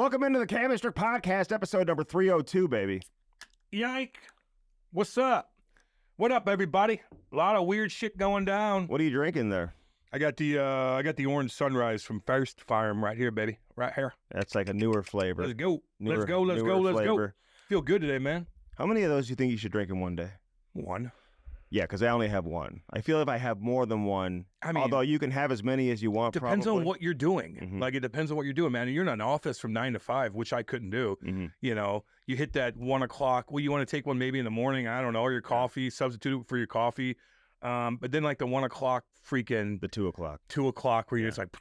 Welcome into the Cannabis Podcast, episode number 302, baby. Yike. What's up? What up, everybody? A lot of weird shit going down. What are you drinking there? I got the orange sunrise from First Farm right here, baby. Right here. That's like a newer flavor. Let's go. Let's go. Feel good today, man. How many of those do you think you should drink in one day? One. Yeah, because I only have one. I feel if I have more than one, although you can have as many as you want, depends probably. on what you're doing. Mm-hmm. Like, it depends on what you're doing, man. You're in an office from 9 to 5, which I couldn't do. Mm-hmm. You know, you hit that 1 o'clock. Well, you want to take one maybe in the morning, I don't know, or your coffee, substitute it for your coffee. But then like the 1 o'clock freaking... The 2 o'clock. 2 o'clock where you're just like,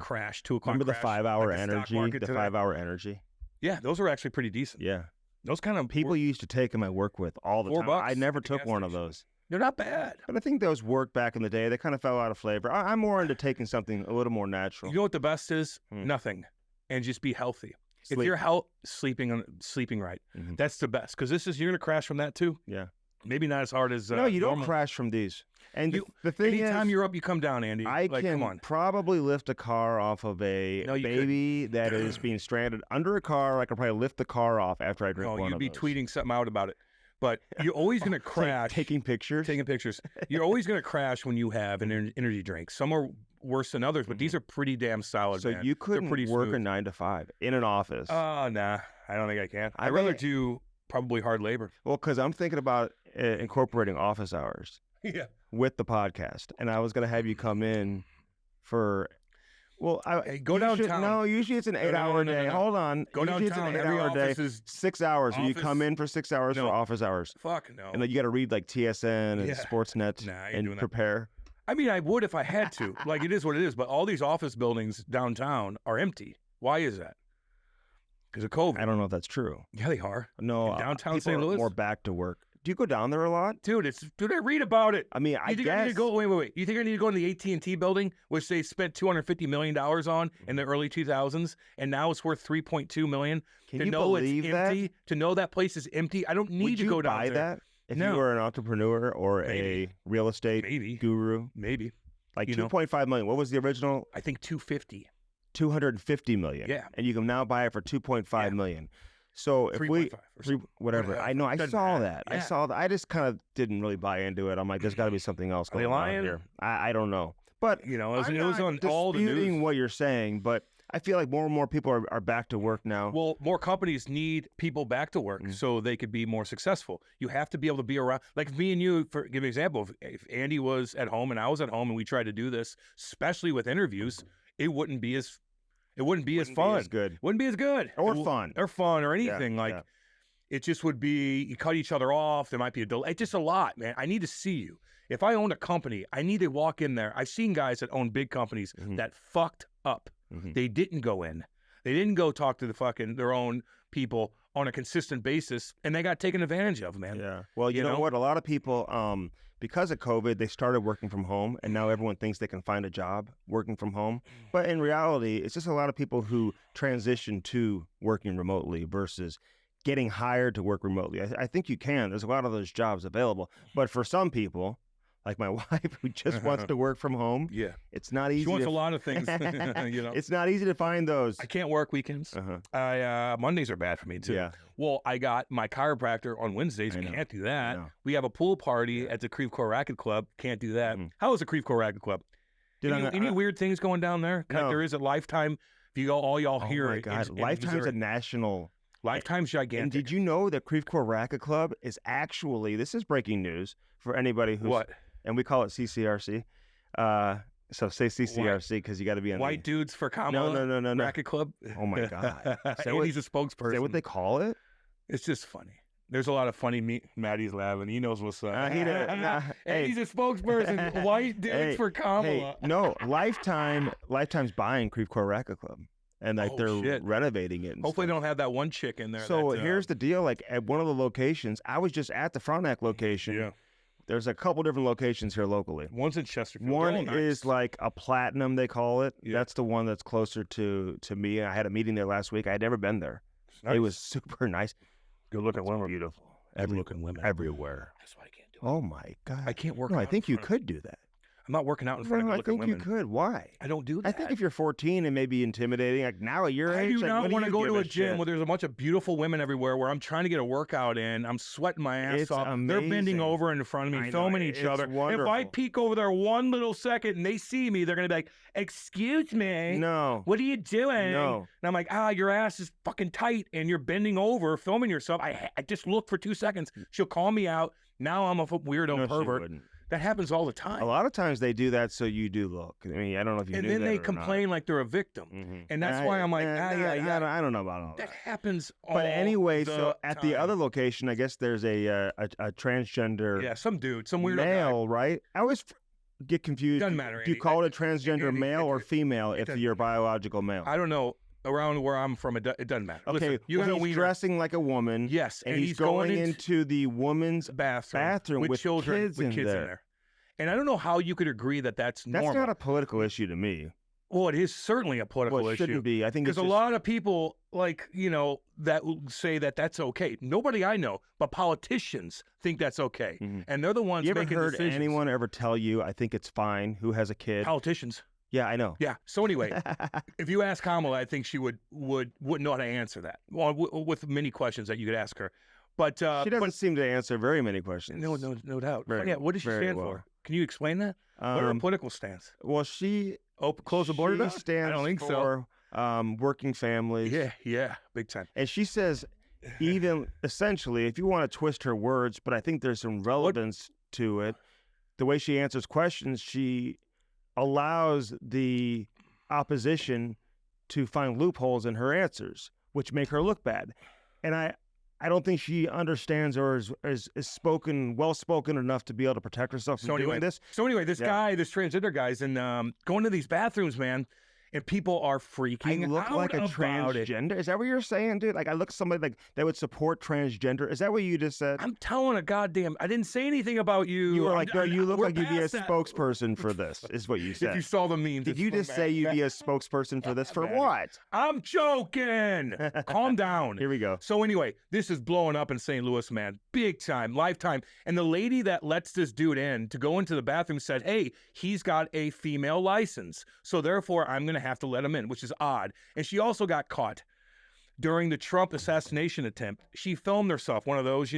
crash, 2 o'clock Remember crash, the 5-hour like energy? The 5-hour energy? Yeah, those are actually pretty decent. Yeah. Those kind of... People used to take them at work with all the time. $4 I never took one of those. They're not bad. But I think those worked back in the day. They kind of fell out of flavor. I'm more into taking something a little more natural. You know what the best is? Nothing. And just be healthy. Sleep. If you're sleeping right, that's the best. Because you're going to crash from that too. Yeah. Maybe not as hard as No, you normal. don't crash from these. And the thing anytime is, you're up, you come down, Andy. I come can on. probably lift a car off of a baby that is being stranded under a car. I could probably lift the car off after I drink one of those. You'd be tweeting something out about it. But you're always going to crash. Taking pictures? Taking pictures. You're always going to crash when you have an energy drink. Some are worse than others, but these are pretty damn solid, So man. you couldn't pretty work smooth. a 9 to 5 in an office? Oh, nah. I don't think I can. I I'd rather think- do probably hard labor. Well, because I'm thinking about incorporating office hours Yeah. with the podcast. And I was going to have you come in for... Well, go downtown. No, usually it's an 8-hour day. No. Hold on. Go usually downtown. It's an Every 8-hour day. office is 6 hours. You office- come in for 6 hours No. for office hours. Fuck no. And then you got to read like TSN and Sportsnet Nah, I ain't and doing that. prepare. I mean, I would if I had to. Like, it is what it is. But all these office buildings downtown are empty. Why is that? Because of COVID. I don't know if that's true. Yeah, they are. No, In downtown people St. are Louis? more back to work. Do you go down there a lot? Dude, I read about it. I mean, You think I need to go? Wait. You think I need to go in the AT&T building, which they spent $250 million on in the early 2000s, and now it's worth $3.2 million? Can to you know believe it's empty, to know that place is empty, I don't need Would to you go down buy there. that if No. you were an entrepreneur or Maybe. a real estate Maybe. guru? Maybe. Like You know. 2.5 million. What was the original? I think 250. 250 million. Yeah. And you can now buy it for 2.5 million. So if 3.5 or something. whatever. I know. I Doesn't saw matter. that. Yeah. I saw that. I just kind of didn't really buy into it. I'm like, there's got to be something else Are they going on lying? here. I don't know. But You know, it I'm was not on all the disputing news. what you're saying, but I feel like more and more people are back to work now. Well, more companies need people back to work so they could be more successful. You have to be able to be around. Like me and you, for give an example, if Andy was at home and I was at home and we tried to do this, especially with interviews, it wouldn't be as fun. Wouldn't be as good. Wouldn't be as good. Or fun. Or anything. Yeah. It just would be, you cut each other off. There might be a delay. It's just a lot, man. I need to see you. If I owned a company, I need to walk in there. I've seen guys that own big companies that fucked up. They didn't go in. They didn't go talk to their own people on a consistent basis, and they got taken advantage of, man. Yeah. Well, you know what? A lot of people, because of COVID, they started working from home, and now everyone thinks they can find a job working from home. But in reality, it's just a lot of people who transition to working remotely versus getting hired to work remotely. I think you can. There's a lot of those jobs available. But for some people, like my wife, who just wants to work from home, it's not easy. She wants a lot of things. You know, it's not easy to find those. I can't work weekends. Mondays are bad for me too. Yeah. Well, I got my chiropractor on Wednesdays. Can't do that. We have a pool party at the Creve Coeur Racket Club. Can't do that. How is the Creve Coeur Racket Club? Any weird things going down there? No. There is a Lifetime. If you go, all y'all hear Oh my it. God. in Lifetime's Missouri. a national. Lifetime's gigantic. And did you know that Creve Coeur Racket Club is actually, this is breaking news for anybody who's, What? And we call it CCRC. So say CCRC because you got to be on White dudes for Kamala? No. Racket Club? Oh my God. He's a spokesperson. Is that what they call it? It's just funny. There's a lot of funny Maddie's laughing. He knows what's up. Hey, He's a spokesperson. White dudes for Kamala. Hey, no, Lifetime's buying Creve Coeur Racket Club. And like they're renovating it. Hopefully they don't have that one chick in there. So here's the deal. Like at one of the locations, I was just at the Frontenac location. Yeah. There's a couple different locations here locally. One's in Chesterfield. One is like a platinum, they call it. Yeah. That's the one that's closer to me. I had a meeting there last week. I had never been there. Nice. It was super nice. Good looking women. Beautiful. Good looking women. Everywhere. That's why I can't do it. Oh my God. I can't work No, out I think you could do that. I'm not working out in front of good-looking women. I think you could. Why? I don't do that. I think if you're 14 and maybe intimidating, like now at your age, I do not want to go to a gym shit? where there's a bunch of beautiful women everywhere where I'm trying to get a workout in. I'm sweating my ass It's off. amazing. They're bending over in front of me, filming each other. Wonderful. If I peek over there one little second and they see me, they're going to be like, excuse me. No. What are you doing? No. And I'm like, your ass is fucking tight and you're bending over, filming yourself. I just look for 2 seconds. She'll call me out. Now I'm a weirdo pervert. That happens all the time. A lot of times they do that so you do look. I mean, I don't know if you knew that. And then they complain like they're a victim. And that's why I'm like, I don't know about all that. That happens all But anyway, the so at time. the other location, I guess there's a transgender some dude, some weirdo male, guy. Right? I always get confused. Doesn't matter, Do you Andy. call it a transgender Andy, male or female if doesn't- you're biological male? I don't know. Around where I'm from, it doesn't matter. Okay, Listen, you got a he's wiener. dressing like a woman. Yes, and he's going into the woman's bathroom with children, kids with in kids there. in there. And I don't know how you could agree that that's normal. That's not a political issue to me. Well, it is certainly a political Well, it issue. shouldn't be. I think Because it's a lot of people, like, that will say that that's okay. Nobody I know, but politicians think that's okay. And they're the ones You ever making heard decisions. anyone ever tell you, I think it's fine, who has a kid? Politicians. Yeah, I know. Yeah. So anyway, if you ask Kamala, I think she wouldn't know how to answer that. Well, with many questions that you could ask her. But she doesn't seem to answer very many questions. No doubt. What does she stand for? Can you explain that? What are her political stance? Well, she close the border. She stands I don't think for working families. Yeah, big time. And she says, even essentially, if you want to twist her words, but I think there's some relevance to it. The way she answers questions, she allows the opposition to find loopholes in her answers, which make her look bad. And I don't think she understands or is well spoken enough to be able to protect herself from doing this. So anyway, this transgender guy's in going to these bathrooms, man, and people are freaking I look out like a about transgender. it. Is that what you're saying, dude? Like I look somebody like that would support transgender. Is that what you just said? I'm telling a goddamn. I didn't say anything about you. You were like, no, you look we're like you'd be a past that. spokesperson for this. Is what you said. If you saw the memes, Did you just say you'd be a spokesperson for this? For what? I'm joking. Calm down. Here we go. So anyway, this is blowing up in St. Louis, man. Big time, lifetime. And the lady that lets this dude in to go into the bathroom said, hey, he's got a female license. So therefore, I'm going to have to let him in, which is odd. And she also got caught during the Trump assassination attempt. She filmed herself, one of those,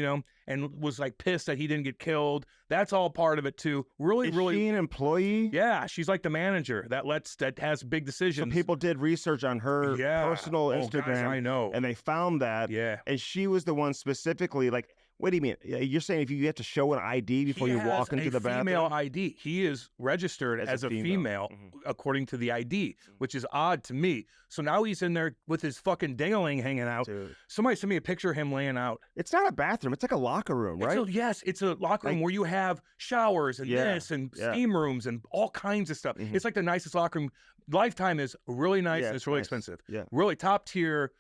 and was like pissed that he didn't get killed. That's all part of it too. Really, Is really. she an employee? Yeah, she's like the manager that has big decisions. So people did research on her personal Instagram. Guys, I know. And they found that. Yeah. And she was the one specifically like, what do you mean? You're saying if you have to show an ID before you walk into the bathroom? Female ID. He is registered as a female according to the ID, which is odd to me. So now he's in there with his fucking ding-a-ling hanging out. Dude. Somebody sent me a picture of him laying out. It's not a bathroom. It's like a locker room, right? It's a locker room where you have showers and this and steam rooms and all kinds of stuff. It's like the nicest locker room. Lifetime is really nice and it's really expensive. Yeah. Really top tier.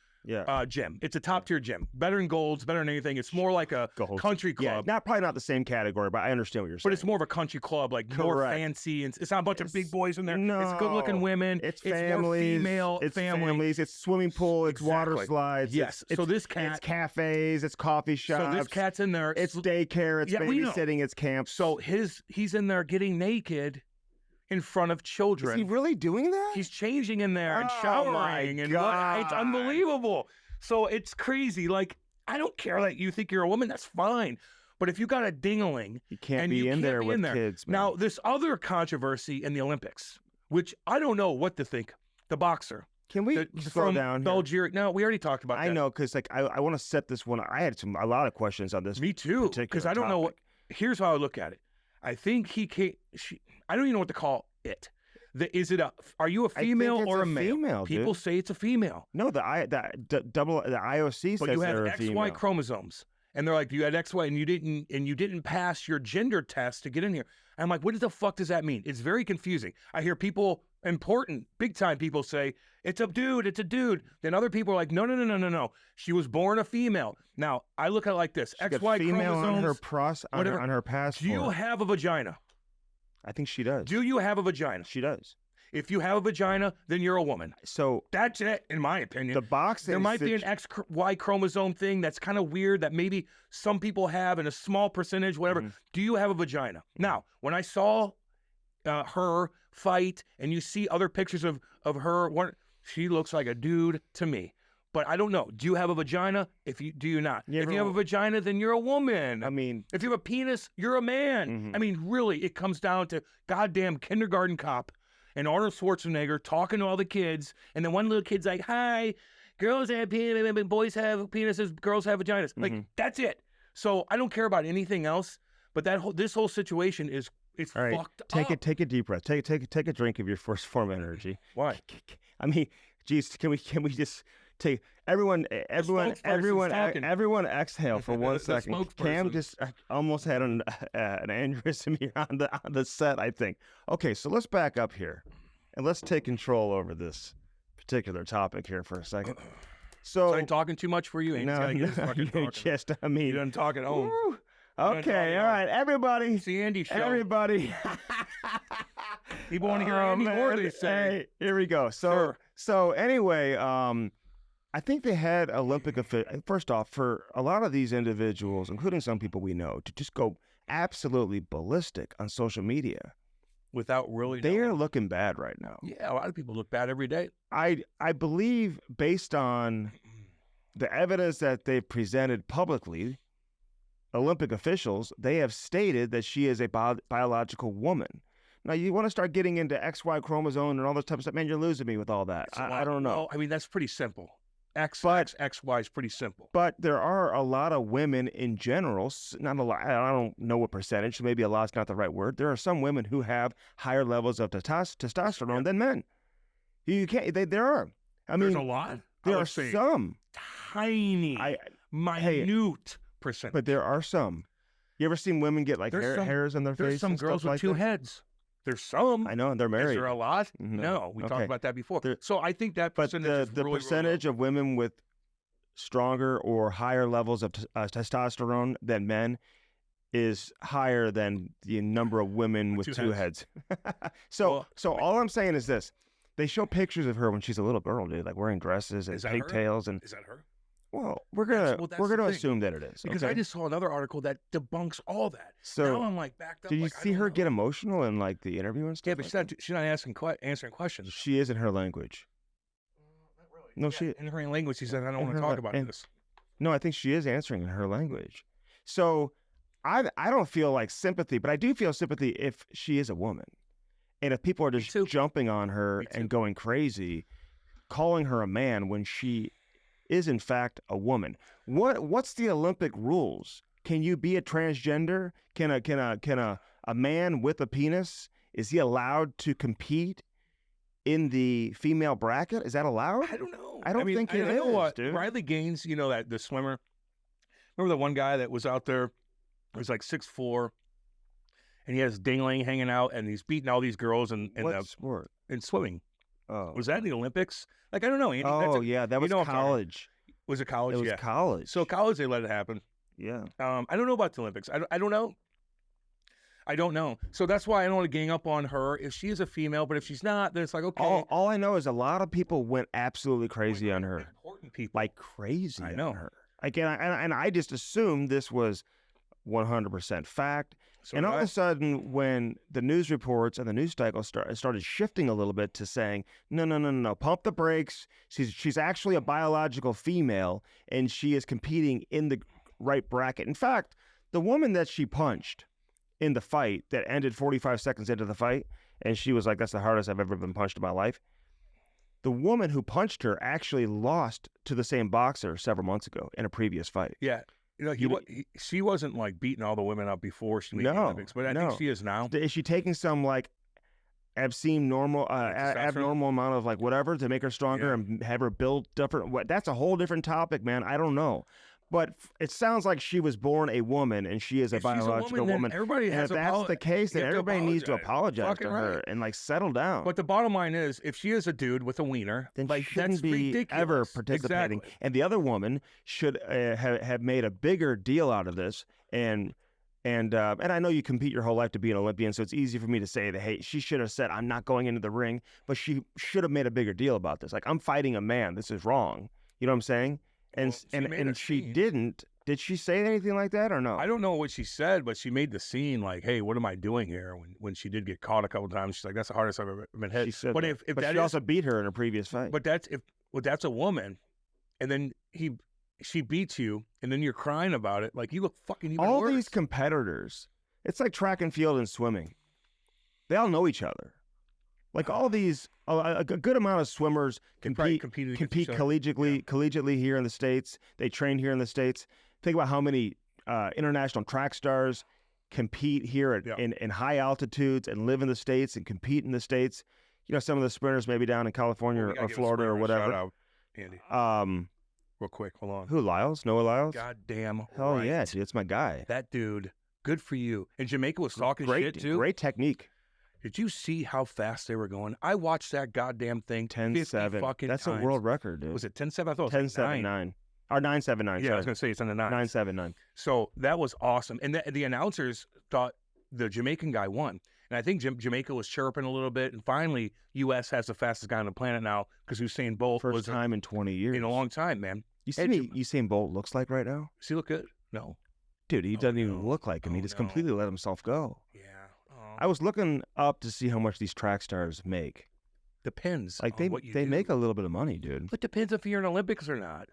Gym. It's a top tier gym. Better than Gold's, better than anything. It's more like a country club. Yeah, probably not the same category, but I understand what you're saying. But it's more of a country club, like more fancy, and it's not a bunch of big boys in there. No, it's good looking women. It's families. More female families. It's swimming pool. It's water slides. Yes. So this cat. It's cafes. It's coffee shops. So this cat's in there. It's daycare. It's babysitting. It's camps. So he's in there getting naked in front of children. Is he really doing that? He's changing in there and showering and it's unbelievable. So it's crazy. Like, I don't care that you think you're a woman. That's fine. But if you got a ding-a-ling, you can't be in there with kids, man. Now, this other controversy in the Olympics, which I don't know what to think. The boxer. Can we slow down Belgium? No, we already talked about that. I know, because like I want to set this one. I had a lot of questions on this. Me too. Because I don't know what. Here's how I look at it. I think I don't even know what to call it. Are you a female or a male? Female, people say it's a female. No, the IOC but says you have they're a XY female. chromosomes, and they're like, you had XY, and you didn't pass your gender test to get in here. And I'm like, what the fuck does that mean? It's very confusing. I hear people, big time people say it's a dude, it's a dude. Then other people are like, no. She was born a female. Now I look at it like this: XY female chromosomes on her passport. Do you have a vagina? I think she does. Do you have a vagina? She does. If you have a vagina, then you're a woman. So that's it, in my opinion. The boxing. There might be an XY chromosome thing that's kind of weird that maybe some people have in a small percentage, whatever. Do you have a vagina? Now, when I saw her fight, and you see other pictures of her. She looks like a dude to me. But I don't know. Do you have a vagina? Do you not? If you have a vagina, then you're a woman. I mean, if you have a penis, you're a man. Mm-hmm. I mean, really, it comes down to goddamn kindergarten cop and Arnold Schwarzenegger talking to all the kids, and then one little kid's like, "Hi, girls have penises, boys have penises, girls have vaginas." Like that's it. So I don't care about anything else. But this whole situation is fucked up. Take a deep breath. Take a drink of your first form of energy. Why? I mean, geez, can we just take everyone exhale for 1 second. Cam just almost had an aneurysm here on the set, I think. Okay, so let's back up here and let's take control over this particular topic here for a second. So I'm talking too much for you. No, you just, I mean, you done talk at home. Woo. Okay, all right, everybody. It's the Andy show. Everybody. People want to hear Andy more, they say. Hey, here we go. So anyway, I think they had Olympic officials. First off, for a lot of these individuals, including some people we know, to just go absolutely ballistic on social media. Without really They are looking bad right now. Yeah, a lot of people look bad every day. I believe, based on the evidence that they've presented publicly, Olympic officials, they have stated that she is a biological woman. Now, you want to start getting into XY chromosome and all this type of stuff, man, you're losing me with all that. I don't know. Well, I mean, that's pretty simple. XY is pretty simple. But there are a lot of women in general, not a lot, I don't know what percentage, so maybe a lot's not the right word. There are some women who have higher levels of testosterone than men. You can't, there are. I mean, there's a lot. There are some. Tiny, minute percentage. But there are some. You ever seen women get like hairs on their face? There's some girls with two heads. There's some. I know, and they're married. Is there a lot? Mm-hmm. No, we talked about that before. So I think that percentage is the really, percentage really of women with stronger or higher levels of testosterone than men is higher than the number of women with two heads. So all I'm saying is this. They show pictures of her when she's a little girl, dude, like wearing dresses and pigtails. And is that her? Well, we're gonna assume that it is, because okay? I just saw another article that debunks all that. So now I'm like backed up. Did you see her get emotional in like the interview and stuff? Yeah, but she's not answering questions. She is in her language. Not really. No, in her language. She said, "I don't want to talk about this." No, I think she is answering in her language. So I don't feel like sympathy, but I do feel sympathy if she is a woman, and if people are just jumping on her and going crazy, calling her a man when she is in fact a woman. What's the Olympic rules? Can you be a transgender? Can a man with a penis, is he allowed to compete in the female bracket? Is that allowed? I don't know. I don't think it is, dude. Riley Gaines, you know, that the swimmer. Remember the one guy that was out there? He was like 6'4", and he has dingling hanging out, and he's beating all these girls in sport? In swimming. Oh, was that in the Olympics? Like, I don't know, Andy. That was college. Was it college? It was college. So college, they let it happen. Yeah. I don't know about the Olympics. I don't know. I don't know. So that's why I don't want to gang up on her. If she is a female, but if she's not, then it's like, okay. All I know is a lot of people went absolutely crazy on her. Important people. Like crazy I know. on her. Again, and I just assumed this was 100% fact. So all of a sudden, when the news reports and the news cycle started shifting a little bit to saying, no, pump the brakes. She's actually a biological female, and she is competing in the right bracket. In fact, the woman that she punched in the fight that ended 45 seconds into the fight, and she was like, that's the hardest I've ever been punched in my life. The woman who punched her actually lost to the same boxer several months ago in a previous fight. Yeah. You know, she wasn't like beating all the women up before she made the Olympics, but I think she is now. Is she taking some like abnormal amount of like whatever to make her stronger and have her build different? That's a whole different topic, man. I don't know. But it sounds like she was born a woman and she is a biological woman. Everybody has and if that's the case, then everybody needs to apologize to her and like settle down. But the bottom line is, if she is a dude with a wiener, then like, she shouldn't that's be ridiculous. ever participating. Exactly. And the other woman should have made a bigger deal out of this. And I know you compete your whole life to be an Olympian, so it's easy for me to say that, hey, she should have said, I'm not going into the ring, but she should have made a bigger deal about this. Like, I'm fighting a man. This is wrong. You know what I'm saying? And she didn't. Did she say anything like that or no? I don't know what she said, but she made the scene like, "Hey, what am I doing here?" When she did get caught a couple times, she's like, "That's the hardest I've ever been hit." She said but that. if but that she is, also beat her in a previous fight. but that's a woman, and then she beats you, and then you're crying about it, like you look fucking even all worse. these competitors, it's like track and field and swimming. They all know each other. Like all these, a good amount of swimmers compete collegiately here in the States. They train here in the States. Think about how many international track stars compete here in high altitudes and live in the States and compete in the States. You know, some of the sprinters maybe down in California or Florida or whatever. Shout out, Andy. Real quick, hold on. Who, Lyles? Noah Lyles? Goddamn Hell right. yeah, dude, it's my guy. That dude, good for you. And Jamaica was talking shit too. Great technique. Did you see how fast they were going? I watched that goddamn thing 10-7. fucking That's times. a world record, dude. Was it 10-7? I thought it was 10-7-9. Or 9-7-9. Yeah, I was going to say it's on the 9. 9-7-9. So that was awesome. And the announcers thought the Jamaican guy won. And I think Jamaica was chirping a little bit. And finally, U.S. has the fastest guy on the planet now because Usain Bolt First time in 20 years. In a long time, man. You see what Usain Bolt looks like right now? Does he look good? No. Dude, he doesn't even look like him. He just completely let himself go. Yeah. I was looking up to see how much these track stars make. Depends. Like on what you they do. make a little bit of money, dude. But depends if you're in Olympics or not.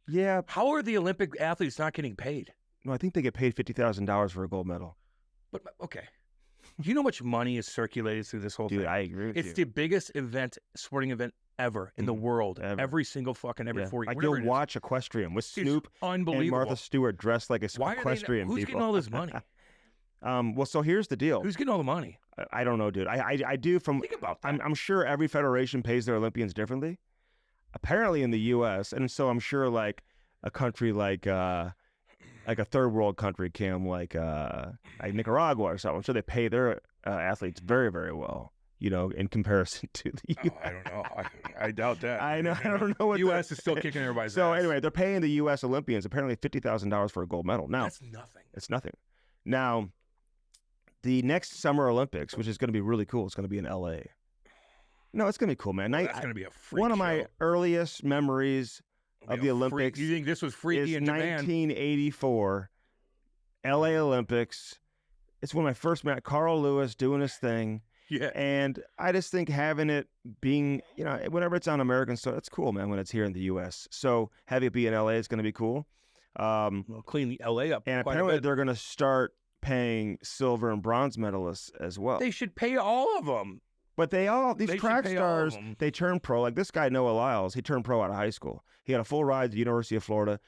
Yeah. How are the Olympic athletes not getting paid? No, I think they get paid $50,000 for a gold medal. But okay. Do you know how much money is circulated through this whole thing? Dude, I agree with you. It's the biggest sporting event ever in the world. Ever. Every single fucking 4 years. Like you'll watch Equestrian with Snoop and Martha Stewart dressed like equestrian who's people. getting all this money? Well, so here's the deal. Who's getting all the money? I don't know, dude. I do from. Think about that. I'm sure every federation pays their Olympians differently. Apparently in the U.S., and so I'm sure like a country like a third world country, Cam, like Nicaragua or something. I'm sure they pay their athletes very, very well. You know, in comparison to the U.S. I don't know. I doubt that. I know. I don't know what U.S. is still kicking everybody's So ass. anyway, they're paying the U.S. Olympians apparently $50,000 for a gold medal. Now that's nothing. It's nothing. Now, the next Summer Olympics, which is going to be really cool, it's going to be in L.A. No, it's going to be cool, man. That's going to be a freak One of show. my earliest memories of the Olympics. You think this was freaky in Japan? 1984, L.A. Olympics. It's when I first met Carl Lewis doing his thing. Yeah. And I just think having it being, you know, whenever it's on American soil, it's cool, man, when it's here in the U.S. So having it be in L.A. is going to be cool. We'll clean the L.A. up. And apparently they're going to start paying silver and bronze medalists as well. They should pay all of them. But these track stars, they turn pro. Like this guy, Noah Lyles, he turned pro out of high school. He had a full ride to the University of Florida.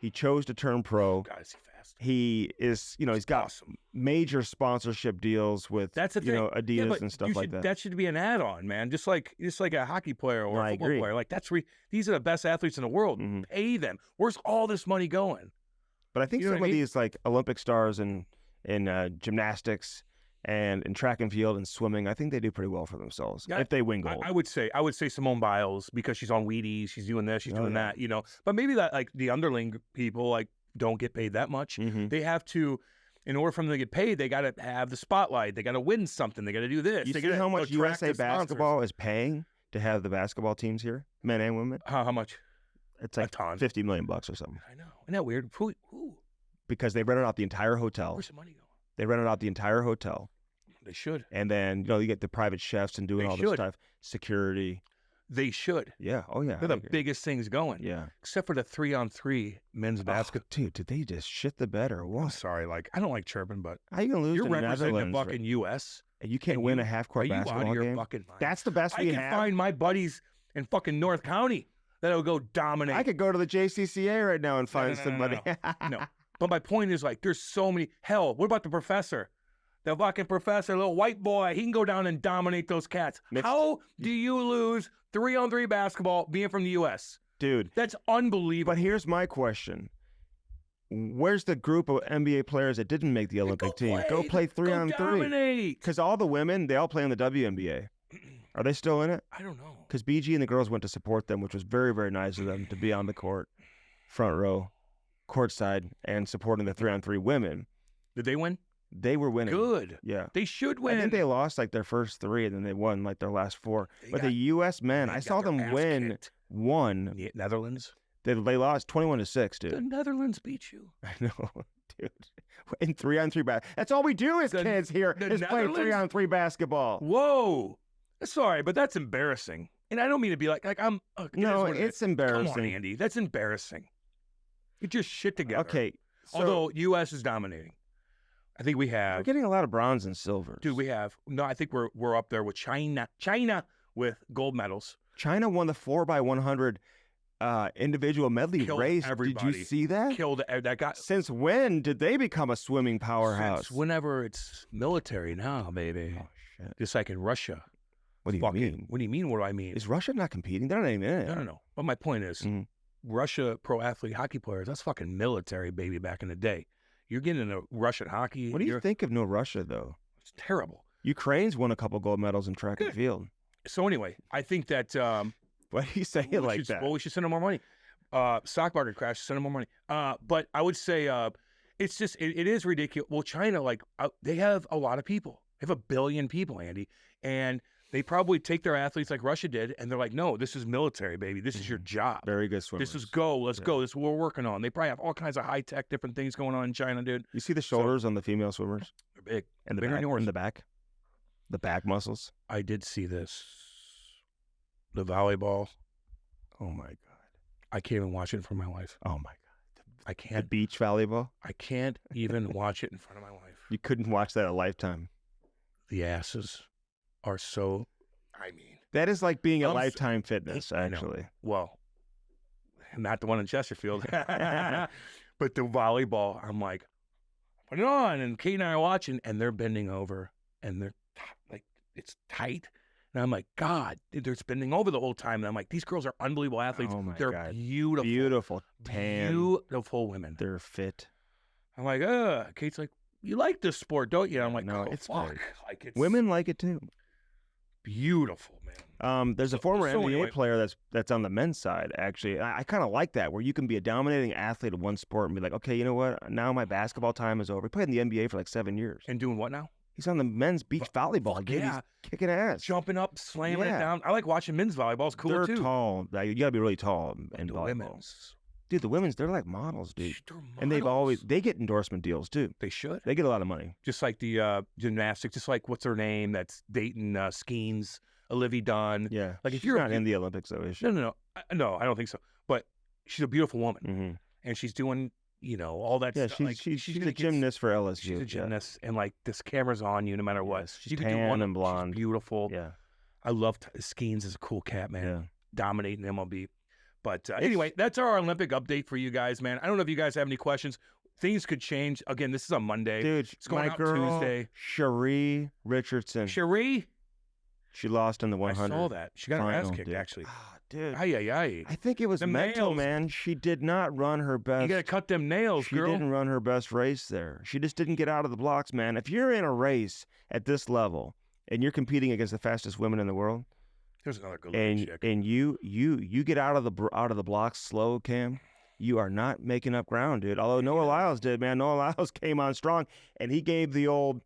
He chose to turn pro. God, is he fast? He is, you know, he's got major sponsorship deals with, Adidas and stuff like that. That should be an add-on, man. Just like a hockey player or a football player. Like these are the best athletes in the world. Mm-hmm. Pay them. Where's all this money going? But I think some of these like Olympic stars in gymnastics and in track and field and swimming, I think they do pretty well for themselves if they win gold. I would say Simone Biles because she's on Wheaties, she's doing this, she's doing that, you know. But maybe that like the underling people like don't get paid that much. Mm-hmm. They have to, in order for them to get paid, they got to have the spotlight. They got to win something. They got to do this. You see how much USA basketball is paying to have the basketball teams here, men and women? How much? It's like $50 million or something. I know. Isn't that weird? Who? Because they rented out the entire hotel. Where's the money going? They rented out the entire hotel. They should. And then, you know, you get the private chefs and doing all this stuff. Security. They should. Yeah. Oh, yeah. They're the biggest things going. Yeah. Except for the 3-on-3 men's basketball. Dude, did they just shit the bed or what? I'm sorry. Like, I don't like chirping, but how you going to lose you're to representing Netherlands, the fucking U.S. And you can't win a half-court basketball game? That's the best we have. I can find my buddies in fucking North County that'll go dominate. I could go to the JCCA right now and find somebody. No. But my point is, like, there's so many. Hell, what about the professor? The fucking professor, little white boy, he can go down and dominate those cats. How do you lose 3-on-3 basketball being from the U.S.? Dude. That's unbelievable. But here's my question. Where's the group of NBA players that didn't make the Olympic team? Go play 3-on-3. Because all the women, they all play in the WNBA. Are they still in it? I don't know. Because BG and the girls went to support them, which was very, very nice of them to be on the court, front row, courtside, and supporting the 3-on-3 women. Did they win? They were winning. Good. Yeah. They should win. I think they lost like their first 3 and then they won like their last 4. But the U.S. men, I saw them win one. Netherlands? They lost 21-6, dude. The Netherlands beat you. I know, dude. In 3-on-3 that's all we do as kids here is play 3-on-3 basketball. Whoa. Sorry, but that's embarrassing. And I don't mean to be like I'm. No, it's embarrassing. Come on, Andy. That's embarrassing. Get your shit together. Okay. So, although U.S. is dominating. I think we have. We're getting a lot of bronze and silvers. Dude, we have. No, I think we're up there with China. China with gold medals. China won the 4x100 individual medley race. Everybody. Did you see that? Killed that guy. Since when did they become a swimming powerhouse? Since whenever it's military now, baby. Oh, shit. Just like in Russia. What do you mean? What do you mean? What do I mean? Is Russia not competing? They're not even in it. No. But my point is, Russia pro athlete hockey players, that's fucking military, baby, back in the day. You're getting into Russian hockey. What do you think of no Russia, though? It's terrible. Ukraine's won a couple gold medals in track and field. So anyway, I think that... why do you say it like that? Well, we should send them more money. Stock market crash, send them more money. But I would say it's just, it is ridiculous. Well, China, they have a lot of people. They have 1 billion people, Andy. And they probably take their athletes like Russia did, and they're like, no, this is military, baby. This is your job. Very good swimmers. This is go. Let's go. This is what we're working on. They probably have all kinds of high-tech different things going on in China, dude. You see the shoulders on the female swimmers? They're big. And bigger than yours. In the back? The back muscles? I did see this. The volleyball. Oh, my God. I can't even watch it in front of my wife. Oh, my God. I can't. The beach volleyball? I can't even watch it in front of my wife. You couldn't watch that a lifetime. The asses are so... That is like being at Lifetime Fitness, actually. Well, not the one in Chesterfield. But the volleyball, I'm like, put it on. And Kate and I are watching, and they're bending over, and they're like, it's tight. And I'm like, God, they're bending over the whole time. And I'm like, these girls are unbelievable athletes. Oh, my they're God. beautiful. Beautiful. Tan. Beautiful women. They're fit. I'm like, Kate's like, you like this sport, don't you? And I'm like, no, oh, it's fuck. great. Like, it's women like it, too. Beautiful, man. There's a former NBA player that's on the men's side, actually. I kind of like that, where you can be a dominating athlete of one sport and be like, okay, you know what? Now my basketball time is over. He played in the NBA for like 7 years. And doing what now? He's on the men's beach volleyball. Dude. Yeah. He's kicking ass. Jumping up, slamming it down. I like watching men's volleyball. It's cool, They're too. tall. You got to be really tall in volleyball. Women's. Dude, the women's, they're like models, dude. They're models. And they get endorsement deals, too. They should. They get a lot of money. Just like the gymnastics, just like, what's her name? That's dating Skeens. Olivia Dunn. Yeah. Like if she's you're not in the Olympics, though, is she? No, I don't think so. But she's a beautiful woman, Mm-hmm. and she's doing, all that Yeah, stuff. she's a gymnast for LSU. She's a gymnast, and like this camera's on you no matter what. Yes, she's you could tan do one and blonde. She's beautiful. Yeah. I love Skeens is a cool cat, man. Yeah. Dominating MLB. But anyway, that's our Olympic update for you guys, man. I don't know if you guys have any questions. Things could change. Again, this is on Monday. Dude, it's going my out girl, Tuesday. Cherie Richardson. Cherie? She lost in the 100. I saw that. She got her ass kicked, dude. actually. Dude. Ay. I think it was Them mental, nails. man. She did not run her best. You got to cut them nails, She girl. didn't run her best race there. She just didn't get out of the blocks, man. If you're in a race at this level and you're competing against the fastest women in the world, there's another good looking chick. And you get out of the blocks slow, Cam, you are not making up ground, dude. Although Noah Lyles did, man. Noah Lyles came on strong, and he gave the old.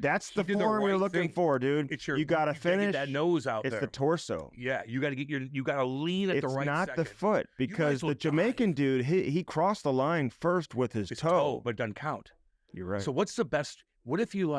That's the form you're looking for, dude. You got to finish. Get that nose out there. It's the torso. Yeah, you got to you got to lean at the right second. It's not the foot, because the Jamaican dude, he crossed the line first with his toe. But it doesn't count. You're right. So what's the best? What if you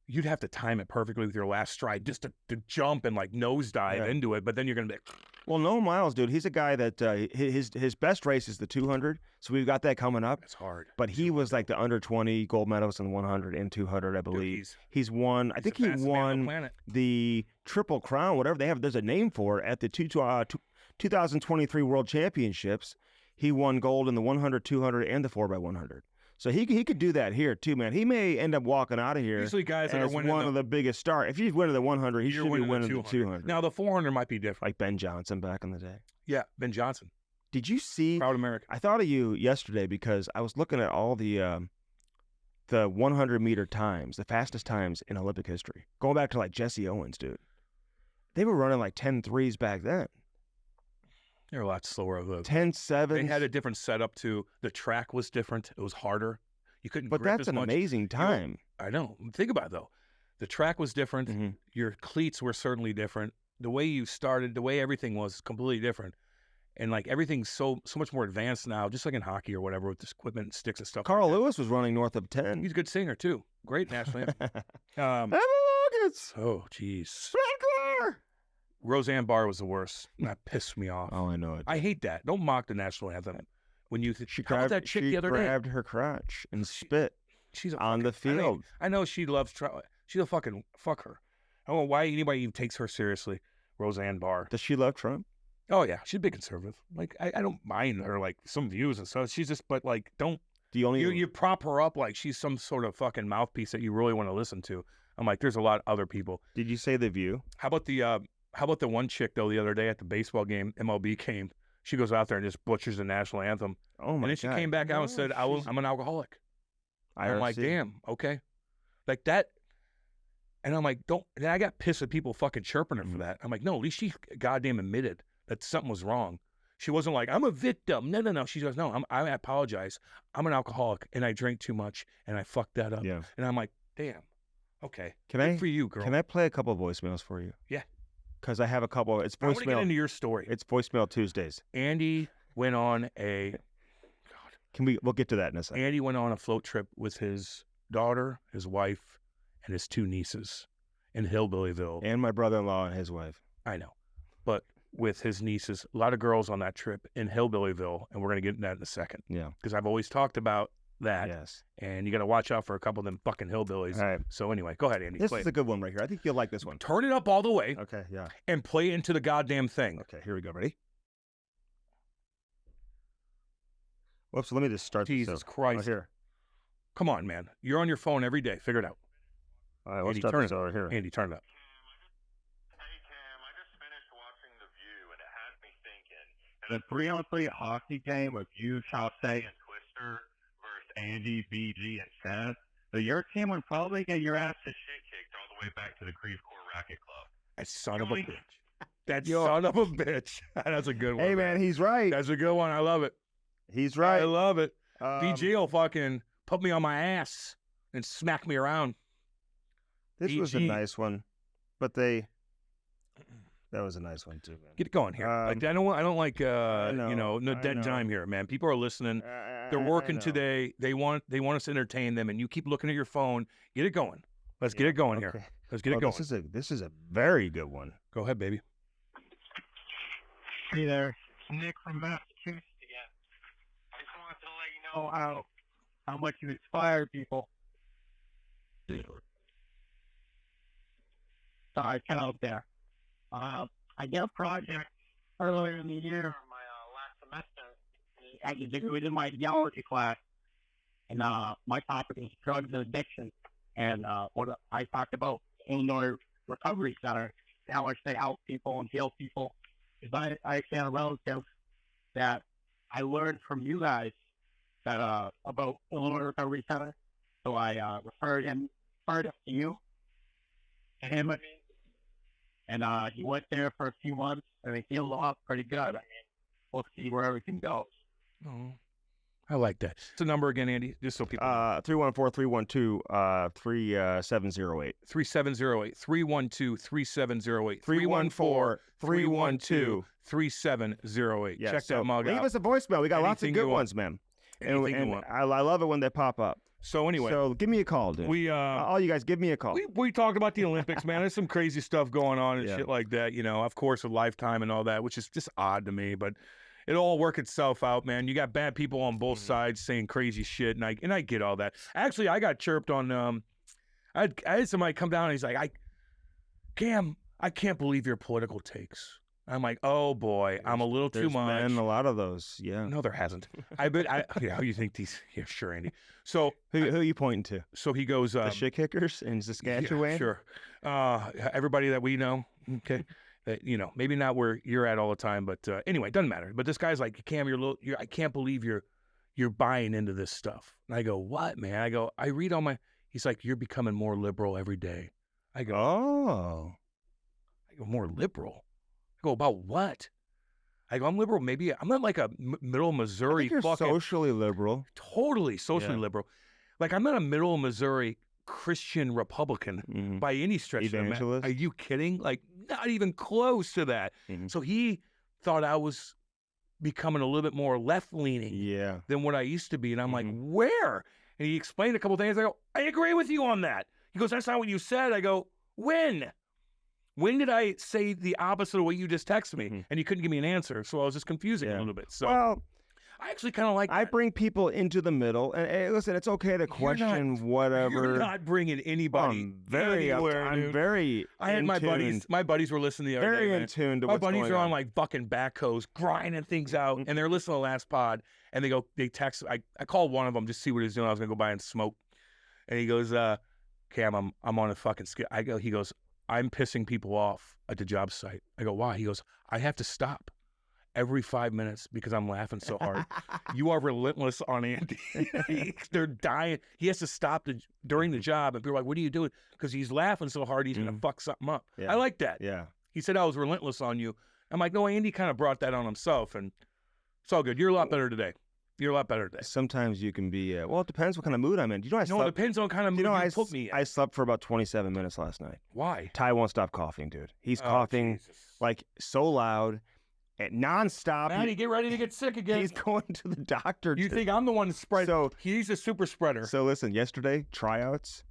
you'd have to time it perfectly with your last stride just to jump and nosedive into it, but then you're going to be Well, Noah Lyles, dude, he's a guy that his best race is the 200, so we've got that coming up. It's hard. But he was like the under 20 gold medalist in 100 and 200, I believe. Dude, he's won. I think he won the Triple Crown, whatever they have. There's a name for it at the 2023 World Championships. He won gold in the 100, 200, and the 4x100. So he could do that here too, man. He may end up walking out of here usually guys that as are winning one of the biggest stars. If he's winning the 100, he should be winning the 200. Now the 400 might be different, like Ben Johnson back in the day. Yeah, Ben Johnson. Did you see? Proud American. I thought of you yesterday because I was looking at all the 100-meter times, the fastest times in Olympic history, going back to like Jesse Owens, dude. They were running like 10 threes back then. They're a lot slower. 10-7. They had a different setup too. The track was different. It was harder. You couldn't. But grip that's as an much. amazing time. I know. Think about it though. The track was different. Your cleats were certainly different. The way you started, the way everything was completely different. And like everything's so much more advanced now, just like in hockey or whatever with this equipment and sticks and stuff. Carl Lewis was running north of 10. He's a good singer too. Great national anthem. Oh, jeez. Roseanne Barr was the worst. That pissed me off. Oh, I know it. I hate that. Don't mock the national anthem. When you She how about grabbed that chick the other day. grabbed her crotch and spit She's on the field. I know she loves Trump. She's a fucking fuck her. I don't know why anybody even takes her seriously. Roseanne Barr. Does she love Trump? Oh yeah, she's a big conservative. Like I don't mind her like some views and stuff. She's just but like don't you prop her up like she's some sort of fucking mouthpiece that you really want to listen to. I'm like, there's a lot of other people. Did you say The View? How about the one chick though the other day at the baseball game, MLB came. She goes out there and just butchers the national anthem. Oh my God. And then she came back out and said, I'm an alcoholic. I'm like, damn, okay. Like that. And I'm like, and I got pissed at people fucking chirping her for that. I'm like, no, at least she goddamn admitted that something was wrong. She wasn't like, I'm a victim. No. She goes, no, I apologize. I'm an alcoholic and I drank too much and I fucked that up. Yeah. And I'm like, damn, okay. Good for you, girl. Can I play a couple of voicemails for you? Yeah. Because I have a couple. It's I want to get voicemail. into your story. It's voicemail Tuesdays. Andy went on We'll get to that in a second. Andy went on a float trip with his daughter, his wife, and his 2 nieces in Hillbillyville. And my brother-in-law and his wife. I know. But with his nieces, a lot of girls on that trip in Hillbillyville, and we're going to get into that in a second. Yeah. Because I've always talked about that. Yes. And you got to watch out for a couple of them fucking hillbillies. All right. So anyway, go ahead, Andy. This play is it. a good one right here. I think you'll like this one. Turn it up all the way Okay, yeah. and play into the goddamn thing. Okay, here we go. Ready? Whoops, let me just start Jesus this. Christ. Oh, here. Come on, man. You're on your phone every day. Figure it out. All right, let's Andy, start turn this it over here. Andy, turn it up. Hey, Cam, I just finished watching The View, and it had me thinking. In a 3-on-3 hockey game of you, Chauncey, and Twister versus Andy, BG, and Seth, so your team would probably get your ass to shit kicked all the way back to the Creve Coeur Racket Club. That son of a bitch. That son of a bitch. That's a good one. Hey, man, he's right. That's a good one. I love it. He's right. I love it. BG will fucking put me on my ass and smack me around. This was a BG. nice one, but that was a nice one too, man. Get it going here. Like I don't like no I dead know. time here, man. People are listening. They're working today. They want us to entertain them, and you keep looking at your phone. Get it going. Let's get it going here. Let's get it going. This is a very good one. Go ahead, baby. Hey there, Nick from Massachusetts again. I just wanted to let you know how much you inspire people. Sorry, cut out there. I did a project earlier in the year, my last semester. It was in my theology class, and my topic is drugs and addiction. And what I talked about Illinois Recovery Center, how they help people and heal people. Because I had a relative that I learned from you guys that about Illinois Recovery Center, so I referred him to you, to him, and he went there for a few months, and he healed off pretty good. I mean, we'll see where everything goes. Oh, I like that. What's the number again, Andy? Just so people know. 314-312-3708. 3708. 312-3708. 314-312-3708. Yeah, Check so that mug leave out. us a voicemail. We got lots of Anything good you want. ones, man. Anything you And want. I love it when they pop up. So anyway, So give me a call, dude. we all you guys, give me a call. we talked about the Olympics, man. There's some crazy stuff going on and Yeah. shit like that, of course, a Lifetime and all that, which is just odd to me, but it'll all work itself out, man. You got bad people on both sides saying crazy shit, and I get all that. Actually, I got chirped on I had somebody come down and he's like, Cam, I can't believe your political takes. I'm like, oh boy, I'm a little too There's much. been a lot of those, yeah. No, there hasn't. How you think these? Yeah, sure, Andy. So Who are you pointing to? so he goes, The shit kickers in Saskatchewan? yeah, sure. Everybody that we know, okay, that maybe not where you're at all the time, but anyway, doesn't matter. But this guy's like, Cam, I can't believe you're buying into this stuff. And I go, what, man? I go, I read all my. He's like, you're becoming more liberal every day. I go, Oh. more liberal. I go, about what? I go, I'm liberal. Maybe I'm not like a middle I Missouri think you're fucking socially liberal. totally socially Yeah. liberal. Like I'm not a middle Missouri Christian Republican Mhm. by any stretch of the Evangelist? Are you kidding? Like not even close to that. Mhm. So he thought I was becoming a little bit more left-leaning than what I used to be. And I'm like, where? And he explained a couple of things. I go, I agree with you on that. He goes, that's not what you said. I go, when? When did I say the opposite of what you just texted me? And you couldn't give me an answer, so I was just confusing a little bit. So well, I actually kind of like that. I bring people into the middle, and hey, listen, it's okay to question whatever. You're not bringing anybody anywhere. I'm very. I had my buddies. My buddies were listening the other day. Very in tune to my what's going on. My buddies are on like fucking backhoes, grinding things out, and they're listening to the last pod. And they text. I called one of them just to see what he's doing. I was gonna go by and smoke, and he goes, "Cam, I'm on a fucking skid." He goes, I'm pissing people off at the job site. I go, why? He goes, I have to stop every 5 minutes because I'm laughing so hard. You are relentless on Andy. They're dying. He has to stop during the job. And people are like, what are you doing? Because he's laughing so hard, he's going to fuck something up. I like that. Yeah. He said I was relentless on you. I'm like, no, Andy kind of brought that on himself. And it's all good. You're a lot better today. You're a lot better today. Sometimes you can be, well, it depends what kind of mood I'm in. You know, it depends on what kind of mood you put me in. I slept for about 27 minutes last night. Why? Ty won't stop coughing, dude. He's coughing like so loud and nonstop. Maddie, get ready to get sick again. He's going to the doctor. You think I'm the one spreading? So he's a super spreader. So listen, yesterday, tryouts,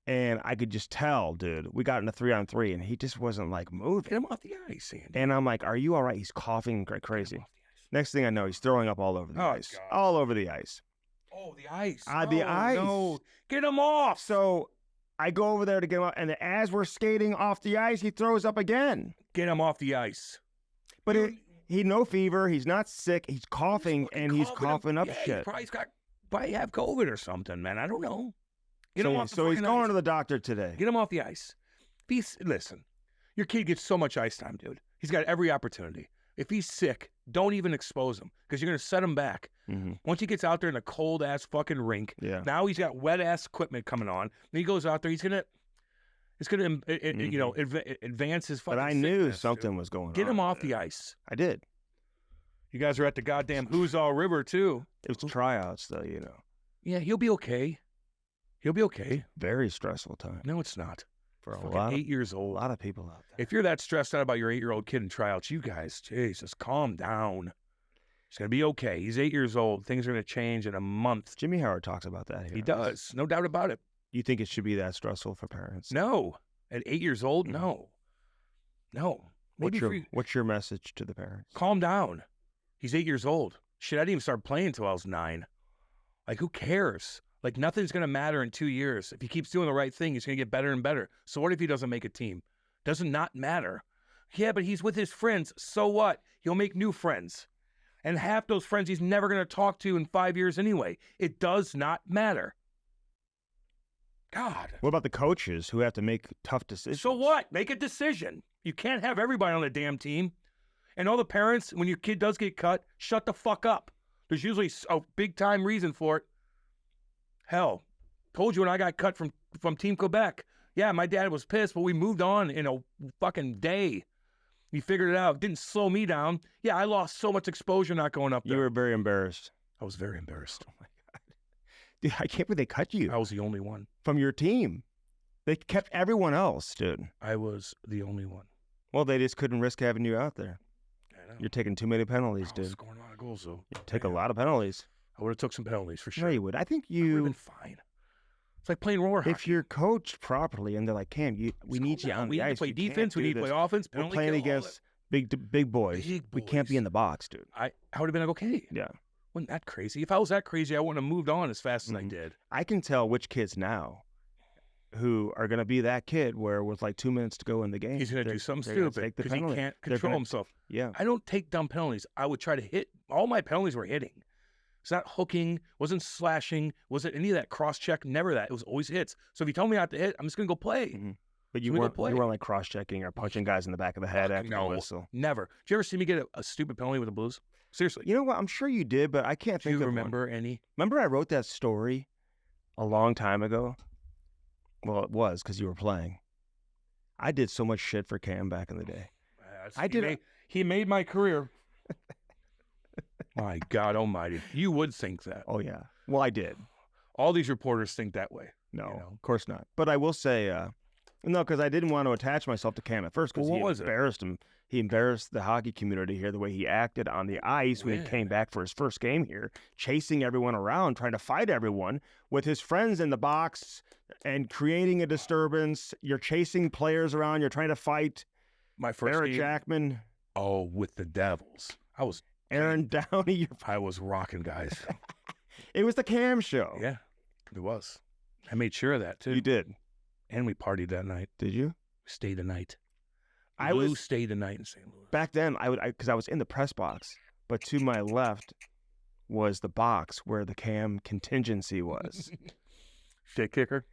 and I could just tell, dude, we got in a 3-on-3, and he just wasn't like moving. Get him off the ice, Andy. And I'm like, are you all right? He's coughing like crazy. Next thing I know, he's throwing up all over the ice. God. All over the ice. Oh, the ice. The ice. No. Get him off. So I go over there to get him off, and as we're skating off the ice, he throws up again. Get him off the ice. But he no fever. He's not sick. He's coughing, and he's coughing up shit. He's probably have COVID or something, man. I don't know. Get him off the So he's going ice. to the doctor today. Get him off the ice. Listen, your kid gets so much ice time, dude. He's got every opportunity. If he's sick, don't even expose him because you're going to set him back. Once he gets out there in a cold-ass fucking rink, now he's got wet-ass equipment coming on. Then he goes out there, he's going to advance his fucking But I knew sickness, something dude. was going on. Get him off the ice. I did. You guys are at the goddamn Hoozall River, too. It was tryouts, though, you know. Yeah, he'll be okay. He'll be okay. Very stressful time. No, it's not. For a lot 8 years old. A lot of people out there. If you're that stressed out about your 8-year-old kid in tryouts, you guys, Jesus, calm down. He's going to be okay. He's 8 years old. Things are going to change in a month. Jimmy Howard talks about that here. He does. No doubt about it. You think it should be that stressful for parents? No. At 8 years old, no. No. What's your message to the parents? Calm down. He's 8 years old. Shit, I didn't even start playing until I was 9. Like, who cares? Like, nothing's going to matter in 2 years. If he keeps doing the right thing, he's going to get better and better. So what if he doesn't make a team? Does not matter. Yeah, but he's with his friends. So what? He'll make new friends. And half those friends he's never going to talk to in 5 years anyway. It does not matter. God. What about the coaches who have to make tough decisions? So what? Make a decision. You can't have everybody on the damn team. And all the parents, when your kid does get cut, shut the fuck up. There's usually a big-time reason for it. Hell, told you when I got cut from Team Quebec. Yeah, my dad was pissed, but we moved on in a fucking day. He figured it out. Didn't slow me down. Yeah, I lost so much exposure not going up there. You were very embarrassed. I was very embarrassed. Oh, my God. Dude, I can't believe they cut you. I was the only one. From your team. They kept everyone else, dude. I was the only one. Well, they just couldn't risk having you out there. I know. You're taking too many penalties, I was dude. scoring a lot of goals, though. You take a lot of penalties. I would have took some penalties for sure. No, you would. I think I would have you... been fine. It's like playing roller hockey. If you're coached properly and they're like, Cam, we need you on the ice. We need to play You defense. can't We do need to this. play offense. We're playing against big boys. We can't be in the box, dude. I would have been like, okay. Yeah. Wasn't that crazy? If I was that crazy, I wouldn't have moved on as fast as I did. I can tell which kids now who are going to be that kid where with like 2 minutes to go in the game. He's going to do something stupid because he can't control himself. Yeah. I don't take dumb penalties. I would try to hit. All my penalties were hitting. It's not hooking, wasn't slashing, wasn't any of that cross-check, never that. It was always hits. So if you tell me not to hit, I'm just going to go play. But you weren't like cross-checking or punching guys in the back of the head after the whistle. Never. Did you ever see me get a stupid penalty with the Blues? Seriously. You know what? I'm sure you did, but I can't think of one. Do you remember any? Remember I wrote that story a long time ago? Well, it was because you were playing. I did so much shit for Cam back in the day. He made my career. My God almighty. You would think that. Oh, yeah. Well, I did. All these reporters think that way. No, of course not. But I will say, No, because I didn't want to attach myself to Cam at first because Well, he what was it? embarrassed him. He embarrassed the hockey community here the way he acted on the ice when he When? came back for his first game here, chasing everyone around, trying to fight everyone with his friends in the box and creating a disturbance. You're chasing players around. You're trying to fight. My first Barrett game. Jackman, Oh, with the Devils. Aaron Downey. I was rocking, guys. It was the Cam show. Yeah, it was. I made sure of that, too. You did. And we partied that night. Did you? Stayed the night. I Lou was stayed the night in St. Louis. back then. Because I was in the press box, but to my left was the box where the Cam contingency was. Shit kicker.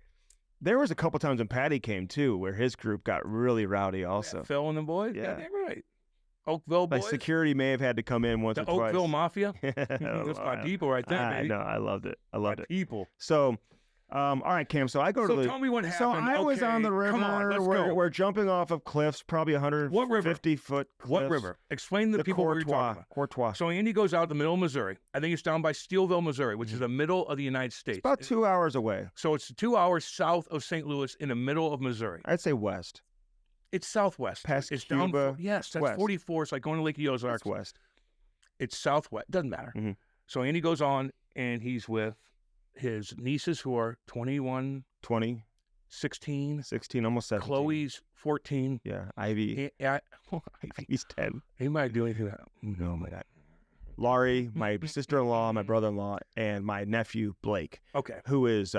There was a couple times when Patty came too, where his group got really rowdy. Also, Yeah, Phil and the boys. Yeah. Goddamn right. Oakville boys. like security may have had to come in once The or twice. Oakville Mafia. I That's my people right there, I baby. know. I loved it. I loved My it. people. So, all right, Cam. So I go to So the. tell me what happened. So I was Okay, on the river. Come on, let's we're, go. we're jumping off of cliffs, probably 150-foot cliffs. What river? Explain to the people what you're talking about. Courtois. So Andy goes out the middle of Missouri. I think it's down by Steelville, Missouri, which is the middle of the United States. It's about 2 hours away. So it's 2 hours south of St. Louis in the middle of Missouri. I'd say west. It's southwest. Past it's Cuba, down. Yes, that's west. 44. It's like going to Lake of the Ozarks. That's west. It's southwest. Doesn't matter. Mhm. So Andy goes on, and he's with his nieces who are 21, 20, 16. 16, almost 17. Chloe's 14. Yeah. Ivy. He's 10. He might do anything. No, my God. Laurie, my sister-in-law, my brother-in-law, and my nephew, Blake, Okay. who is,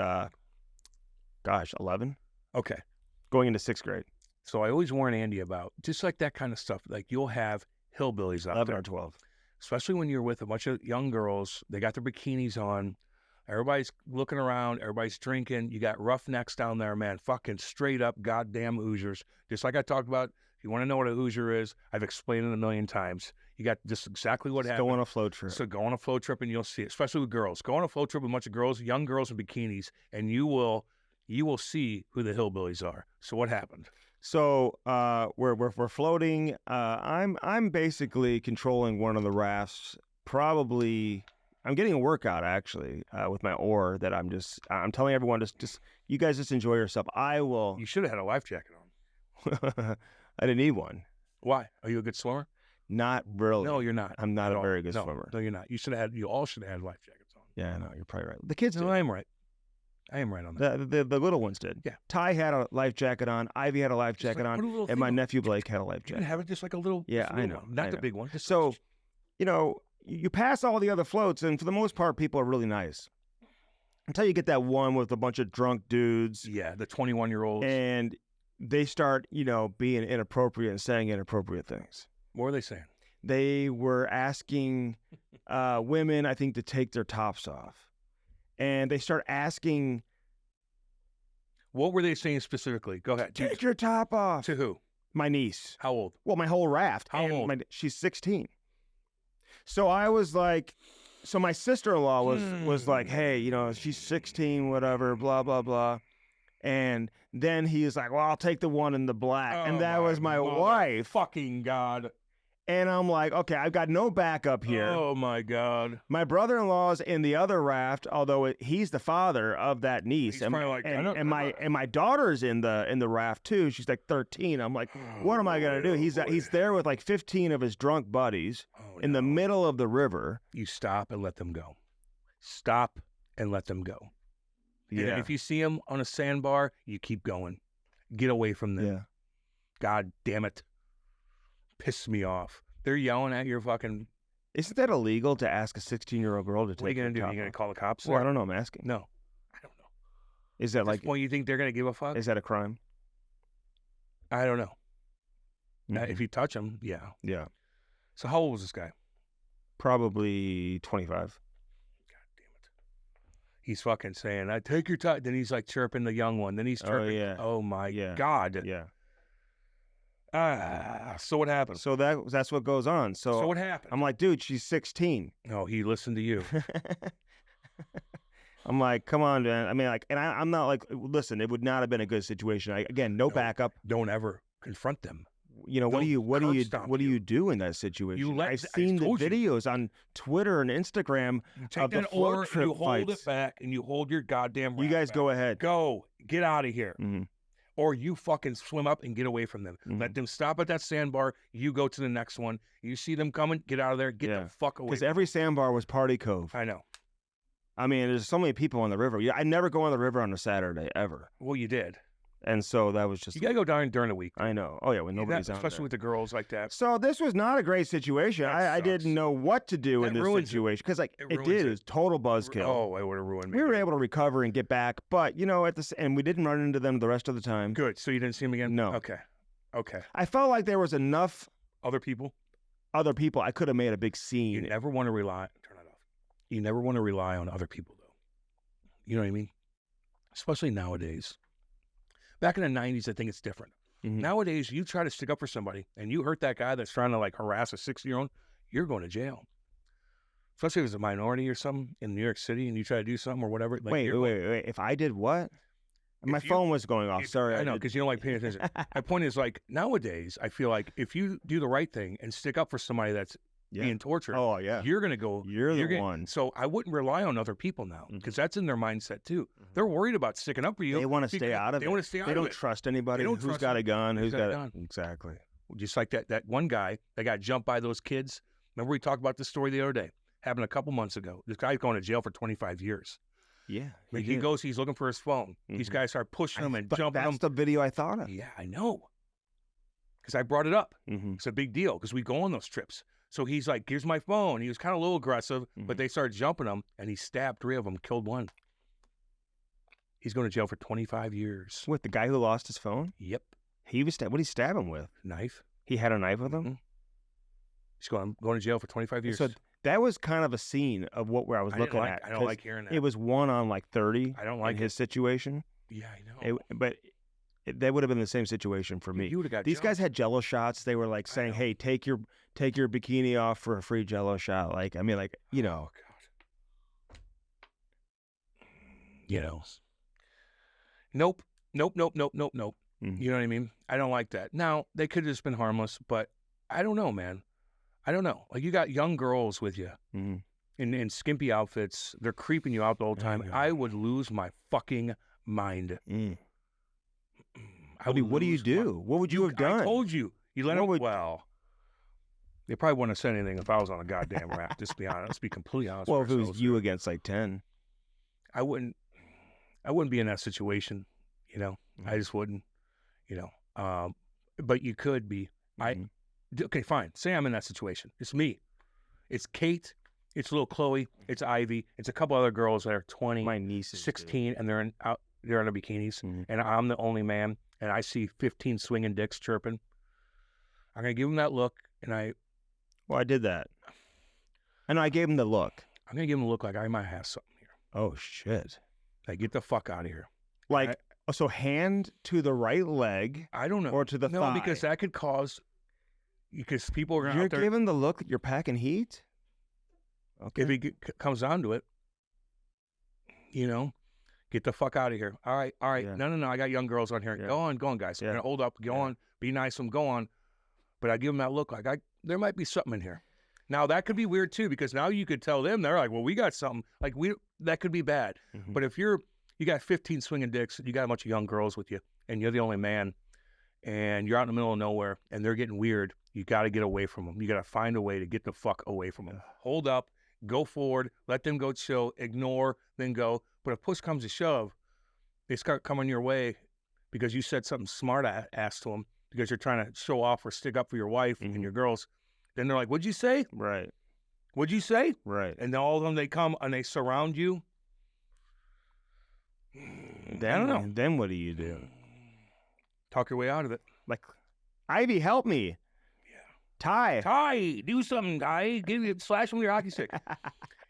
11, Okay. going into 6th grade. So I always warn Andy about just like that kind of stuff. Like you'll have hillbillies out 11 there, or 12. especially when you're with a bunch of young girls. They got their bikinis on. Everybody's looking around. Everybody's drinking. You got roughnecks down there, man. Fucking straight up goddamn Hoosiers. Just like I talked about. If you want to know what a Hoosier is, I've explained it a million times. You got just exactly what happened. Go on a float trip. So go on a float trip and you'll see it, especially with girls. Go on a float trip with a bunch of girls, young girls in bikinis, and you will see who the hillbillies are. So what happened? So we're floating. I'm basically controlling one of the rafts. Probably, I'm getting a workout actually with my oar. That I'm telling everyone just you guys just enjoy yourself. I will. You should have had a life jacket on. I didn't need one. Why? Are you a good swimmer? Not really. No, you're not. I'm not at a all. very good No, swimmer. No, you're not. You all should have had life jackets on. Yeah, no, you're probably right. The kids No, did. I am right. I am right on that. The little ones did. Yeah. Ty had a life jacket on. Ivy had a life jacket like, on. what a little And my thing. nephew Blake had a life You can jacket. have it just like a little. Yeah, just a I little know, one. Not I the know. big one. Just So, you pass all the other floats, and for the most part, people are really nice. Until you get that one with a bunch of drunk dudes, yeah, the 21-year-olds. and they start, being inappropriate and saying inappropriate things. What were they saying? They were asking women, I think, to take their tops off. And they start asking, What were they saying specifically? Go ahead. take your top off. To who? My niece. How old? Well, my whole raft. How And old? she's 16. So I was like, so my sister-in-law was like, hey, she's 16, whatever, blah, blah, blah. And then he was like, well, I'll take the one in the black. And that was my wife. Fucking God. And I'm like, okay, I've got no backup here. Oh, my God. My brother-in-law's in the other raft, although he's the father of that niece. He's probably like, and my daughter's in the raft too. She's like 13. I'm like, what am I gonna do? He's there with like 15 of his drunk buddies in the middle of the river. You stop and let them go. Stop and let them go. Yeah. And if you see them on a sandbar, you keep going. Get away from them. Yeah. God damn it. Piss me off. They're yelling at your fucking... Isn't that illegal to ask a 16-year-old girl to take What are you going to do? her Are you top going to off? call the cops? Well, I don't know. I'm asking. No. I don't know. Is that At like? this point, you think they're going to give a fuck? Is that a crime? I don't know. Mhm. If you touch them, yeah. Yeah. So how old was this guy? Probably 25. God damn it. He's fucking saying, I take your time. Then he's like chirping the young one. Then he's chirping. yeah. Oh my Yeah. God. Yeah. So what happened? So that's what goes on. So what happened? I'm like, dude, she's 16. No, he listened to you. I'm like, come on, man. I mean, like, and I'm not like, listen, it would not have been a good situation. Again, no backup. Don't ever confront them. What do They'll curb you do in that situation? I've I seen the told you. videos on Twitter and Instagram You take of the that float oar, and trip you hold fights. it back, and you hold your goddamn You raft guys back. go ahead. Go. Get out of here. Mhm. or you fucking swim up and get away from them. Let them stop at that sandbar. You go to the next one. You see them coming, get out of there. Get the fuck away. Because every sandbar was Party Cove. I know. I mean, there's so many people on the river. I never go on the river on a Saturday, ever. Well, you did. And so that was just... You got to go down during the week. I know. Oh, yeah, when nobody's out especially there. with the girls like that. So this was not a great situation. I didn't know what to do in this situation. Because like it did. It was total buzzkill. Oh, it would have ruined me. We were able to recover and get back. But, you know, and we didn't run into them the rest of the time. Good. So you didn't see them again? No. Okay. I felt like there was enough... Other people? Other people. I could have made a big scene. You never want to rely... Turn it off. You never want to rely on other people, though. You know what I mean? Especially nowadays. Back in the 90s, I think it's different. Nowadays, you try to stick up for somebody and you hurt that guy that's trying to like harass a 60-year-old, you're going to jail. Especially if it's a minority or something in New York City and you try to do something or whatever. Like, wait. If I did what? My phone was going off. Sorry. I know, because you don't like paying attention. My point is, like, nowadays, I feel like if you do the right thing and stick up for somebody that's being tortured, you're going to go. You're the one. So I wouldn't rely on other people now because that's in their mindset too. They're worried about sticking up for you. They want to stay out of it. They want to stay out of it. They don't trust anybody. Who's got a gun? Who's got a gun? Exactly. Just like that one guy that got jumped by those kids. Remember we talked about this story the other day? Happened a couple months ago. This guy's going to jail for 25 years. Yeah. He goes, he's looking for his phone. These guys start pushing him and jumping him. That's the video I thought of. Yeah, I know. Because I brought it up. It's a big deal because we go on those trips. So he's like, here's my phone. He was kind of a little aggressive, but they started jumping him, and he stabbed 3 of them, killed 1. He's going to jail for 25 years. What, the guy who lost his phone? Yep. He was what did he stab him with? Knife. He had a knife with him? He's going to jail for 25 years. So that was kind of a scene of where I was looking at. I don't like hearing that. It was 1 on like 30. I don't like his situation. Yeah, I know. That would have been the same situation for me. You would have got These guys had Jello shots. They were like saying, "Hey, take your bikini off for a free Jello shot." Like, I mean, like, you know. Oh, God. You know. Nope. You know what I mean? I don't like that. Now, they could have just been harmless, but I don't know, man. I don't know. Like, you got young girls with you in skimpy outfits. They're creeping you out the whole time. I would lose my fucking mind. What do you do? What would you have done? I told you. You let them. Well, they probably wouldn't have said anything if I was on a goddamn rap. Just be honest. Let's be completely honest. Well, if it was you against like 10, I wouldn't be in that situation. You know, I just wouldn't. You know, but you could be. Okay, fine. Say I'm in that situation. It's me. It's Kate. It's little Chloe. It's Ivy. It's a couple other girls that are 20, my nieces, 16, and they're in their bikinis, and I'm the only man. And I see 15 swinging dicks chirping. I'm going to give him that look, and I did that. I know, I gave him the look. I'm going to give him a look like I might have something here. Oh, shit. Like, get the fuck out of here. Like, so hand to the right leg. I don't know. Or to the thigh. No, because that could cause, because people are going to You're giving the look that you're packing heat? Okay. If he comes down to it, you know. Get the fuck out of here. All right. Yeah. No. I got young girls on here. Yeah. Go on, guys. I'm going to hold up. Go on. Be nice to them. Go on. But I give them that look like there might be something in here. Now, that could be weird, too, because now you could tell them, they're like, well, we got something. Like, that could be bad. But if you got 15 swinging dicks, you got a bunch of young girls with you, and you're the only man, and you're out in the middle of nowhere, and they're getting weird, you got to get away from them. You got to find a way to get the fuck away from them. Hold up. Go forward. Let them go chill. Ignore. Then go. But if push comes to shove, they start coming your way because you said something smart ass to them because you're trying to show off or stick up for your wife and your girls. Then they're like, what'd you say? Right. What'd you say? Right. And then all of them, they come and they surround you. I don't know. Then what do you do? Talk your way out of it. Like, Ivy, help me. Yeah. Ty, do something, Ty. Slash him with your hockey stick.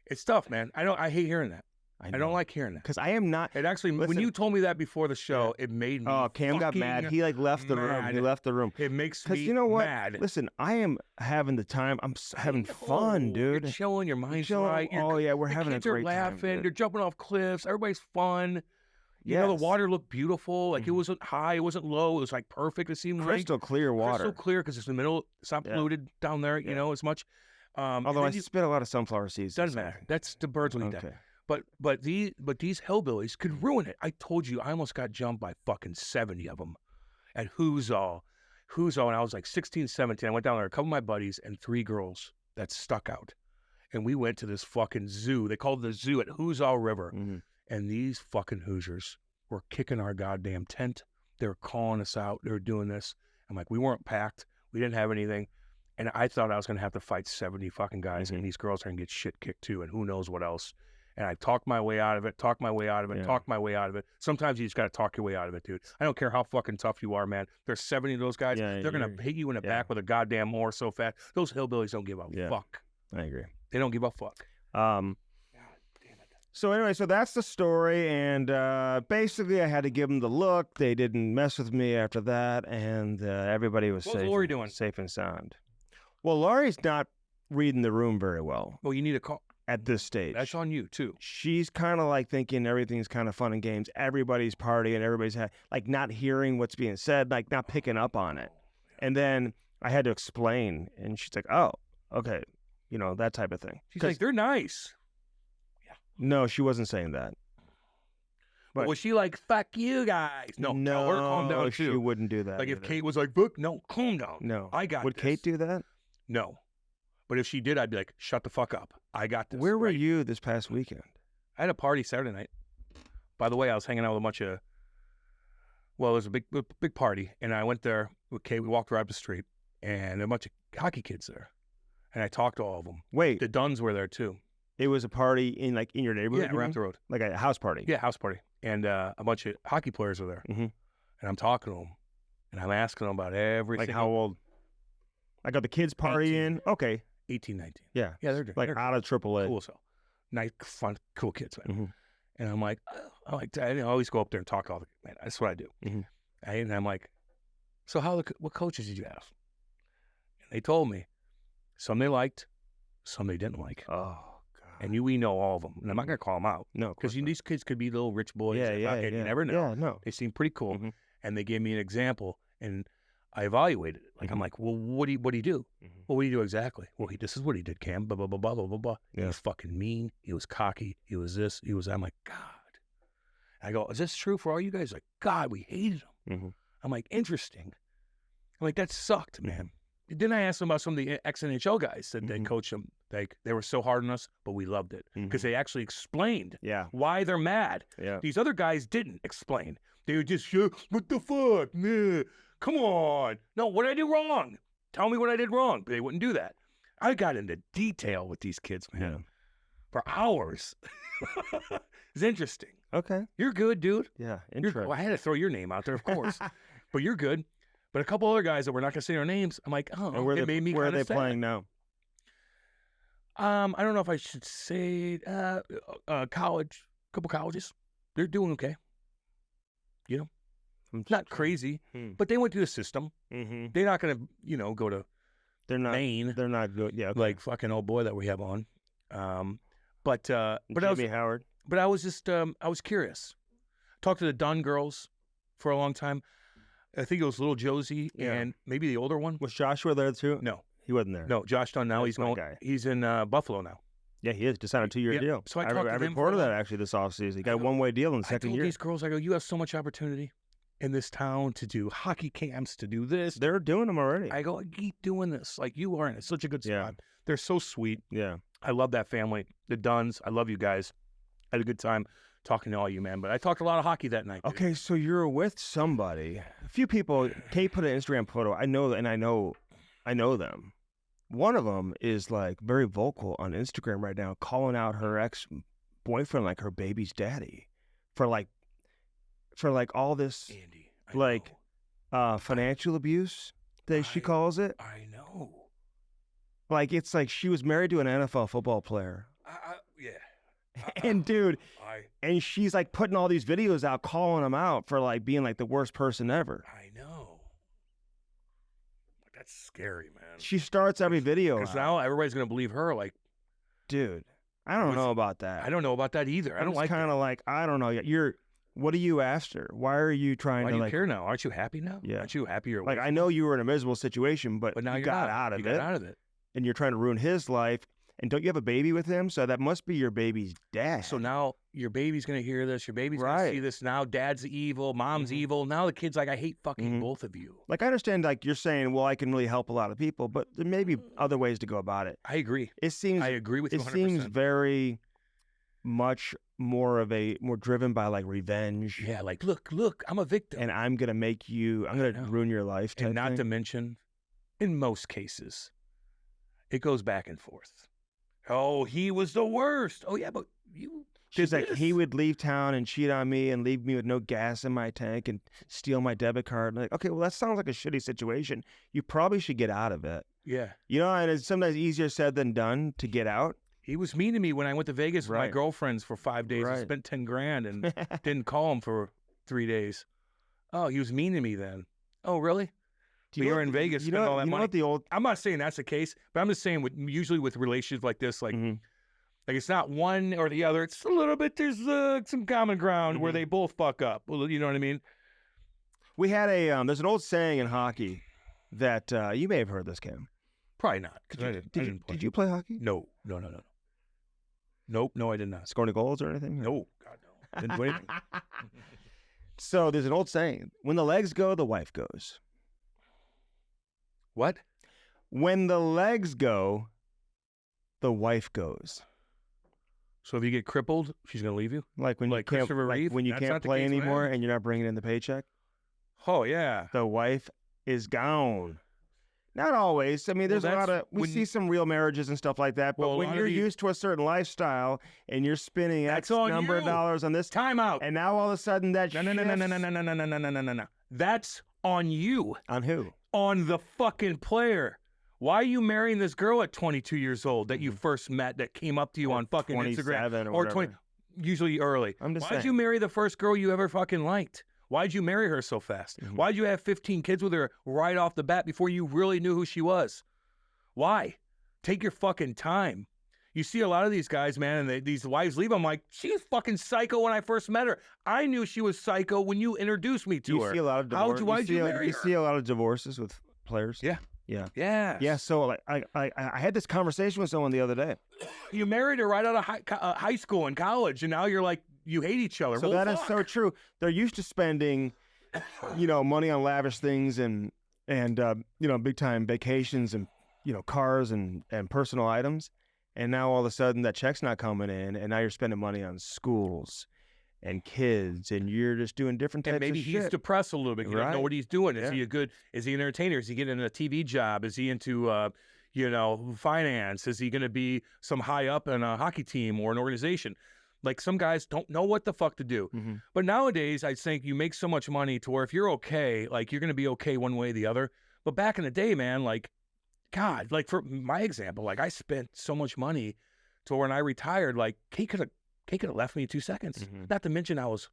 It's tough, man. I hate hearing that. I don't like hearing that. Because I am not... It actually, when you told me that before the show, it made me Cam got mad. He like left the room. He left the room. It makes me Because you know what? mad. Listen, I am having the time. I'm having fun, dude. You're chilling. Your mind's right. We're having a great time. Kids are laughing. They're jumping off cliffs. Everybody's fun. You Yes. know, the water looked beautiful. Like, it wasn't high. It wasn't low. It was, like, perfect. It seemed Crystal clear water. Crystal clear because it's in the middle. It's not polluted down there, you know, as much. Although I spit a lot of sunflower seeds. Doesn't matter. That's the birds will eat that. But these hillbillies could ruin it. I told you, I almost got jumped by fucking 70 of them at Who's All, and I was like 16, 17. I went down there, a couple of my buddies, and 3 girls that stuck out. And we went to this fucking zoo. They called it the zoo at Who's All River. Mm-hmm. And these fucking Hoosiers were kicking our goddamn tent. They were calling us out. They were doing this. I'm like, we weren't packed. We didn't have anything. And I thought I was going to have to fight 70 fucking guys, and these girls are going to get shit kicked too, and who knows what else. And I talked my way out of it, talked my way out of it. Sometimes you just got to talk your way out of it, dude. I don't care how fucking tough you are, man. There's 70 of those guys. They're going to hit you in the back with a goddamn oar so fast. Those hillbillies don't give a fuck. I agree. They don't give a fuck. God damn it. So anyway, so that's the story. And basically I had to give them the look. They didn't mess with me after that. And everybody was What's Lori doing? Safe and sound. Well, Laurie's not reading the room very well. Well, you need a call. At this stage. That's on you, too. She's kind of like thinking everything's kind of fun and games. Everybody's partying. Everybody's like not hearing what's being said, like not picking up on it. And then I had to explain, and she's like, oh, okay. You know, that type of thing. She's like, they're nice. Yeah. No, she wasn't saying that. But was she like, fuck you guys? No, tell her calm down, too. She wouldn't do that. Like if Kate was like, fuck, no, calm down. No. I got Would this. Kate do that? No. But if she did, I'd be like, shut the fuck up. I got this. Where were you this past weekend? I had a party Saturday night. By the way, I was hanging out with a bunch of, well, it was a big party. And I went there with Kate. We walked right up the street, and a bunch of hockey kids there. And I talked to all of them. Wait. The Duns were there, too. It was a party in your neighborhood? Yeah, right up the road. Like a house party? Yeah, house party. And a bunch of hockey players were there. Mm-hmm. And I'm talking to them. And I'm asking them about everything. Like how old? I got the kids partying. Okay. 18, 19. Yeah. Yeah, they're like they're out of AAA. cool. So nice, fun, cool kids, man. Mm-hmm. And I'm like, I always go up there and talk to all the man. That's what I do. Mm-hmm. And I'm like, so what coaches did you have? And they told me some they liked, some they didn't like. Oh God. And we know all of them. And I'm not gonna call them out. No, because these kids could be little rich boys. Yeah. You never know. Yeah, no. They seem pretty cool. Mm-hmm. And they gave me an example, and I evaluated it. Like, I'm like, well, what do you do? Mm-hmm. Well, what do you do exactly? Well, this is what he did, Cam. Blah, blah, blah, blah, blah, blah, blah. Yeah. He was fucking mean. He was cocky. He was this. He was that. I'm like, God. I go, is this true for all you guys? Like, God, we hated him. Mm-hmm. I'm like, interesting. I'm like, that sucked, man. Then I asked them about some of the ex-NHL guys that they coached them. Like, they were so hard on us, but we loved it. Because they actually explained why they're mad. Yeah. These other guys didn't explain. They were just, what the fuck? Nah. Come on. No, what did I do wrong? Tell me what I did wrong. But they wouldn't do that. I got into detail with these kids, man. Yeah. For hours. It's interesting. Okay. You're good, dude. Yeah. Well, I had to throw your name out there, of course. But you're good. But a couple other guys that we're not going to say their names, I'm like, oh, it made me where are they sad. playing now? I don't know if I should say college. A couple colleges. They're doing okay. You know? Not crazy, but they went through the system. Mm-hmm. They're not going to, go to Maine. They're not good. Yeah. Okay. Like fucking old boy that we have on. But Jimmy Howard. But I was just, I was curious. Talked to the Dunn girls for a long time. I think it was little Josie and maybe the older one. Was Joshua there too? No. He wasn't there. No, Josh Dunn now. He's in Buffalo now. Yeah, he is. Just signed a 2-year deal. So I reported that actually this offseason. He got a one-way deal in the second year. These girls, I go, you have so much opportunity in this town to do hockey camps, to do this. They're doing them already. I go, keep doing this. Like, you are in such a good spot. Yeah. They're so sweet. Yeah. I love that family. The Dunns, I love you guys. I had a good time talking to all you, man. But I talked a lot of hockey that night. Okay, so you're with somebody. A few people. Kate put an Instagram photo. I know them. One of them is like very vocal on Instagram right now, calling out her ex-boyfriend like her baby's daddy for all this Andy, financial abuse that she calls it. I know. Like, it's like she was married to an NFL football player. And dude, and she's like putting all these videos out, calling him out for like being like the worst person ever. I know. That's scary, man. She starts every video because now everybody's gonna believe her. Like, dude, I don't know about that. I don't know about that either. I don't like. Kind of like, I don't know. What are you after? Why are you trying Why to do you care now? Aren't you happy now? Yeah. Aren't you happier? Like, I know you were in a miserable situation, but now you you're got not. out of You got out of it. And you're trying to ruin his life. And don't you have a baby with him? So that must be your baby's dad. So now your baby's going to hear this. Your baby's going to see this. Now dad's evil. Mom's evil. Now the kid's like, I hate fucking both of you. Like, I understand, like, you're saying, well, I can really help a lot of people, but there may be other ways to go about it. I agree. I agree with you 100%. It seems very much more driven by, like, revenge. Yeah, like, look, I'm a victim. And I'm going to ruin your life. And not to mention, in most cases, it goes back and forth. Oh, he was the worst. Oh, yeah, but you She's like, he would leave town and cheat on me and leave me with no gas in my tank and steal my debit card. I'm like, okay, well, that sounds like a shitty situation. You probably should get out of it. Yeah. You know, and it's sometimes easier said than done to get out. He was mean to me when I went to Vegas with my girlfriends for 5 days. I spent $10,000 and didn't call him for 3 days. Oh, he was mean to me then. Oh, really? You're in Vegas, spend all that money. I'm not saying that's the case, but I'm just saying usually with relationships like this, like it's not one or the other. It's a little bit. There's some common ground where they both fuck up. Well, you know what I mean? We had there's an old saying in hockey that you may have heard this, Cam. Probably not. Did you play hockey? No. Nope. No, I did not. Score any goals or anything? No. God, no. Didn't do anything. So there's an old saying: when the legs go, the wife goes. What? When the legs go, the wife goes. So if you get crippled, she's gonna leave you. Like when you can't play anymore and you're not bringing in the paycheck. Oh yeah. The wife is gone. Not always. I mean, there's a lot of we see some real marriages and stuff like that. But when you're used to a certain lifestyle and you're spending X number of dollars on this, time out. And now all of a sudden that no. That's on you. On who? On the fucking player. Why are you marrying this girl at 22 years old that you first met that came up to you on fucking Instagram? Or 20, usually early. I'm just saying. Why'd you marry the first girl you ever fucking liked? Why'd you marry her so fast? Why'd you have 15 kids with her right off the bat before you really knew who she was? Why? Take your fucking time. You see a lot of these guys, man, and these wives leave them like, she was fucking psycho when I first met her. I knew she was psycho when you introduced me to her. You see a lot of divorces. Why'd you marry her? You see a lot of divorces with players. Yeah. Yeah. Yeah. So like, I had this conversation with someone the other day. You married her right out of high school and college, and now you're like, you hate each other. So that is so true. They're used to spending, money on lavish things and big time vacations and cars and personal items. And now all of a sudden that check's not coming in, and now you're spending money on schools and kids, and you're just doing different types of shit. And maybe he's depressed a little bit. You don't know what he's doing. Is he an entertainer? Is he getting a TV job? Is he into, finance? Is he going to be some high up in a hockey team or an organization? Like some guys don't know what the fuck to do. But nowadays, I think you make so much money to where if you're okay, like you're going to be okay one way or the other. But back in the day, man, like, God, like for my example, like I spent so much money to when I retired, like Kate could have left me in 2 seconds. Not to mention I was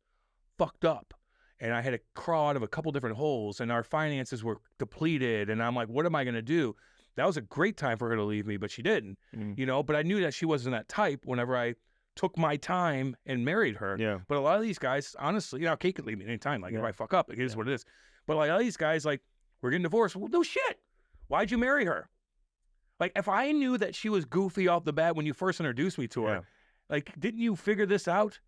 fucked up and I had to crawl out of a couple different holes and our finances were depleted. And I'm like, what am I going to do? That was a great time for her to leave me, but she didn't, but I knew that she wasn't that type whenever I took my time and married her. Yeah. But a lot of these guys, honestly, Kate could leave me anytime. Like if I fuck up, it is what it is. But like a lot of these guys, like we're getting divorced. Well, no shit. Why'd you marry her? Like, if I knew that she was goofy off the bat when you first introduced me to her, like, didn't you figure this out?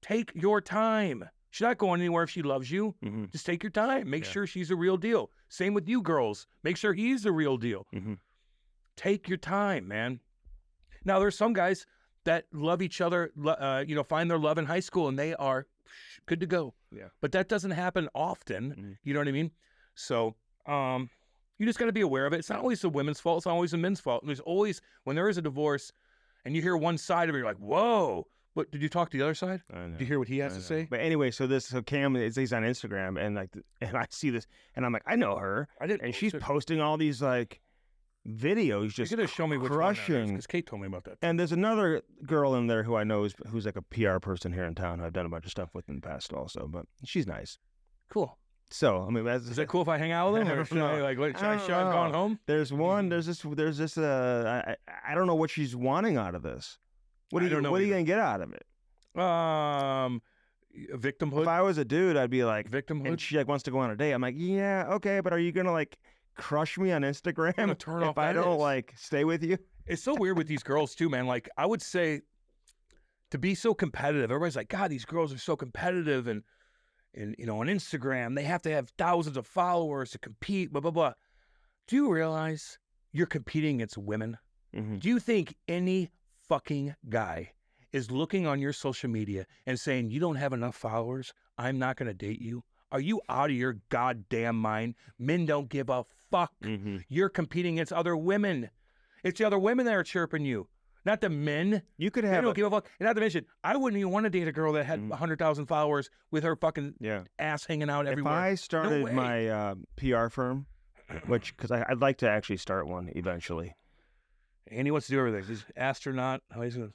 Take your time. She's not going anywhere if she loves you. Just take your time. Make sure she's the real deal. Same with you girls. Make sure he's the real deal. Take your time, man. Now, there's some guys that love each other, find their love in high school, and they are good to go. Yeah. But that doesn't happen often. You know what I mean? So, you just got to be aware of it. It's not always the women's fault. It's not always the men's fault. There's always, when there is a divorce and you hear one side of it, you're like, whoa. But did you talk to the other side? Did you hear what he has to say? But anyway, so Cam, he's on Instagram and I see this and I'm like, I know her. And she's posting all these like videos just You're going to show me which crushing. Because Kate told me about that. And there's another girl in there who I know who's like a PR person here in town who I've done a bunch of stuff with in the past also, but she's nice. Cool. So, I mean, is that cool if I hang out with him? Or should I gone home? There's this, I don't know what she's wanting out of this. What are you going to get out of it? Victimhood. If I was a dude, I'd be like, victimhood. And she like wants to go on a date. I'm like, yeah, okay, but are you going to like crush me on Instagram turn off if I don't like stay with you? It's so weird with these girls too, man. Like I would say to be so competitive, everybody's like, God, these girls are so competitive and you know, on Instagram, they have to have thousands of followers to compete, blah, blah, blah. Do you realize you're competing against women? Mm-hmm. Do you think any fucking guy is looking on your social media and saying, you don't have enough followers, I'm not going to date you? Are you out of your goddamn mind? Men don't give a fuck. Mm-hmm. You're competing against other women. It's the other women that are chirping you, not the men. You could They have don't give a fuck. And not to mention, I wouldn't even want to date a girl that had 100,000 followers with her fucking ass hanging out everywhere. If I started way. my PR firm, which because I'd like to actually start one eventually. And he wants to do everything. He's astronaut. He's a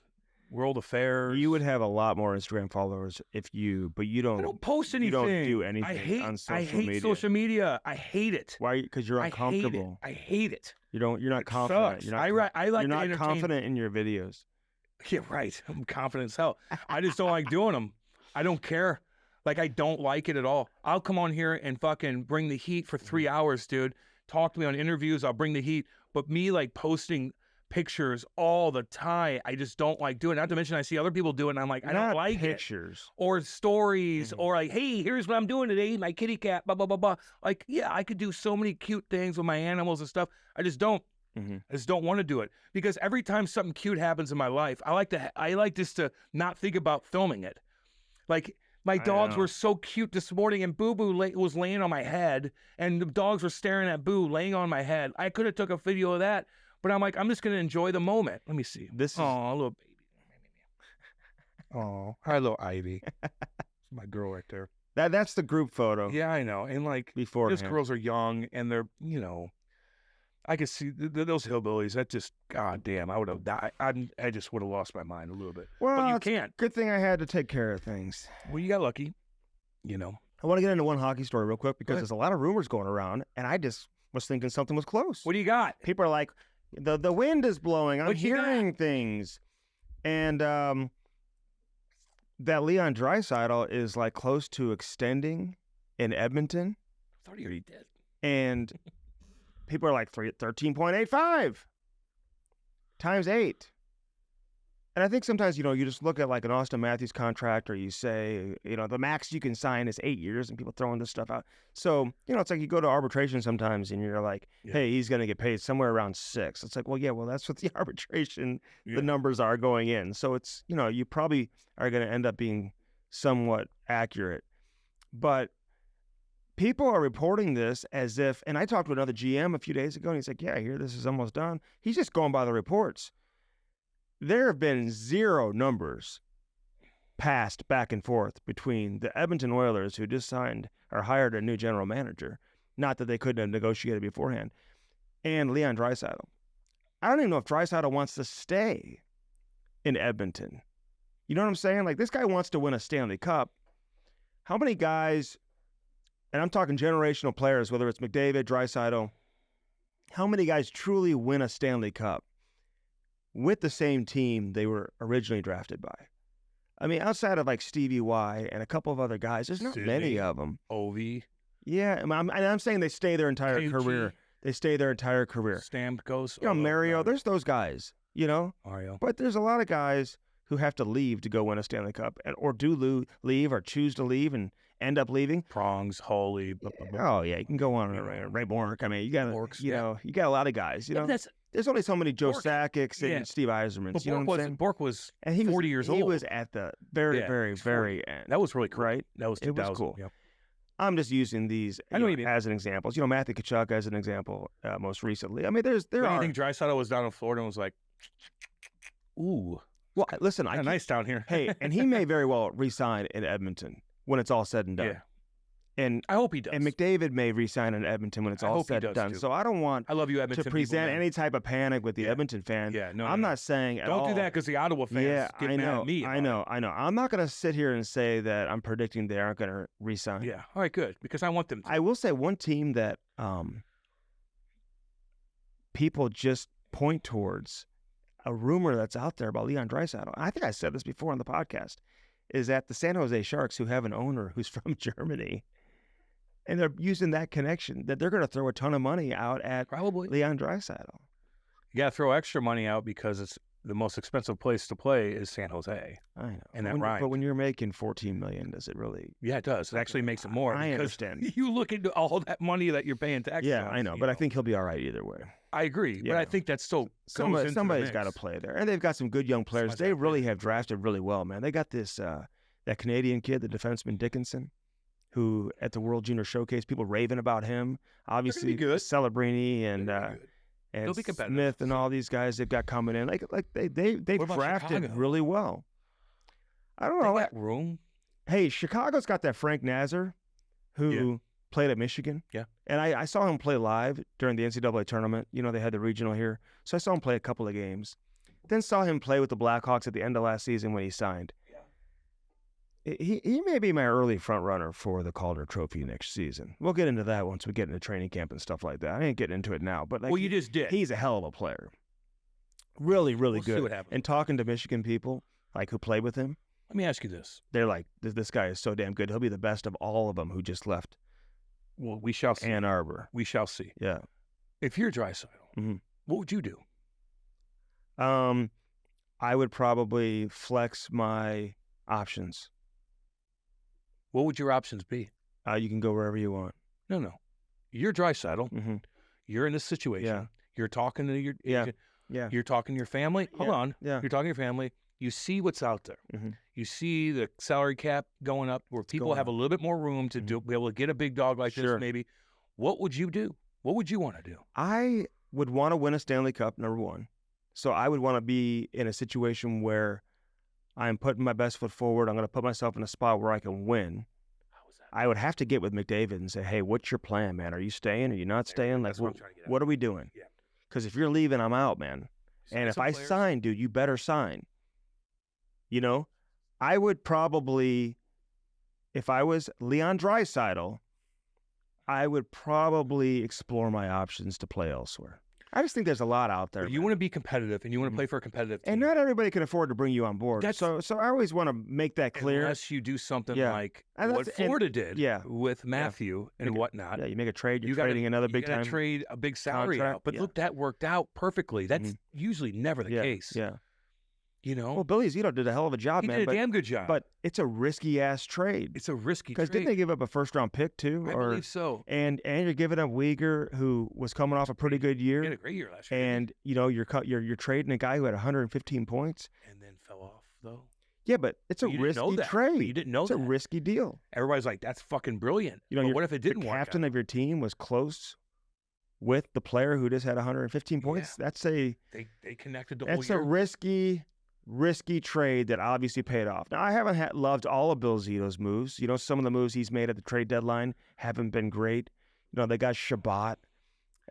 world affairs. You would have a lot more Instagram followers but you don't. I don't post anything. You don't do anything on social media. I hate social media. I hate it. Why? Because you're uncomfortable. I hate it. You're not confident. Sucks. You're not, I like you're not to entertain. confident in your videos. Yeah, right. I'm confident as hell. I just don't like doing them. I don't care. Like, I don't like it at all. I'll come on here and fucking bring the heat for 3 hours, dude. Talk to me on interviews. I'll bring the heat. But me, like, posting pictures all the time, I just don't like doing it. Not to mention, I see other people do it, and I'm like, I don't like pictures. it. Or stories, or like, hey, here's what I'm doing today, my kitty cat, blah, blah, blah, blah. Like, yeah, I could do so many cute things with my animals and stuff. I just don't. I just don't want to do it because every time something cute happens in my life, I like just to not think about filming it. Like my dogs were so cute this morning, and Boo Boo was laying on my head, and the dogs were staring at Boo laying on my head. I could have took a video of that, but I'm like, I'm just gonna enjoy the moment. Let me see. This is little baby. Oh, hi, little Ivy. My girl right there. That's the group photo. Yeah, I know. And like, before those girls are young, and they're I could see those hillbillies. That just, goddamn, I would have died. I just would have lost my mind a little bit. Well, but you can't. Good thing I had to take care of things. Well, you got lucky, I want to get into one hockey story real quick because Go there's a lot of rumors going around, and I just was thinking something was close. What do you got? People are like, the wind is blowing. I'm hearing things. And that Leon Draisaitl is like close to extending in Edmonton. I thought he already did. And people are like 13.85 times 8. And I think sometimes, you just look at like an Austin Matthews contract, or you say, the max you can sign is 8 years, and people throwing this stuff out. So, it's like you go to arbitration sometimes and you're like, hey, he's going to get paid somewhere around 6. It's like, well, that's what the arbitration, the numbers are going in. So it's, you probably are going to end up being somewhat accurate. But people are reporting this as if, and I talked to another GM a few days ago, and he's like, yeah, I hear this is almost done. He's just going by the reports. There have been 0 numbers passed back and forth between the Edmonton Oilers, who just signed or hired a new general manager, not that they couldn't have negotiated beforehand, and Leon Draisaitl. I don't even know if Draisaitl wants to stay in Edmonton. You know what I'm saying? Like, this guy wants to win a Stanley Cup. How many guys, and I'm talking generational players, whether it's McDavid, Draisaitl, how many guys truly win a Stanley Cup with the same team they were originally drafted by? I mean, outside of like Stevie Y and a couple of other guys, there's not many of them. Ovi. Yeah, I'm saying they stay their entire career. They stay their entire career. Stamkos. Mario, there's those guys, Mario. But there's a lot of guys who have to leave to go win a Stanley Cup, or do leave, or choose to leave and end up leaving. Prongs, Holy. Blah, blah, blah. Oh yeah, you can go on. Ray Bork. I mean, you got you got a lot of guys. There's only so many Joe Sakics and Steve Yzermans. But you know what I'm saying? Bork was and he 40 years old. He was at the very end. That was really cool. Right? That was 2000. It was cool. Yep. I'm just using these as an example. Matthew Tkachuk as an example most recently. I mean, there Do are. you think Draisaitl was down in Florida and was like, ooh. Well, listen, nice down here. Hey, and he may very well re-sign in Edmonton when it's all said and done. Yeah. And I hope he does. And McDavid may re-sign in Edmonton when it's all said and done. Too. So I don't want I love you, Edmonton to present any type of panic with the Edmonton fan. Yeah, no, I'm not saying at all. Don't do that because the Ottawa fans get mad at me. I know. I'm not going to sit here and say that I'm predicting they aren't going to re-sign. Yeah. All right, good. Because I want them to. I will say one team that people just point towards, a rumor that's out there about Leon Draisaitl, I think I said this before on the podcast, is that the San Jose Sharks, who have an owner who's from Germany, and they're using that connection, that they're going to throw a ton of money out at probably Leon Draisaitl. You got to throw extra money out because it's the most expensive place to play is San Jose. I know. And that rhymes. But when you're making $14 million, does it really? Yeah, it does. It actually makes it more. I because understand. You look into all that money that you're paying taxes Yeah, on, I know. But I think he'll be all right either way. I agree. Yeah. But I think that's still Somebody's got to play there. And they've got some good young players. Somebody's They gotta play really there. have drafted really well, man. They got this, that Canadian kid, the defenseman Dickinson, who at the World Junior Showcase, people raving about him. Obviously, good. Celebrini and They'll be competitive. Smith and all these guys they've got coming in. Like they've What about drafted Chicago? really well. I don't They know. got room. Hey, Chicago's got that Frank Nazar who played at Michigan. Yeah. And I saw him play live during the NCAA tournament. You know, they had the regional here. So I saw him play a couple of games. Then saw him play with the Blackhawks at the end of last season when he signed. He may be my early front runner for the Calder Trophy next season. We'll get into that once we get into training camp and stuff like that. I ain't getting into it now, but Well, you just did. He's a hell of a player. Really, really We'll see good. what happens. And talking to Michigan people like who play with him, Let me ask you this. they're like, this guy is so damn good. He'll be the best of all of them who just left Well, we shall see. Ann Arbor. We shall see. Yeah. If you're Draisaitl, Mhm. what would you do? I would probably flex my options. What would your options be? You can go wherever you want. No. You're Draisaitl. Mm-hmm. You're in this situation. Yeah. You're talking to your Yeah. You're talking to your family. Hold on. Yeah. You're talking to your family. You see what's out there. Mhm. You see the salary cap going up where people going have a little bit more room to be able to get a big dog like Sure. this maybe. What would you do? What would you want to do? I would want to win a Stanley Cup, number one. So I would want to be in a situation where I'm putting my best foot forward. I'm going to put myself in a spot where I can win. How is that? I would have to get with McDavid and say, hey, what's your plan, man? Are you staying? Are you not staying? Like, That's what I'm trying to get at. what are we doing? Yeah. Because if you're leaving, I'm out, man. And if Some I players- sign, dude, you better sign. You know, I would probably, if I was Leon Draisaitl, I would probably explore my options to play elsewhere. I just think there's a lot out there. But you man. want to be competitive and you want to play for a competitive team. And not everybody can afford to bring you on board. That's- So I always want to make that clear. Unless you do something Yeah. like And what that's- and- Florida did yeah. with Matthew and Make it- whatnot. Yeah, you make a trade, you're You gotta- trading another You big gotta time trade a big salary contract. out. But Yeah. look, that worked out perfectly. That's usually never the yeah, case. Yeah. You know? Well, Billy Zito did a hell of a job, he man. did a damn good job. But it's a risky ass trade. it's a risky Because trade. didn't they give up a first round pick too? I or believe so. and you're giving up Uyghur, who was coming off a pretty good He had year, a great year last year. and you know you're trading a guy who had 115 points. And then fell off, though. Yeah, but it's a You didn't know risky that. trade. You didn't know it's that. a risky deal. Everybody's like, that's fucking brilliant. You know, but your- what if it didn't the work captain out? of your team was close with the player who just had 115 points. That's a They connected the whole that's a year. risky trade that obviously paid off. Now I haven't loved all of Bill Zito's moves. You know, some of the moves he's made at the trade deadline haven't been great. You know, they got Shabbat.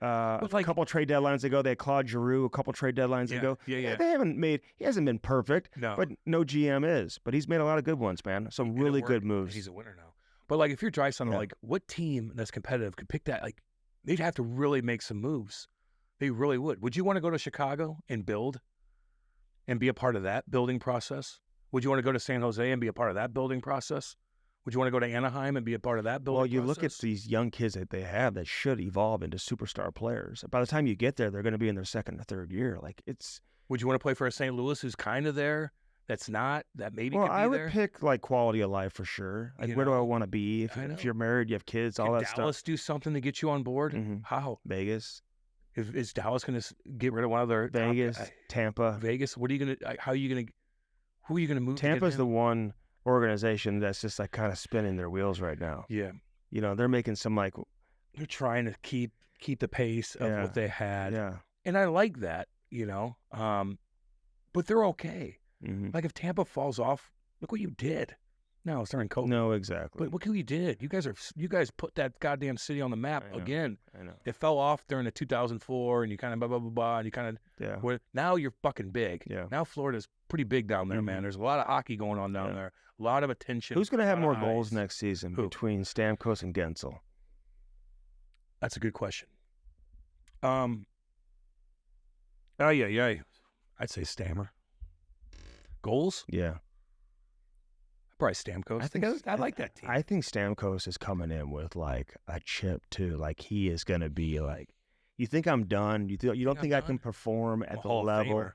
A couple trade deadlines ago, they had Claude Giroux. A couple trade deadlines ago, Yeah. they haven't made. He hasn't been perfect, No. but no GM is. But he's made a lot of good ones, man. Some He did it really work, good and moves. He's a winner now. But like, if you're Draisaitl, Yeah. like, what team that's competitive could pick that? Like, they'd have to really make some moves. They really would. Would you want to go to Chicago and build, and be a part of that building process? Would you want to go to San Jose and be a part of that building process? Would you want to go to Anaheim and be a part of that building Well, you process? look at these young kids that they have that should evolve into superstar players. By the time you get there, they're going to be in their second or third year. Like it's. Would you want to play for a St. Louis who's kind of there, that's not, that maybe Well, could be I would there? pick like quality of life for sure. Like You where do I know, want to be? If I know. you're married, you have kids, all Can that Dallas stuff. do something to get you on board? Mhm. How? Vegas, Is Dallas going to get rid of one of their Vegas, Tampa. Vegas? What are you going to? How are you going to? Who are you going to move? Tampa's to the get him? one organization that's just like kind of spinning their wheels right now. Yeah, You know, they're making some like they're trying to keep the pace of Yeah. what they had, yeah. and I like that. You know, but they're okay. Mm-hmm. Like if Tampa falls off, look what you did. No, it's during COVID. No, exactly. But look who you did. You guys put that goddamn city on the map I know. again. I know. It fell off during the 2004, and you kind of blah blah blah blah, and you kind of Yeah. now you're fucking big. Yeah. Now Florida's pretty big down there, Mhm. man. There's a lot of hockey going on down Yeah. there. A lot of attention. Who's going to have a more lot of goals eyes. next season Who? between Stamkos and Geuntzel? That's a good question. Yeah. I'd say Stammer. Goals? Yeah. Probably Stamkos. I like that team. I think Stamkos is coming in with like a chip too. Like he is going to be like, You think I'm done? You don't think I can perform at the level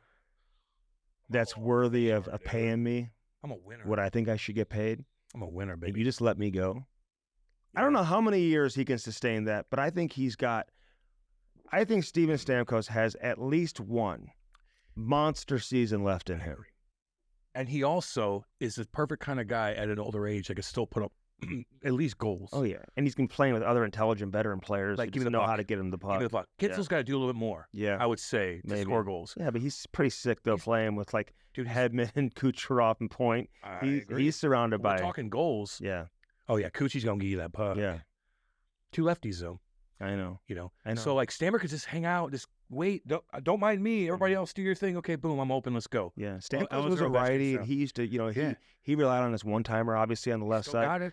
that's worthy of paying me? I'm a winner. What I think I should get paid? I'm a winner, And baby. you just let me go? Yeah. I don't know how many years he can sustain that, but I think I think Steven Stamkos has at least one monster season left in him. And he also is the perfect kind of guy at an older age that can still put up at least goals. Oh, yeah. And he's been playing with other intelligent veteran players Like, who give me just the know puck. how to get him the puck. Gentzel's got to do a little bit more, Yeah. I would say, to Maybe. score goals. Yeah, but he's pretty sick, though, playing with, like, Dude, Hedman, Kucherov, and Point. I agree. He's surrounded We're by... talking goals. Yeah. Oh, yeah, Coochie's going to give you that puck. Yeah. Two lefties, though. I know. I know. So, like, Stammer could just hang out, just wait. Don't mind me. Everybody else do your thing. Okay, boom, I'm open. Let's go. Yeah, that Stamkos was was a real best righty, case and he used to, he relied on his one-timer, obviously, on the left Still side. got it.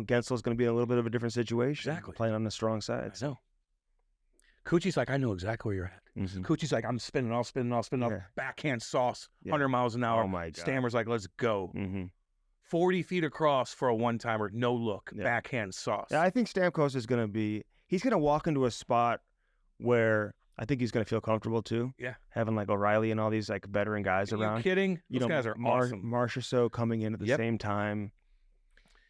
Gentzel's going to be in a little bit of a different situation. Exactly. Playing on the strong side. I know. Coochie's like, I know exactly where you're at. Mhm. Coochie's like, I'm spinning off. Yeah. Backhand sauce, Yeah. 100 miles an hour. Oh, my God. Stammer's like, let's go. Mm-hmm. 40 feet across for a one-timer, no look, Yeah. backhand sauce. Yeah, I think Stamkos is going to he's going to walk into a spot where I think he's going to feel comfortable, too. Yeah. Having, like, O'Reilly and all these, like, veteran guys Are around. you kidding? Those guys are awesome. Marchessault coming in at the same time.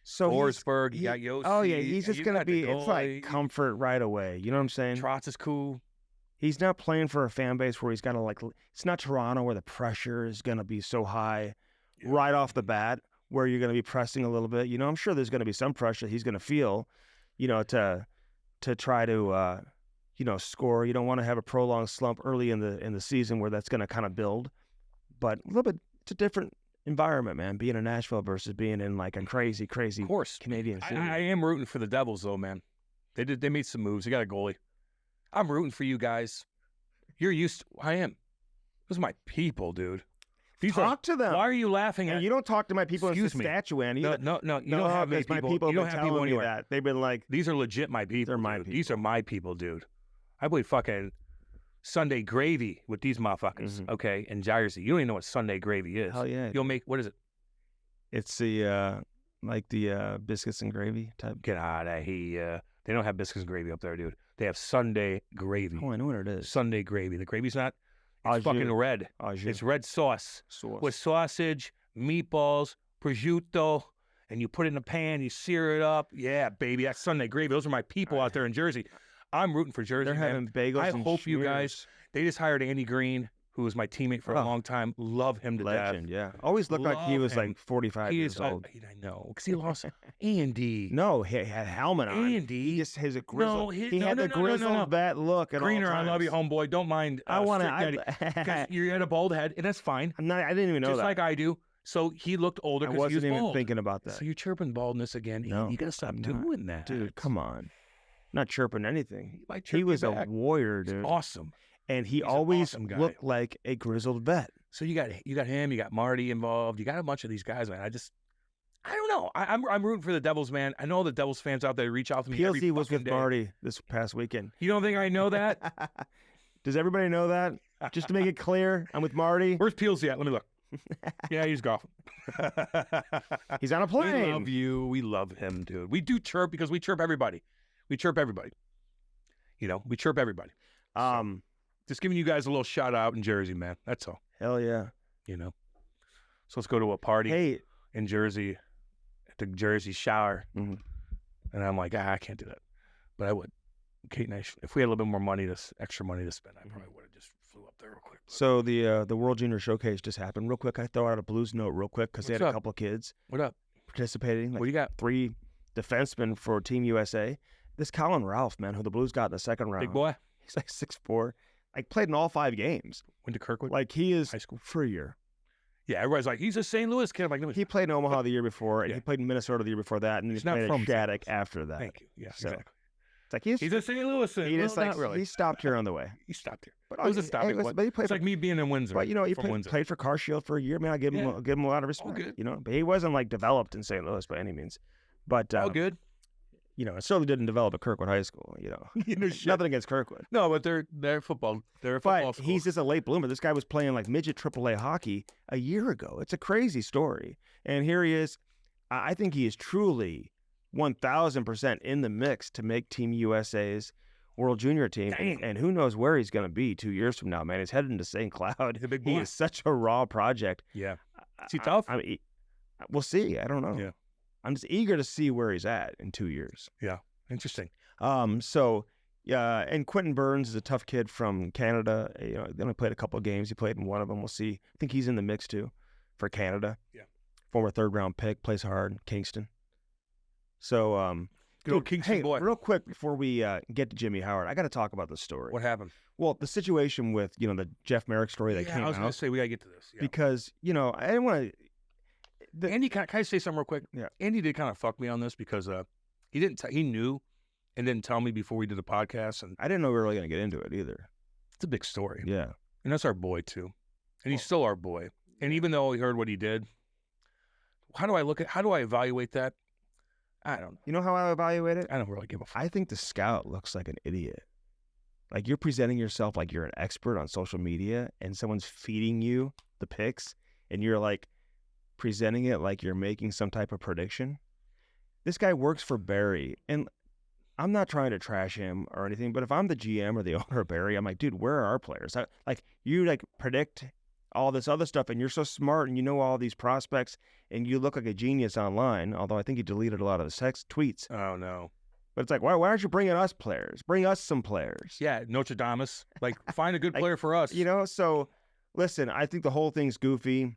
So Forsberg, you got Yossi. Oh, yeah, he's just you going to got the be, it's like goalie. comfort right away. You know what I'm saying? Trotz is cool. He's not playing for a fan base where he's got to, like, it's not Toronto where the pressure is going to be so high right off the bat where you're going to be pressing a little bit. I'm sure there's going to be some pressure he's going to feel, to try to, score. You don't want to have a prolonged slump early in the season where that's going to kind of build. But a little bit, it's a different environment, man, being in Nashville versus being in, like, a crazy, crazy Of course. Canadian city. I am rooting for the Devils, though, man. They made some moves. They got a goalie. I'm rooting for you guys. You're used to, I am. Those are my people, dude. Talk to them. Why are you laughing at And you don't talk to my people in Excuse me. Saskatchewan either. No, you don't have many my people. people You have don't been have people telling me anywhere. that. They've been like, These are legit my people. They're my dude. These are people. my people, dude. I played fucking Sunday gravy with these motherfuckers, Mhm. okay, in Jersey. You don't even know what Sunday gravy is. hell yeah. You'll make, what is it? It's the, like the biscuits and gravy type. Get out of here. They don't have biscuits and gravy up there, dude. They have Sunday gravy. Oh, I know what it is. Sunday gravy. The gravy's not, Au it's fucking jus. red. Au jus. It's red sauce Sauce. with sausage, meatballs, prosciutto, and you put it in a pan, you sear it up. Yeah, baby, that's Sunday gravy. Those are my people out there in Jersey. I'm rooting for Jersey, They're man. having bagels I and hope you schmears. guys, they just hired Andy Green, who was my teammate for a Oh. long time. Love him to Legend, death. yeah. Always looked like he Love was him. like 45 He years is, old. I know, because he lost Andy. No, he had a helmet on. Andy. He just has a grizzled. No, he no, had no, the no, no, grizzled no. vet look at Greener, all I times. love you, homeboy. Don't mind. I want Strict Daddy, 'cause you had a bald head, and that's fine. I didn't even know Just that. like I do. So he looked older I because he was wasn't even bald. thinking about that. So you're chirping baldness again. No, You got to stop I'm not. doing that. Dude, come on. Not chirping anything. He might chirp He you was a back. warrior, He's dude. awesome. And he He's an always awesome guy. looked like a grizzled vet. So you got him, you got Marty involved, you got a bunch of these guys, man. I don't know. I'm rooting for the Devils, man. I know the Devils fans out there reach out to me. every PLC was fucking with day. Marty this past weekend. You don't think I know that? Does everybody know that? Just to make it clear, I'm with Marty. Where's PLC at? Let me look. Yeah, he's golfing. He's on a plane. We love you. We love him, dude. We do chirp because we chirp everybody. We chirp everybody. We chirp everybody. Just giving you guys a little shout out in Jersey, man. That's all. Hell yeah. So let's go to a party Hey, in Jersey at the Jersey Shower. Mhm. And I'm like, I can't do that. But I would. Kate and I, if we had a little bit more money, extra money to spend, I probably would have just flew up there real quick. so the World Junior Showcase just happened. Real quick, I throw out a Blues note real quick because they had What's a up? couple of kids What up? participating. What Like do you got? 3 defensemen for Team USA. This Colin Ralph, man, who the Blues got in the second round. Big boy. He's like 6'4". Like played in all 5 games. Went to Kirkwood. Like he is High school. for a year. Yeah, everybody's like, he's a St. Louis kid. I'm like, no, He played in Omaha the year before, and Yeah. he played in Minnesota the year before that, and then He's he not played from at St. Shattuck Louis. after that. Thank you. Yeah, So, exactly. It's like He's a St. Louis. he just not like really. he stopped here on the way. He stopped here. But It was a stopping listen, point. but he played It's for, like me being in Windsor. but he from Windsor. played for Car Shield for a year. Man, I give him Yeah. give him a lot of respect. good. But he wasn't like developed in St. Louis by any means. But All good. it certainly didn't develop at Kirkwood High School. Shit. Nothing against Kirkwood. No, but they're football. They're a football But school. he's just a late bloomer. This guy was playing like midget AAA hockey a year ago. It's a crazy story. And here he is. I think he is truly 1,000% in the mix to make Team USA's World Junior team, Dang. and who knows where he's going to be 2 years from now, man. He's heading to St. Cloud. He's a big He boy. is such a raw project. Yeah. Is he tough? I mean, we'll see. I don't know. Yeah. I'm just eager to see where he's at in 2 years. Yeah. Interesting. So, yeah, and Quentin Burns is a tough kid from Canada. You know, they only played a couple of games. He played in one of them. We'll see. I think he's in the mix too for Canada. Yeah. Former third-round pick, plays hard, Kingston. So, Good old Kingston hey, boy. real quick before we get to Jimmy Howard, I got to talk about this story. What happened? Well, the situation with, you know, the Jeff Marek story that came I was going out. to say, we got to get to this. Yeah. Because, you know, I didn't want to. Andy, can I say something real quick? Yeah. Andy did kind of fuck me on this because he didn't. He knew and didn't tell me before we did the podcast, and I didn't know we were really going to get into it either. it's a big story. Yeah. And that's our boy too, and he's still our boy. And even though he heard what he did, how do I evaluate that? I don't know. You know how I evaluate it? I don't really give a fuck. I think the scout looks like an idiot. Like you're presenting yourself like you're an expert on social media and someone's feeding you the pics and you're like presenting it like you're making some type of prediction. This guy works for Barry, and I'm not trying to trash him or anything, but if I'm the GM or the owner of Barry, I'm like, dude, where are our players? You predict all this other stuff and you're so smart and you know all these prospects and you look like a genius online, although I think he deleted a lot of the tweets. Oh no. But it's like, why aren't you bringing us players? Bring us some players. Yeah, Notre Dame's. Like, find a good player for us. You know, so listen, I think the whole thing's goofy.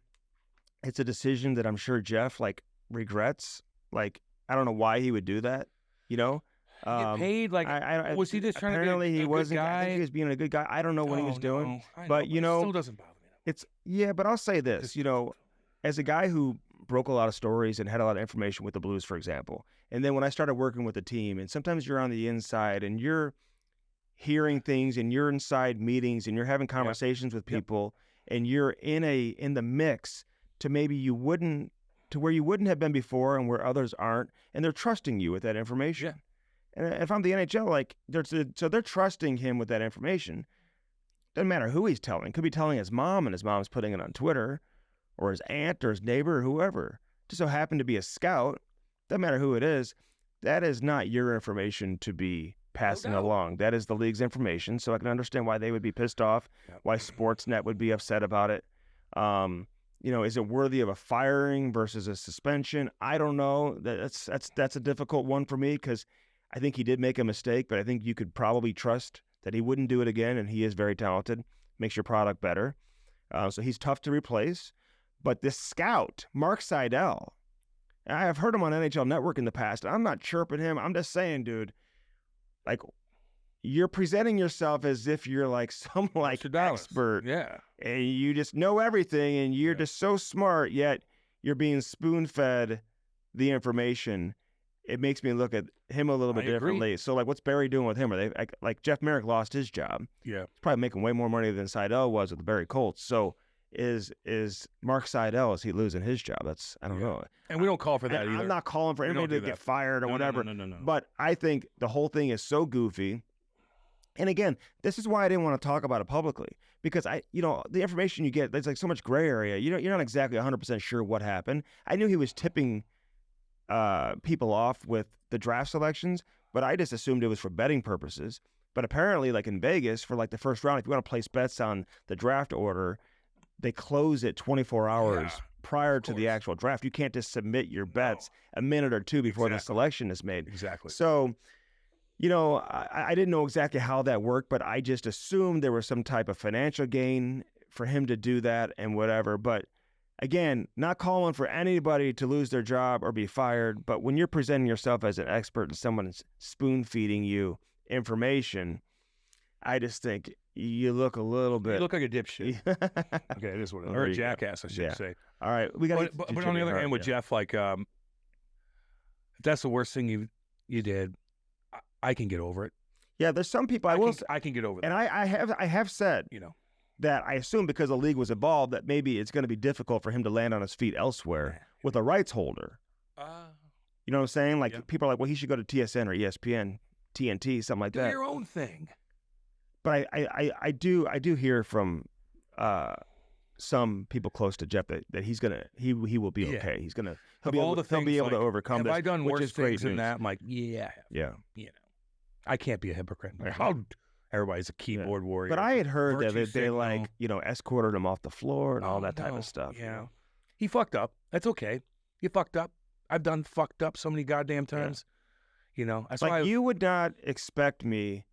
It's a decision that I'm sure Jeff regrets. I don't know why he would do that. You know, Get paid. Was he just trying to be apparently he a good wasn't. guy? I think he was being a good guy. I don't know what he was doing. No, I but, know, you know, it still doesn't bother me. But I'll say this. You know, as a guy who broke a lot of stories and had a lot of information with the Blues, for example, and then when I started working with the team, and sometimes you're on the inside and you're hearing things and you're inside meetings and you're having conversations with people and you're in the mix to maybe where you wouldn't have been before and where others aren't, and they're trusting you with that information. Yeah. And if I'm the NHL, they're trusting him with that information. Doesn't matter who he's telling. Could be telling his mom, and his mom's putting it on Twitter, or his aunt, or his neighbor, or whoever. Just so happened to be a scout. Doesn't matter who it is. That is not your information to be passing along. That is the league's information. So I can understand why they would be pissed off, why Sportsnet would be upset about it. You know, is it worthy of a firing versus a suspension? I don't know. That's a difficult one for me because I think he did make a mistake, but I think you could probably trust that he wouldn't do it again, and he is very talented. Makes your product better. So he's tough to replace. But this scout, Mark Seidel, I have heard him on NHL Network in the past. I'm not chirping him. I'm just saying, dude, you're presenting yourself as if you're some expert. Yeah. And you just know everything, and you're just so smart, yet you're being spoon-fed the information. It makes me look at him a little bit differently. So, what's Barry doing with him? Are they Jeff Marek lost his job? Yeah. He's probably making way more money than Seidel was with the Barry Colts. So, is Mark Seidel, is he losing his job? I don't know. And we don't call for that either. I'm not calling for anybody to get fired or whatever. No. But I think the whole thing is so goofy. And again, this is why I didn't want to talk about it publicly, because the information you get, there's so much gray area. You're not exactly 100% sure what happened. I knew he was tipping people off with the draft selections, but I just assumed it was for betting purposes. But apparently, in Vegas, for the first round, if you want to place bets on the draft order, they close it 24 hours prior to the actual draft. You can't just submit your bets a minute or two before the selection is made. Exactly. So, I didn't know exactly how that worked, but I just assumed there was some type of financial gain for him to do that and whatever. But again, not calling for anybody to lose their job or be fired, but when you're presenting yourself as an expert and someone is spoon-feeding you information, I just think you look a little bit... You look like a dipshit. Okay, it is what it is. Or a jackass, I should say. All right, we got. But on the other hand, with Jeff, if that's the worst thing you did, I can get over it. Yeah, there's some people I can get over that. And I have said, that I assume because the league was involved that maybe it's going to be difficult for him to land on his feet elsewhere with a rights holder. You know what I'm saying? People are like, well, he should go to TSN or ESPN, TNT, something like that. Do your own thing. But I do hear from some people close to Jeff that he will be okay. He'll be able to overcome this. Have I done which worse is great things than news. that? I'm like, yeah. Yeah. I can't be a hypocrite. Like, how everybody's a keyboard warrior. But I had heard that Virtue they signal. like, escorted him off the floor and all that type of stuff. Yeah. He fucked up. That's okay. You fucked up. I've done fucked up so many goddamn times. That's Like, why you would not expect me,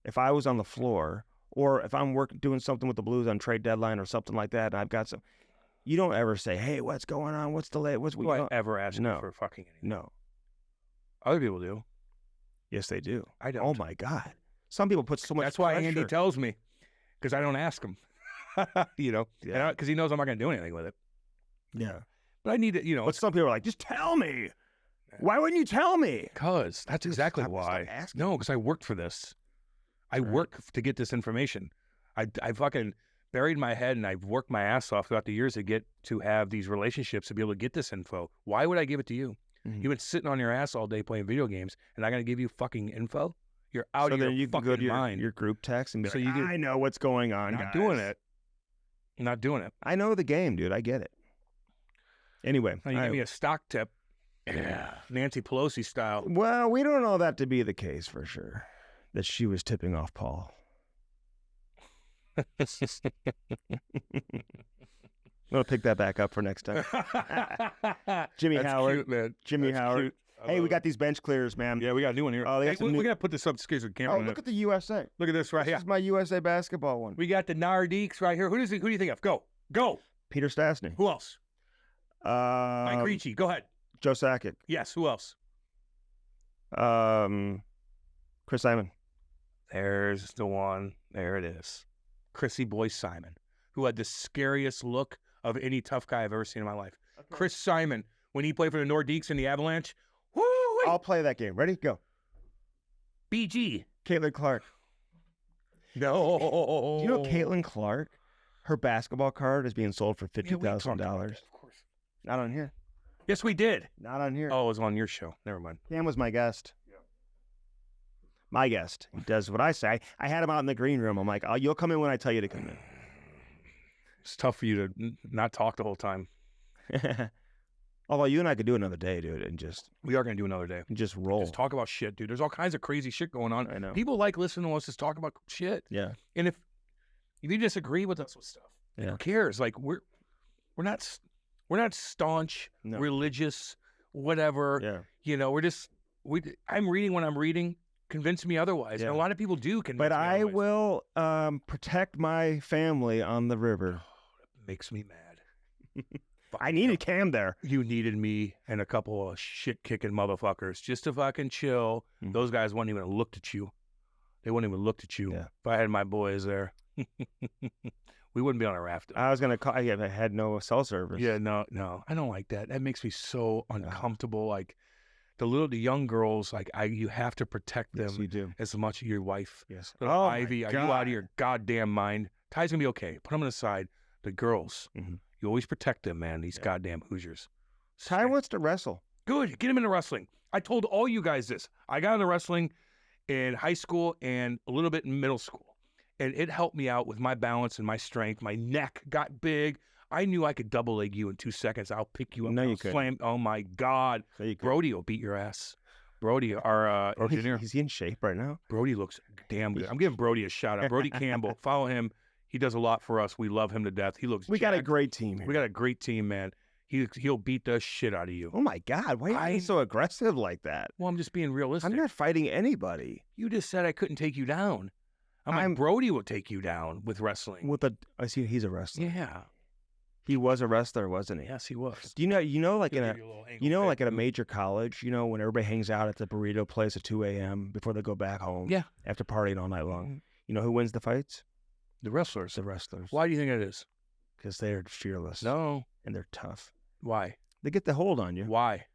if I was on the floor, or if I'm doing something with the Blues on trade deadline or something like that, and I've got some, you don't ever say, hey, what's going on? What's the late? do I ever ask you for fucking anything? No. Other people do. Yes, they do. I don't. Oh, my God. Some people put so much That's why pressure. Andy tells me, because I don't ask him. Because he knows I'm not going to do anything with it. Yeah. But I need to, But some people are like, just tell me. Why wouldn't you tell me? Because that's exactly Stop why. asking. No, because I worked for this. I work to get this information. I fucking buried my head and I've worked my ass off throughout the years to get to have these relationships to be able to get this info. Why would I give it to you? Mhm. You've been sitting on your ass all day playing video games and I'm going to give you fucking info? You're out of your you can fucking go to mind. your group text and be So like, you get- I know what's going on, Not guys. doing it. Not doing it. I know the game, dude. I get it. Anyway. Now you give me a stock tip. Yeah. Nancy Pelosi style. Well, we don't know that to be the case for sure, that she was tipping off Paul. I'm going to pick that back up for next time. Jimmy That's Howard. cute, man. Jimmy That's Howard. cute. I Hey, love we it. got these bench clears, man. Yeah, we got a new one here. Oh, they got Hey, some we new- got to put this up because the camera. Oh, look at the USA. Look at this right This here. is my USA basketball one. We got the Nardeeks right here. Who do you think of? Go. Peter Stastny. Who else? Mike Um, Ricci. Go ahead. Joe Sakic. Yes. Who else? Chris Simon. There's the one. There it is. Chrissy Boy Simon, who had the scariest look of any tough guy I've ever seen in my life. Chris Simon, when he played for the Nordiques in the Avalanche. Woo! I'll play that game. Ready? Go. BG. Caitlin Clark. No. Do you know Caitlin Clark? Her basketball card is being sold for Yeah, we talked about $50,000. that, of course. Not on here. Yes, we did. Not on here. Oh, it was on your show. Never mind. Cam was my guest. My guest. He does what I say. I had him out in the green room. I'm like, oh, you'll come in when I tell you to come It's tough for you to not talk the whole time. in. Although you and I could do another day, dude, and just We are going to do another day. roll. Just talk about shit, dude. There's all kinds of crazy shit going on. I know. People like listening to us just talk about shit. Yeah. And if you disagree with us with stuff, Yeah. who cares? Like we're not staunch, No. religious, whatever. Yeah. I'm reading what I'm reading. Convince me otherwise. Yeah. And a lot of people do convince But me I otherwise. will protect my family on the river. Makes me mad. I needed Cam there. You needed me and a couple of shit kicking motherfuckers just to fucking chill. Mhm. Those guys wouldn't even have looked at you. They wouldn't even looked at you. Yeah. If I had my boys there, we wouldn't be on a raft. I was gonna call. I had no cell service. Yeah, no, I don't like that. That makes me so uncomfortable. Like the young girls, like you have to protect them Yes, you do. as much as your wife. Yes. Little Oh, Ivy, my are you God. out of your goddamn mind? Ty's gonna be okay. Put them on the side. The girls, Mhm. you always protect them, man. These goddamn Hoosiers. Ty wants to wrestle. Good. Get him into wrestling. I told all you guys this. I got into wrestling in high school and a little bit in middle school. And it helped me out with my balance and my strength. My neck got big. I knew I could double leg you in 2 seconds. I'll pick you up. No, I'll you couldn't. slam. Oh, my God. So you could- Brody will beat your ass. Brody, our engineer. Is he in shape right now? Brody looks damn good. I'm giving Brody a shout out. Brody Campbell. Follow him. He does a lot for us. We love him to death. He looks We got a jacked. great team here. We got a great team, man. He'll beat the shit out of you. Oh my God! Why are you so aggressive like that? Well, I'm just being realistic. I'm not fighting anybody. You just said I couldn't take you down. I'm like, Brody will take you down with wrestling. With I see he's a wrestler. Yeah. He was a wrestler, wasn't he? Yes, he was. Do you know, like in He'll a, give you a little ankle like pick. at a major college, when everybody hangs out at the burrito place at 2 a.m. before they go back home. Yeah. After partying all night long. You know who wins the fights? The wrestlers. The wrestlers. Why do you think it is? Because they're fearless. No. And they're tough. Why? They get the hold on you. Why?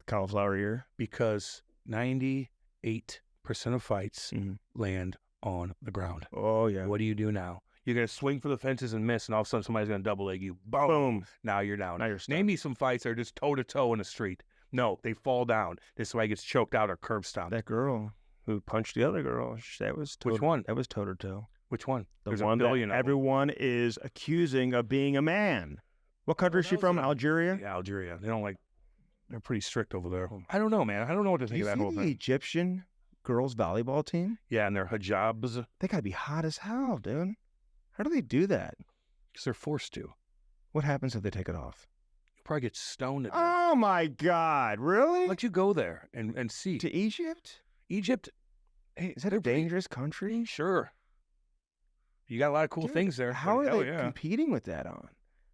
Cauliflower ear. Because 98% of fights Mhm. land on the ground. Oh yeah. What do you do now? You're going to swing for the fences and miss, and all of a sudden somebody's going to double leg you. Boom. Boom. Now you're down. Now you're stuck. Name me some fights that are just toe-to-toe in the street. No, they fall down. This way he gets choked out or curb stomped. That girl who punched the other girl. That was Which one? That was toe to toe. Which one? The There's one a billion that of them. everyone is accusing of being a man. What country is she that was from? a- Algeria? Yeah, Algeria. They don't like. They're pretty strict over there. I don't know, man. I don't know what to Do think you of that see whole the thing. Egyptian girls volleyball team? Yeah, and their hijabs, They gotta be hot as hell, dude. How do they do that? because they're forced to. What happens if they take it off? You'll probably get stoned to death. Oh my God! Really? Let you go there and see. To Egypt? Egypt, hey, Is that a dangerous country? sure. You got a lot of cool Dude, things there. How but are hell they yeah. competing with that on?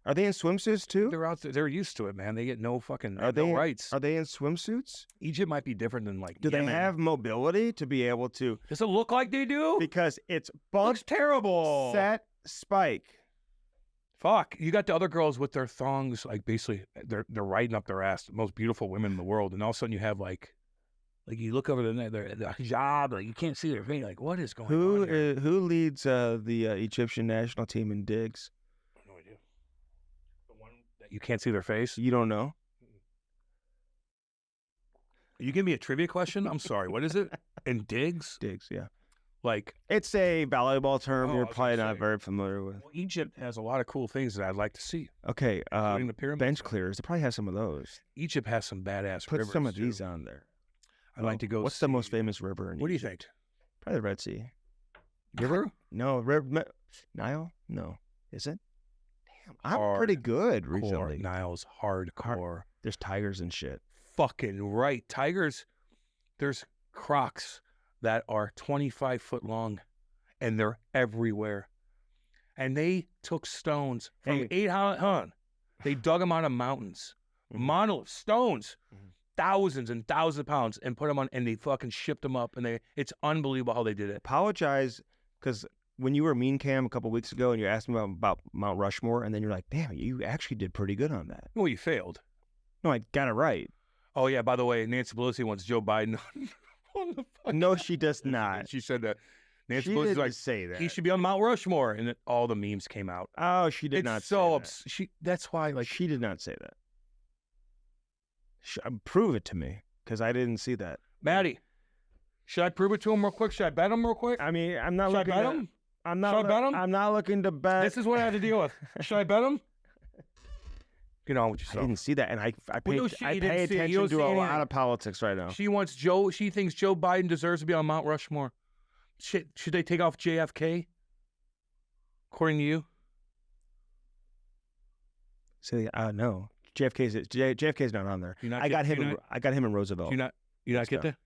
Are they in swimsuits too? They're out there. They're used to it, man. They get no fucking Are they no rights. Are they in swimsuits? Egypt might be different than like. Do they Yemen. have mobility to be able to? Does it look like they do? Because it's Looks bump, terrible. set, spike. Fuck. You got the other girls with their thongs, like basically they're riding up their ass. The most beautiful women in the world, and all of a sudden you have like you look over the hijab, like you can't see their face. Like what is going on here? Who leads the Egyptian national team in digs? No idea. The one that you can't see their face. You don't know? You give me a trivia question? I'm sorry. What is it? In digs? Digs, yeah. Like It's a volleyball term Oh, you're I was probably gonna not say. very familiar with. well, Egypt has a lot of cool things that I'd like to see. Okay, Including the pyramids. bench clears. They probably have some of those. Egypt has some badass Put rivers. some of too. these on there. I'd like to go. What's the most see- famous river in What do you Egypt? think? Probably the Red Sea. River? No, Nile? No. Is it? Damn, I'm pretty good recently. Nile's hardcore. There's tigers and shit. Fucking right. Tigers, there's crocs that are 25 foot long and they're everywhere. And they took stones from Hey. 800. They dug them out of mountains. Monolith stones. Mhm. Thousands and thousands of pounds and put them on and they fucking shipped them up and it's unbelievable how they did it. Apologize, because when you were Mean Cam a couple weeks ago and you asked me about Mount Rushmore, and then you're like, damn, you actually did pretty good on that. Well, you failed. No, I got it right. Oh yeah, by the way, Nancy Pelosi wants Joe Biden on the fucking- No, she does She did. not. She said that Nancy She Pelosi's didn't like, say that. he should be on Mount Rushmore, and then all the memes came out. Oh, she did It's not so say that. that's why, like, She did not say that. Prove it to me, because I didn't see that. Maddie, should I prove it to him real quick? Should I bet him real quick? I mean, I'm not Should I looking. bet to, him? I'm not. Should I bet him? I'm not looking to bet. This is what I had to deal with. Should I bet him? Get on with I yourself. didn't see that, and I pay, no shit, I you pay didn't see it. You attention don't to see a anything. lot of politics right now. She thinks Joe Biden deserves to be on Mount Rushmore. Should they take off JFK? According to you? See, no, JFK's not on there. Do you not I got get- him. do you I got him in Roosevelt. Do you not get that?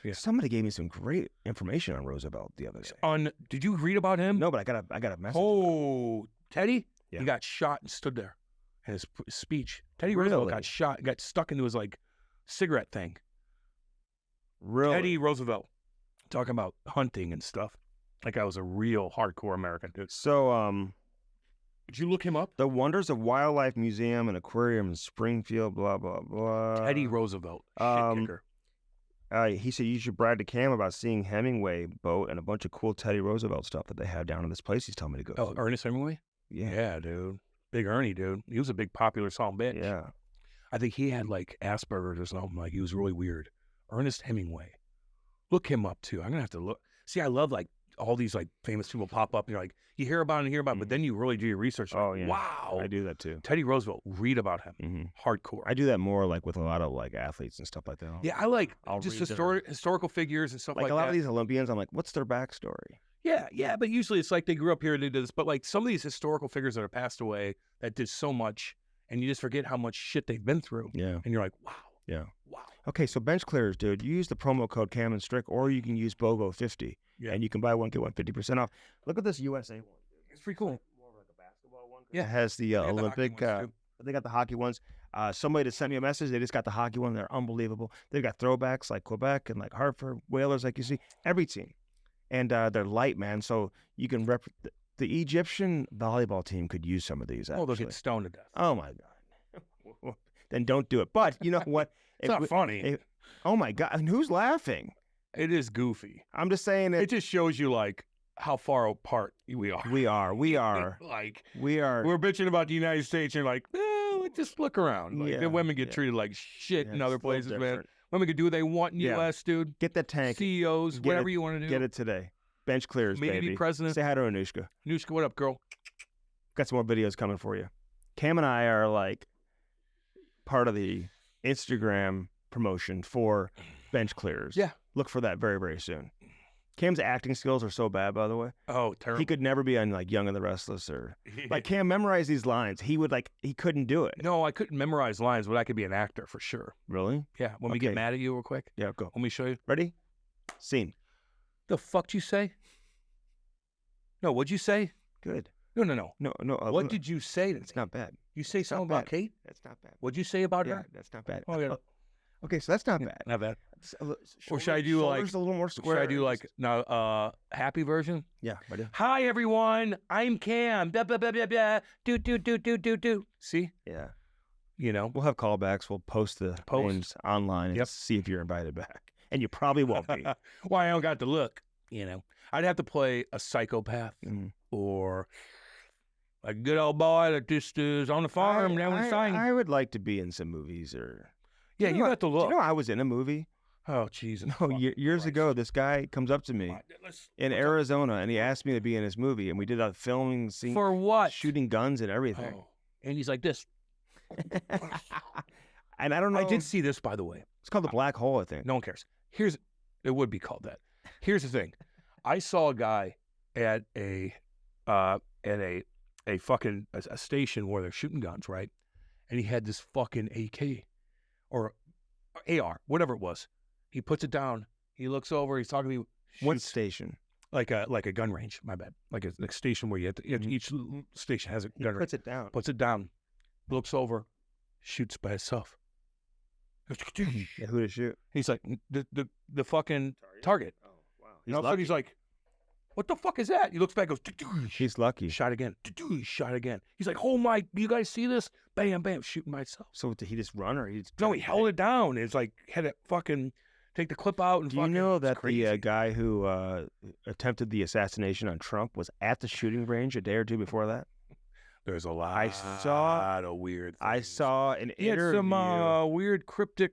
Yeah. Somebody gave me some great information on Roosevelt the other day. Did you read about him? No, but I got a message. Oh, Teddy? Yeah. He got shot and stood there. And his speech. Teddy Really? Roosevelt got shot, got stuck into his like cigarette thing. Really? Teddy Roosevelt talking about hunting and stuff. Like I was a real hardcore American dude. So, Did you look him up? the Wonders of Wildlife Museum and Aquarium in Springfield, blah blah blah. Teddy Roosevelt. Shit kicker. He said you should brag to Cam about seeing Hemingway boat and a bunch of cool Teddy Roosevelt stuff that they have down in this place. He's telling me to go. Oh, to. Ernest Hemingway? yeah, Yeah, dude. Big Ernie, dude. He was a big popular song bitch. yeah. I think he had like Asperger's or something. Like he was really weird. Ernest Hemingway. Look him up too. I'm gonna have to look. See, I love like all these like famous people pop up and you're like, you hear about it, but then you really do your research. Oh, like, yeah. Wow. I do that too. Teddy Roosevelt, read about him. Mm-hmm. Hardcore. I do that more like with a lot of like athletes and stuff like that. yeah, I like I'll just read their- historical figures and stuff Like like a lot that. of these Olympians, I'm like, what's their backstory? Yeah, but usually it's like they grew up here and they did this. But like some of these historical figures that are passed away that did so much, and you just forget how much shit they've been through. Yeah. And you're like, wow. Yeah. Wow. Okay, so bench clearers, dude. You use the promo code Cam and Strick, or you can use BOGO50, Yeah. and you can buy one get one 50% off. Look at this USA one. It's pretty cool. More of like a basketball one. Yeah. It has the got the hockey Olympic. ones, too. They got the hockey ones. Somebody just sent me a message. They just got the hockey one. They're unbelievable. They've got throwbacks like Quebec and like Hartford Whalers, like you see every team, and they're light, man. So you can the Egyptian volleyball team could use some of these. Oh, they'll Actually. get stoned to death. Oh my god. Then don't do it. But you know what? It's not funny. Oh my god. And who's laughing? It is goofy. I'm just saying It just shows you like how far apart we are. We are. Like We're bitching about the United States, and you're like, just look around. Like Yeah, the women get yeah. treated like shit Yeah, in it's other a little places, man. different. Women can do what they want in the Yeah. U.S., dude. Get the tank. CEOs, Get whatever it- you want to do. Get it today. Bench clears, Maybe baby. be president. Say hi to Anushka. Anushka, what up, girl? Got some more videos coming for you. Cam and I are like part of the Instagram promotion for bench clears. Yeah. look for that very, very soon. Cam's acting skills are so bad, by the way. Oh, terrible. He could never be on like Young and the Restless or like Cam memorized these lines. He couldn't do it. No, I couldn't memorize lines, but I could be an actor for sure. Really? Yeah. When we get mad at you real quick. Yeah, go. Let me show you. Ready? Scene. The fuck you say? No, what'd you say? Good. No. What did you say? It's not bad. You say something about bad. Kate? That's not bad. What'd you say about Yeah, her? that's not bad. Oh, yeah. Okay, so that's not bad. Not bad. Or should I do like a little more square? Should I do like now happy version? Yeah, I do. Hi everyone, I'm Cam. Blah blah blah blah blah. Do. See? Yeah. You know. We'll have callbacks. We'll post the names online and see if you're invited back. And you probably won't be. Well, I don't got the look. You know, I'd have to play a psychopath or a good old boy that just is on the farm down the side. I would like to be in some movies or. Yeah, you got the look. Do you know I was in a movie? Oh, Jesus. No, years ago, this guy comes up to me in Arizona, and he asked me to be in his movie, and we did a filming scene. For what? Shooting guns and everything. Oh. And he's like this. And I don't know. I did see this, by the way. It's called The Black Hole, I think. No one cares. It would be called that. Here's the thing. I saw a guy at a fucking a station where they're shooting guns, right? And he had this fucking AK or AR, whatever it was. He puts it down. He looks over. He's talking to me. What station? Like a gun range. My bad. Like a station where you have to, each station has a gun range. Puts it down. Puts it down. Looks over. Shoots by himself. Yeah, who to shoot? He's like the fucking target. Oh wow. And all of a sudden he's like, "What the fuck is that?" He looks back, goes, he's lucky. Shot again. Shot again. He's like, "Oh my, you guys see this?" Bam, bam, shooting by itself. So did he just run or he just No, he held it down. It's like had it fucking take the clip out and. Do you know that the guy who attempted the assassination on Trump was at the shooting range a day or two before that? There's a lot. I saw of weird. I saw an interview. He had some weird cryptic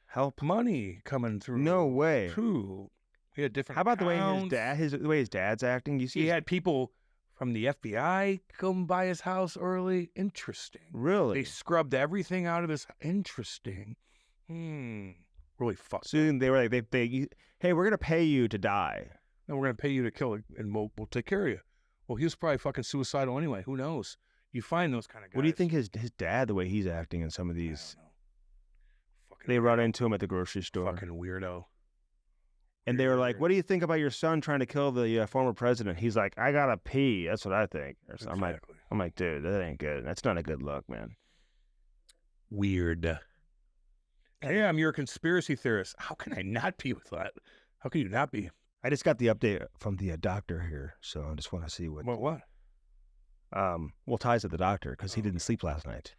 help money coming through. No way. True. He had different. How about accounts. the way his dad's acting? You see, he had people from the FBI come by his house early. Interesting. Really? They scrubbed everything out of his. Interesting. Really fucked. Soon they were like, hey, we're gonna pay you to die. And we're gonna pay you to kill it, and we'll take care of you. Well, he was probably fucking suicidal anyway. Who knows? You find those kind of guys. What do you think his dad, the way he's acting in some of these? I don't know. They run into him at the grocery store. Fucking weirdo. And they were like, "What do you think about your son trying to kill the former president?" He's like, "I gotta pee. That's what I think." Exactly. I'm like, dude, that ain't good. That's not a good look, man. Weird. Hey, I'm your conspiracy theorist. How can I not be with that? How can you not be? I just got the update from the doctor here, so I just want to see what. What? Well, ties to the doctor because he didn't sleep last night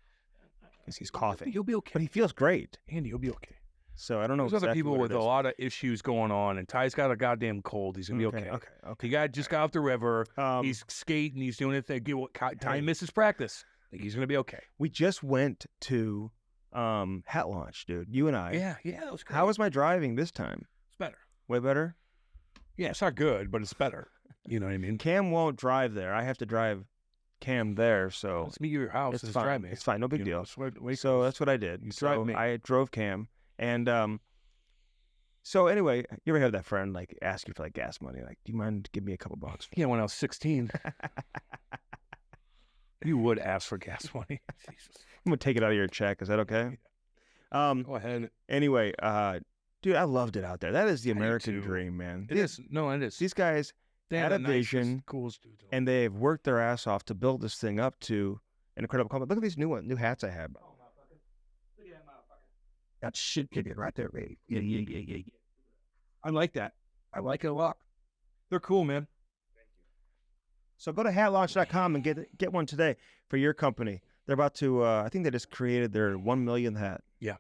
because he's coughing. You'll be okay. But he feels great. Andy, you'll be okay. So I don't know. There's other people with a lot of issues going on, and Ty's got a goddamn cold. He's gonna be okay. Okay. He just got off the river. He's skating. He's doing a thing. Ty misses practice. He's gonna be okay. We just went to hat launch, dude. You and I. Yeah, that was great. How was my driving this time? It's better. Way better? Yeah, it's not good, but it's better. You know what I mean? Cam won't drive there. I have to drive Cam there, so let's meet you at your house. it's fine. Drive me. It's fine. No big deal. So that's what I did. You drive me. I drove Cam, and so anyway, you ever have that friend like ask you for like gas money? Like, do you mind give me a couple bucks? Yeah, when I was 16. You would ask for gas money. Jesus. I'm gonna take it out of your check. Is that okay? Go ahead. Anyway, dude, I loved it out there. That is the American dream, man. It is. No, it is. These guys had a vision, coolest dudes. and they've worked their ass off to build this thing up to an incredible company. Look at these new hats I have. Look at that motherfucker. That shit ticket right there, baby. Yeah. I like that. I like it a lot. They're cool, man. So go to hatlaunch.com and get one today for your company. They're about to, I think they just created their 1 millionth hat. Yeah.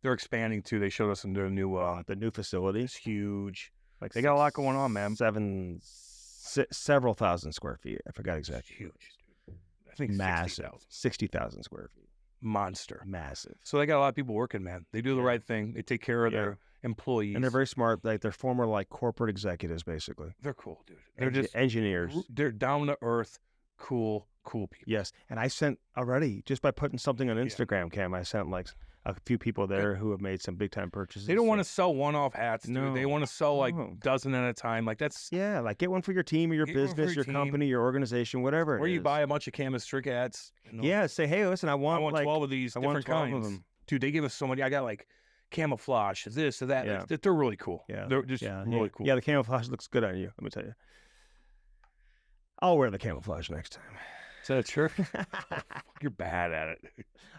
They're expanding too. They showed us in their new The new facility. It's huge. Like They got a lot going on, man. Several thousand square feet. I forgot exactly. Huge, dude. I think Massive. 60,000 square feet. Monster. Massive. So they got a lot of people working, man. They do the right thing. They take care of their employees. And they're very smart. Like they're former like corporate executives, basically. They're cool, dude. They're just engineers. They're down to earth, cool cool people. Yes, and I sent already, just by putting something on Instagram, Cam, I sent like a few people there who have made some big time purchases. They don't want to sell one-off hats, dude. No. They want to sell like dozen at a time. Like that's like get one for your team or your Get one for business, your your team. company, your organization, whatever. or it you is. buy a bunch of Cannabis trick hats. You know? Yeah, say, hey, listen, I I want, want like 12 of these I want different 12 of kinds. them. Dude, they give us so many. I got like camouflage, this or that. Yeah. They're really cool. Yeah, They're just really cool. Yeah, the camouflage looks good on you. Let me tell you. I'll wear the camouflage next time. Is that true? You're bad at it.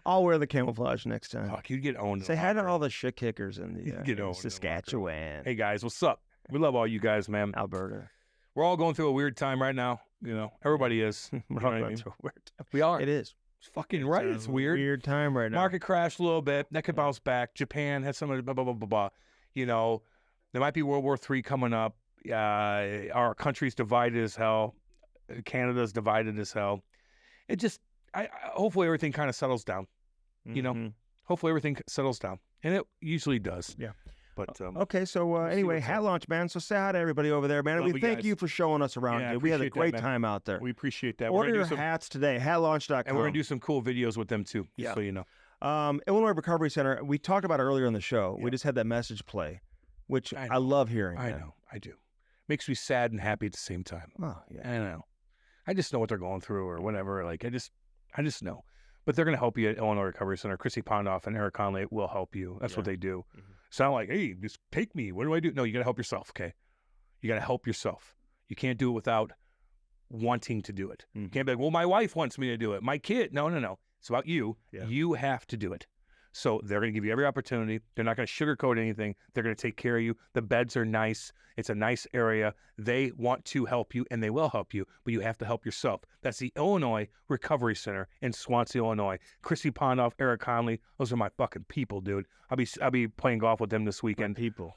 I'll wear the camouflage next time. Fuck, you'd get owned. in Say the hi to locker all the shit kickers in You the get owned in the Saskatchewan, Hey guys, what's up? We love all you guys, man. Alberta. We're all going through a weird time right now. You know, everybody is. We're You know all what I going mean? through a weird time. We are. It is. It's fucking right. It's weird. Weird time right now. Market crashed a little bit. That could bounce back. Japan had some of the blah, blah, blah, blah, blah. You know, there might be World War III coming up. Our country's divided as hell. Canada's divided as hell. It just, hopefully everything kind of settles down. You know, hopefully everything settles down. And it usually does. Yeah. But Okay, so anyway, what's hat up. launch, man. So say hi to everybody over there, man. Love We you thank guys. you for showing us around. Yeah, I dude. We had a appreciate that, great man. time out there. we appreciate that. Order We're your gonna do some, hats today, hatlaunch.com. and we're going to do some cool videos with them too. Yeah. So you know. Illinois Recovery Center, we talked about it earlier in the show. Yeah. We just had that message play, which I I know. love hearing. I man. know. I do. Makes me sad and happy at the same time. Oh, yeah. I know. I just know what they're going through or whatever. Like I just know. But they're going to help you at Illinois Recovery Center. Chrissy Pondoff and Eric Conley will help you. That's what they do. It's not like, hey, just take me. What do I do? No, you got to help yourself. Okay. You got to help yourself. You can't do it without wanting to do it. You can't be like, well, my wife wants me to do it. My kid. No. It's about you. Yeah. You have to do it. So they're going to give you every opportunity. They're not going to sugarcoat anything. They're going to take care of you. The beds are nice. It's a nice area. They want to help you, and they will help you, but you have to help yourself. That's the Illinois Recovery Center in Swansea, Illinois. Chrissy Pondoff, Eric Conley, those are my fucking people, dude. I'll be playing golf with them this weekend. People.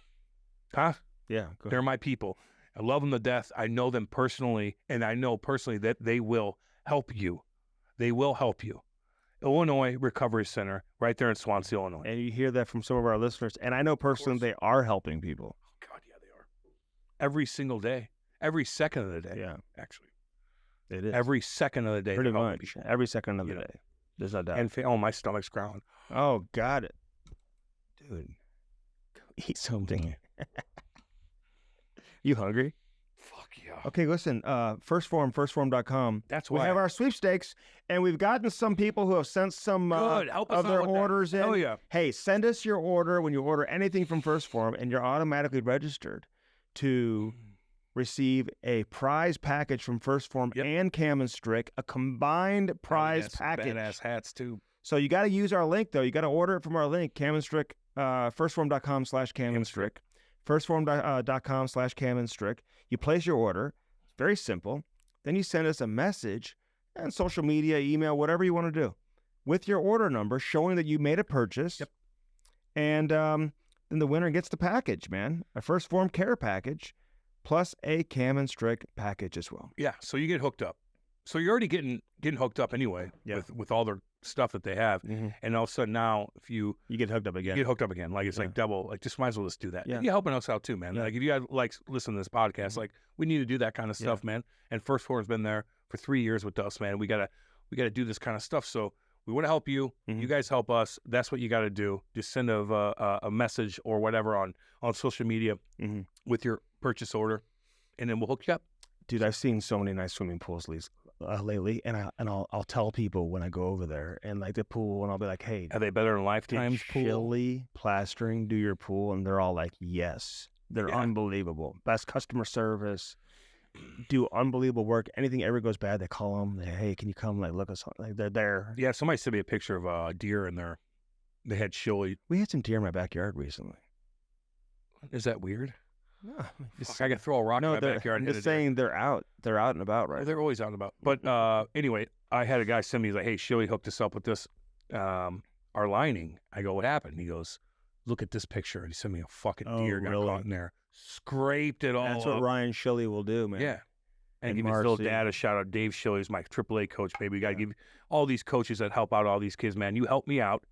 Huh? Yeah. Go They're my people. I love them to death. I know them personally, and I know personally that they will help you. They will help you. Illinois Recovery Center, right there in Swansea, Illinois. And you hear that from some of our listeners. And I know personally they are helping people. God, yeah, they are. Every single day. Every second of the day. Yeah. Actually. It is. Every second of the day. Pretty they're helping much. people. Every second of the You know. day. There's no doubt. And my stomach's growling. Oh, got it. Dude. Go eat something. You hungry? Fuck yeah. Okay, listen. Firstform.com. That's We why. have our sweepstakes, and we've gotten some people who have sent some Good. Help us of their out with that. orders in. Oh, yeah. Hey, send us your order when you order anything from First Form, and you're automatically registered to receive a prize package from First Form Yep. and Cam and Strick, a combined prize package. Badass hats, too. So you got to use our link, though. You got to order it from our link, Cam and Strick, firstform.com/Cam and Strick, firstform.com/Cam and Strick. You place your order. It's very simple. Then you send us a message and social media, email, whatever you want to do with your order number showing that you made a purchase. Yep. And then the winner gets the package, man. A First Form care package plus a Cam and Strick package as well. Yeah, so you get hooked up. So you're already getting hooked up anyway with all their stuff that they have. And all of a sudden now, if you get hooked up again. get hooked up again, like it's like double, like just might as well just do that. Yeah. And you're helping us out too, man. Yeah. Like if you guys like listen to this podcast, like we need to do that kind of stuff, man. And First Form's been there for 3 years with us, man. We gotta do this kind of stuff. So we want to help you. You guys help us. That's what you got to do. Just send a message or whatever on social media with your purchase order, and then we'll hook you up. Dude, I've seen so many nice swimming pools lately, and I'll tell people when I go over there and like the pool, and I'll be like, "Hey, Are they better than did Lifetime's pool? Chili plastering do your pool?" And they're all like, "Yes." They're Yeah. unbelievable. Best customer service. Do unbelievable work. Anything ever goes bad, they call them. Hey, can you come? Like, look us. Like, they're there. Yeah, somebody sent me a picture of a deer in there. They had chili. We had some deer in my backyard recently. Is that weird? No, Fuck, I could throw a rock in my backyard. I'm and hit just a deer. saying they're out. They're out and about, right? They're always out and about. But anyway, I had a guy send me, he's like, hey, Shilly hooked us up with this, our lining. I go, what happened? He goes, look at this picture. And he sent me a fucking Oh, deer got really? caught in there. Scraped it all That's what up. Ryan Shilley will do, man. Yeah. And And give his little Marcy. dad a shout out. Dave Shilley is my AAA coach, baby. We got to give all these coaches that help out all these kids, man. You helped me out,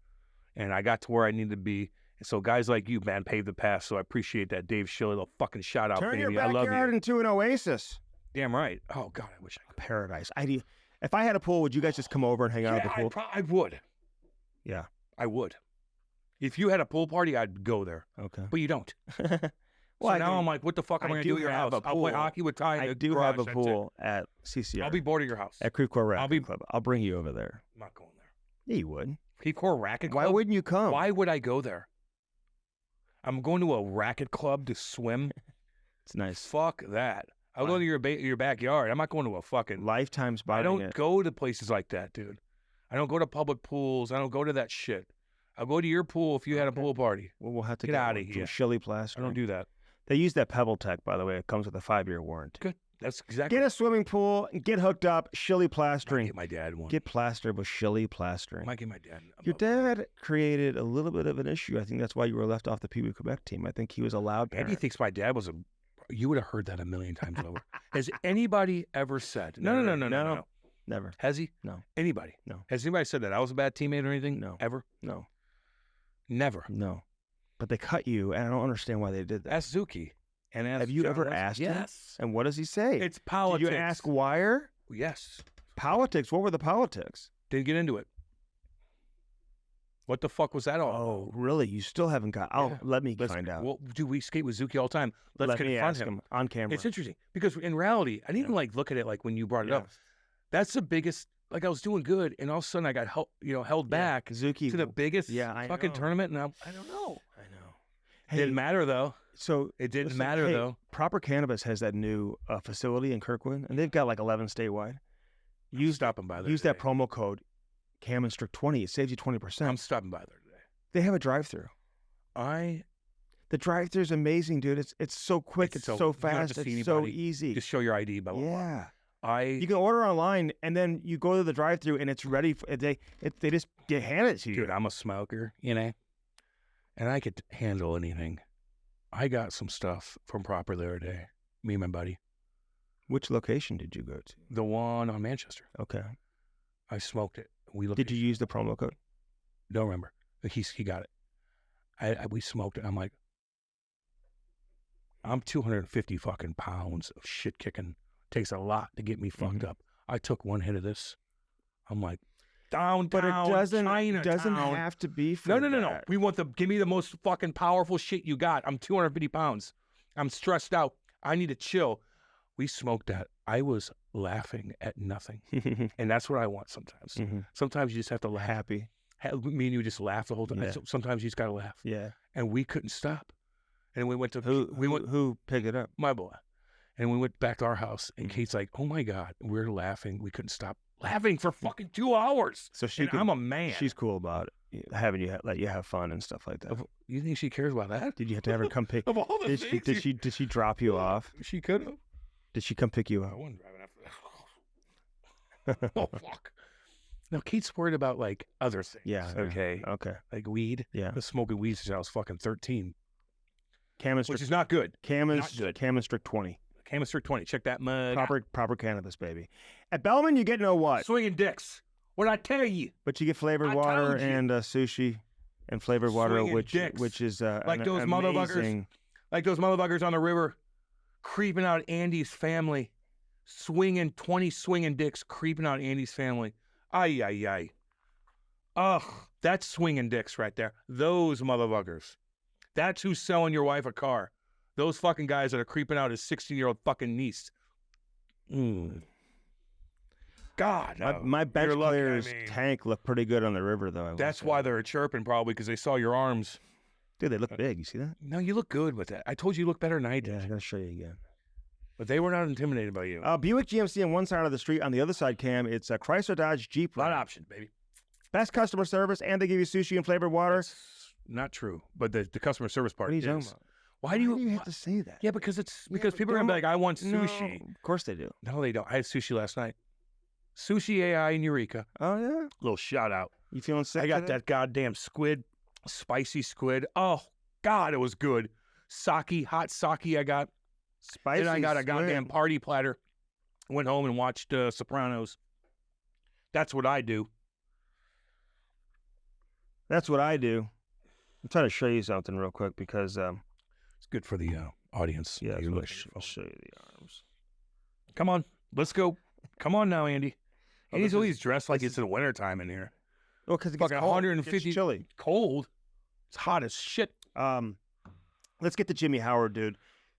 and I got to where I needed to be. And so guys like you, man, paved the path. So I appreciate that. Dave Shilley, little fucking shout out, Turn baby. your I love backyard you. into an oasis. Damn right. Oh, God, I wish I could. Paradise. If I had a pool, would you guys just come over and hang out at the pool? I would. Yeah. I would. If you had a pool party, I'd go there. Okay. But you don't. Well, So now I'm like, what the fuck am I going to do at your house? I'll play hockey with Ty. I do have a pool at CCR. I'll be bored at your house. At Creve Coeur Racket Club. I'll bring you over there. I'm not going there. Yeah, you would. Creve Coeur Racket Club? Why wouldn't you come? Why would I go there? I'm going to a racket club to swim. It's nice. Fuck that. I'll go to your backyard. I'm not going to a fucking... Lifetime's buying I don't go to places like that, dude. I don't go to public pools. I don't go to that shit. I'll go to your pool if you had a pool party. Well, we'll have to get out of here. Shilly plaster. I don't do that. They use that Pebble Tech, by the way. It comes with a 5-year warranty. Good. That's exactly. Get a swimming pool, get hooked up, Shilly plastering. Get my dad one. Get plastered with Shilly plastering. Might get my dad. Your dad created a little bit of an issue. I think that's why you were left off the Pee Wee Quebec team. I think he was a loud parent. Andy thinks my dad was a... You would have heard that a million times over. Has anybody ever said... No. Never. Has he? No. Anybody? No. Has anybody said that I was a bad teammate or anything? No. Ever? No. Never. No. But they cut you, and I don't understand why they did that. Ask Zuki. And ask Have you John ever Leslie. asked him? Yes. And what does he say? It's politics. Did you ask Wire? Yes. Politics? What were the politics? Didn't get into it. What the fuck was that all? Oh, really? You still haven't got... let me find out. Well, do we skate with Zuki all the time? Let's me confront ask him on camera. It's interesting because in reality, I didn't even like look at it like when you brought it up. That's the biggest... Like I was doing good, and all of a sudden I got held back Zuki, to the biggest I fucking know. tournament, and I don't know. I know. It didn't matter though. So It didn't listen, matter hey, though. Proper Cannabis has that new facility in Kirkwood, and they've got like 11 statewide. You stopping by there? Use that promo code CAMINSTRICT20. It saves you 20%. I'm stopping by there today. They have a drive-through. The The drive-through is amazing, dude. It's so quick. It's so you don't have fast. to see It's so anybody. easy. Just show your ID. Blah blah blah. Yeah. You You can order online, and then you go to the drive-through, and it's ready. They just hand it to you. dude, I'm a smoker, and I could handle anything. I got some stuff from Proper the other day. Me and my buddy. Which location did you go to? The one on Manchester. Okay. I smoked it. We looked. Did you use the promo code? Don't remember. He got it. We smoked it. I'm like, I'm 250 fucking pounds of shit kicking. Takes a lot to get me fucked up. I took one hit of this. I'm like, down, But down, it doesn't Chinatown. have to be for No. that. We want give me the most fucking powerful shit you got. I'm 250 pounds. I'm stressed out. I need to chill. We smoked that. I was laughing at nothing. And that's what I want sometimes. Sometimes you just have to laugh. Happy. Me and you just laugh the whole time. Yeah. Sometimes you just got to laugh. Yeah. And we couldn't stop. And we went to... Who picked it up? My boy. And we went back to our house, and Kate's like, oh, my God. We're laughing. We couldn't stop laughing for fucking 2 hours. So I'm a man. She's cool about it, having you let you have fun and stuff like that. You think she cares about that? Did you have to have her come pick? Of all the things Did she drop you off? She could have. Did she come pick you I up? wasn't driving after that. Oh, fuck. No, Kate's worried about, like, other things. Yeah. Okay. Okay. Like weed. Yeah. I was smoking weed since I was fucking 13, Cam which is not good. Not good. Strict 20. Cannabis 20. Check that mug. Proper cannabis, baby. At Bellman, you get no what? Swinging dicks. What'd I tell you? But you get flavored water told you. and sushi, and flavored water, Swinging which dicks. is Like those amazing... Like those motherfuckers on the river, creeping out Andy's family, 20 swinging dicks, creeping out Andy's family. Ay, ay, ay. Ugh, that's swinging dicks right there. Those motherfuckers. That's who's selling your wife a car. Those fucking guys that are creeping out his 16-year-old fucking niece. God, My bench You're lucky, player's tank looked pretty good on the river, though. That's why they're chirping, probably, because they saw your arms. Dude, they look big. You see that? No, you look good with that. I told you you look better than I did. Yeah, I gotta show you again. But they were not intimidated by you. Buick GMC on one side of the street. On the other side, Cam, it's a Chrysler Dodge Jeep. A lot of options, baby. Best customer service, and they give you sushi and flavored water. That's not true. But the customer service part What are you is. talking about? Why do you have to say that? Yeah, because but people are gonna be like, I want sushi. No, of course they do. No, they don't. I had sushi last night. Sushi AI in Eureka. Oh yeah. Little shout out. You feeling sick? I got today? that goddamn squid, spicy squid. Oh God, it was good. Hot sake. I got. Spicy. Then I got a squid. goddamn party platter. Went home and watched Sopranos. That's what I do. That's what I do. I'm trying to show you something real quick because It's good for the audience. yeah, You're I'll listening. show you the arms. Come on, let's go. Come on now, Andy. And he's always dressed like it's in the wintertime in here. Well, because it gets Fucking cold. 150 It gets chilly. Cold. It's hot as shit. Let's get to Jimmy Howard, dude.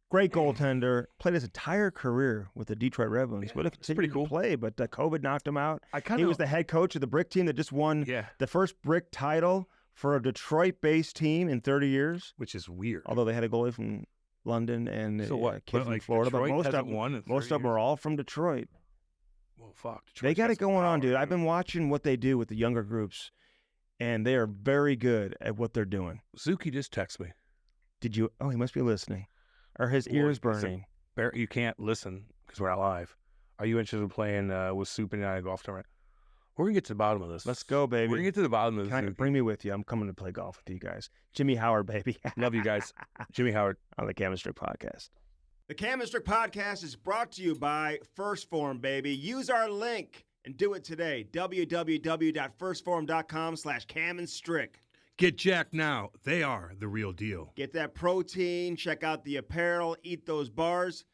Great goaltender. Played his entire career with the Detroit Red Wings. Would have continued to play, but COVID knocked him out. He was the head coach of the Brick team that just won the first Brick title for a Detroit-based team in 30 years. Which is weird. Although they had a goalie from London and a kid from Florida. Detroit but most of them are all from Detroit. Well, fuck. They got it going on, dude. I've been watching what they do with the younger groups, and they are very good at what they're doing. Zuki just texted me. Did you? Oh, he must be listening. Are his ears burning? You can't listen because we're not live. Are you interested in playing with Soup and I golf tournament? We're going to get to the bottom of this. Let's go, baby. We're going to get to the bottom of this. Bring me with you. I'm coming to play golf with you guys. Jimmy Howard, baby. Love you guys. Jimmy Howard on the Cannabis Podcast. The Cannabis Podcast is brought to you by First Form, baby. Use our link and do it today. www.firstform.com/CamandStrick. Get jacked now. They are the real deal. Get that protein, check out the apparel, eat those bars,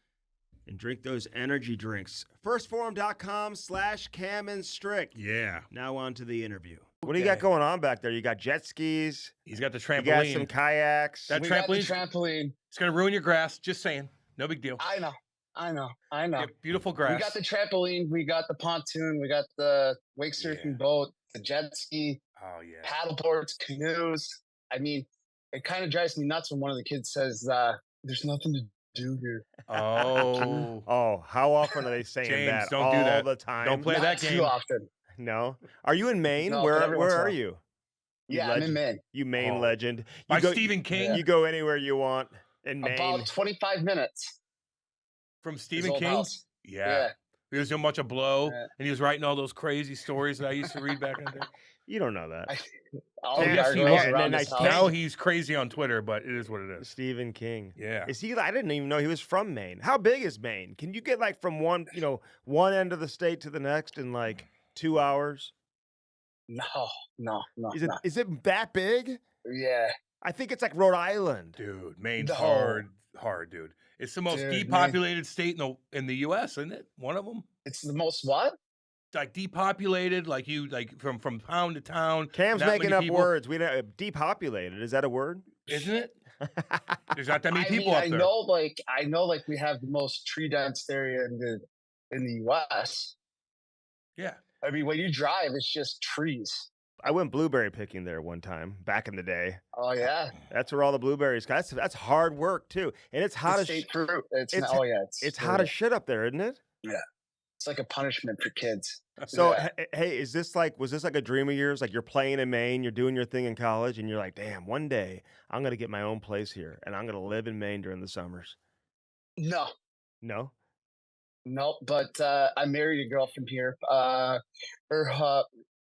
and drink those energy drinks. Firstform.com/CamandStrick. Yeah. Now on to the interview. What do you got going on back there? You got jet skis. He's got the trampoline. You got some kayaks. That trampoline. It's going to ruin your grass. Just saying. No big deal. I know. Beautiful grass. We got the trampoline. We got the pontoon. We got the wake surfing boat, the jet ski. Oh, yeah. Paddleboards, canoes. I mean, it kind of drives me nuts when one of the kids says, there's nothing to do here. Oh, how often are they saying James, that? Don't do that all the time. Don't play that game. Too often. No. Are you in Maine? No, where are you? Yeah, I'm in Maine. You Maine legend. By Stephen King? Yeah. You go anywhere you want in Maine. About 25 minutes. From Stephen King? Yeah. He was doing much of Blow, and he was writing all those crazy stories that I used to read back in the day. You don't know that. Yes, he was. Now he's crazy on Twitter, but it is what it is. Stephen King. Yeah. Is he? I didn't even know he was from Maine. How big is Maine? Can you get like from one end of the state to the next in like 2 hours? No. Is it that big? Yeah. I think it's like Rhode Island. Dude, Maine's hard, dude. It's the most depopulated state in the U.S., isn't it? One of them. It's the most what? Like depopulated, like from town to town. Cam's making up words. We don't depopulated. Is that a word? Isn't it? There's not that many people up there. I know, we have the most tree dense area in the U.S. Yeah. I mean, when you drive, it's just trees. I went blueberry picking there one time back in the day. Oh yeah, that's where all the blueberries. That's hard work too, and it's hot as shit. It's hot as shit up there, isn't it? Yeah, it's like a punishment for kids. So hey, was this like a dream of yours? Like you're playing in Maine, you're doing your thing in college, and you're like, damn, one day I'm gonna get my own place here, and I'm gonna live in Maine during the summers. No. But I married a girl from here.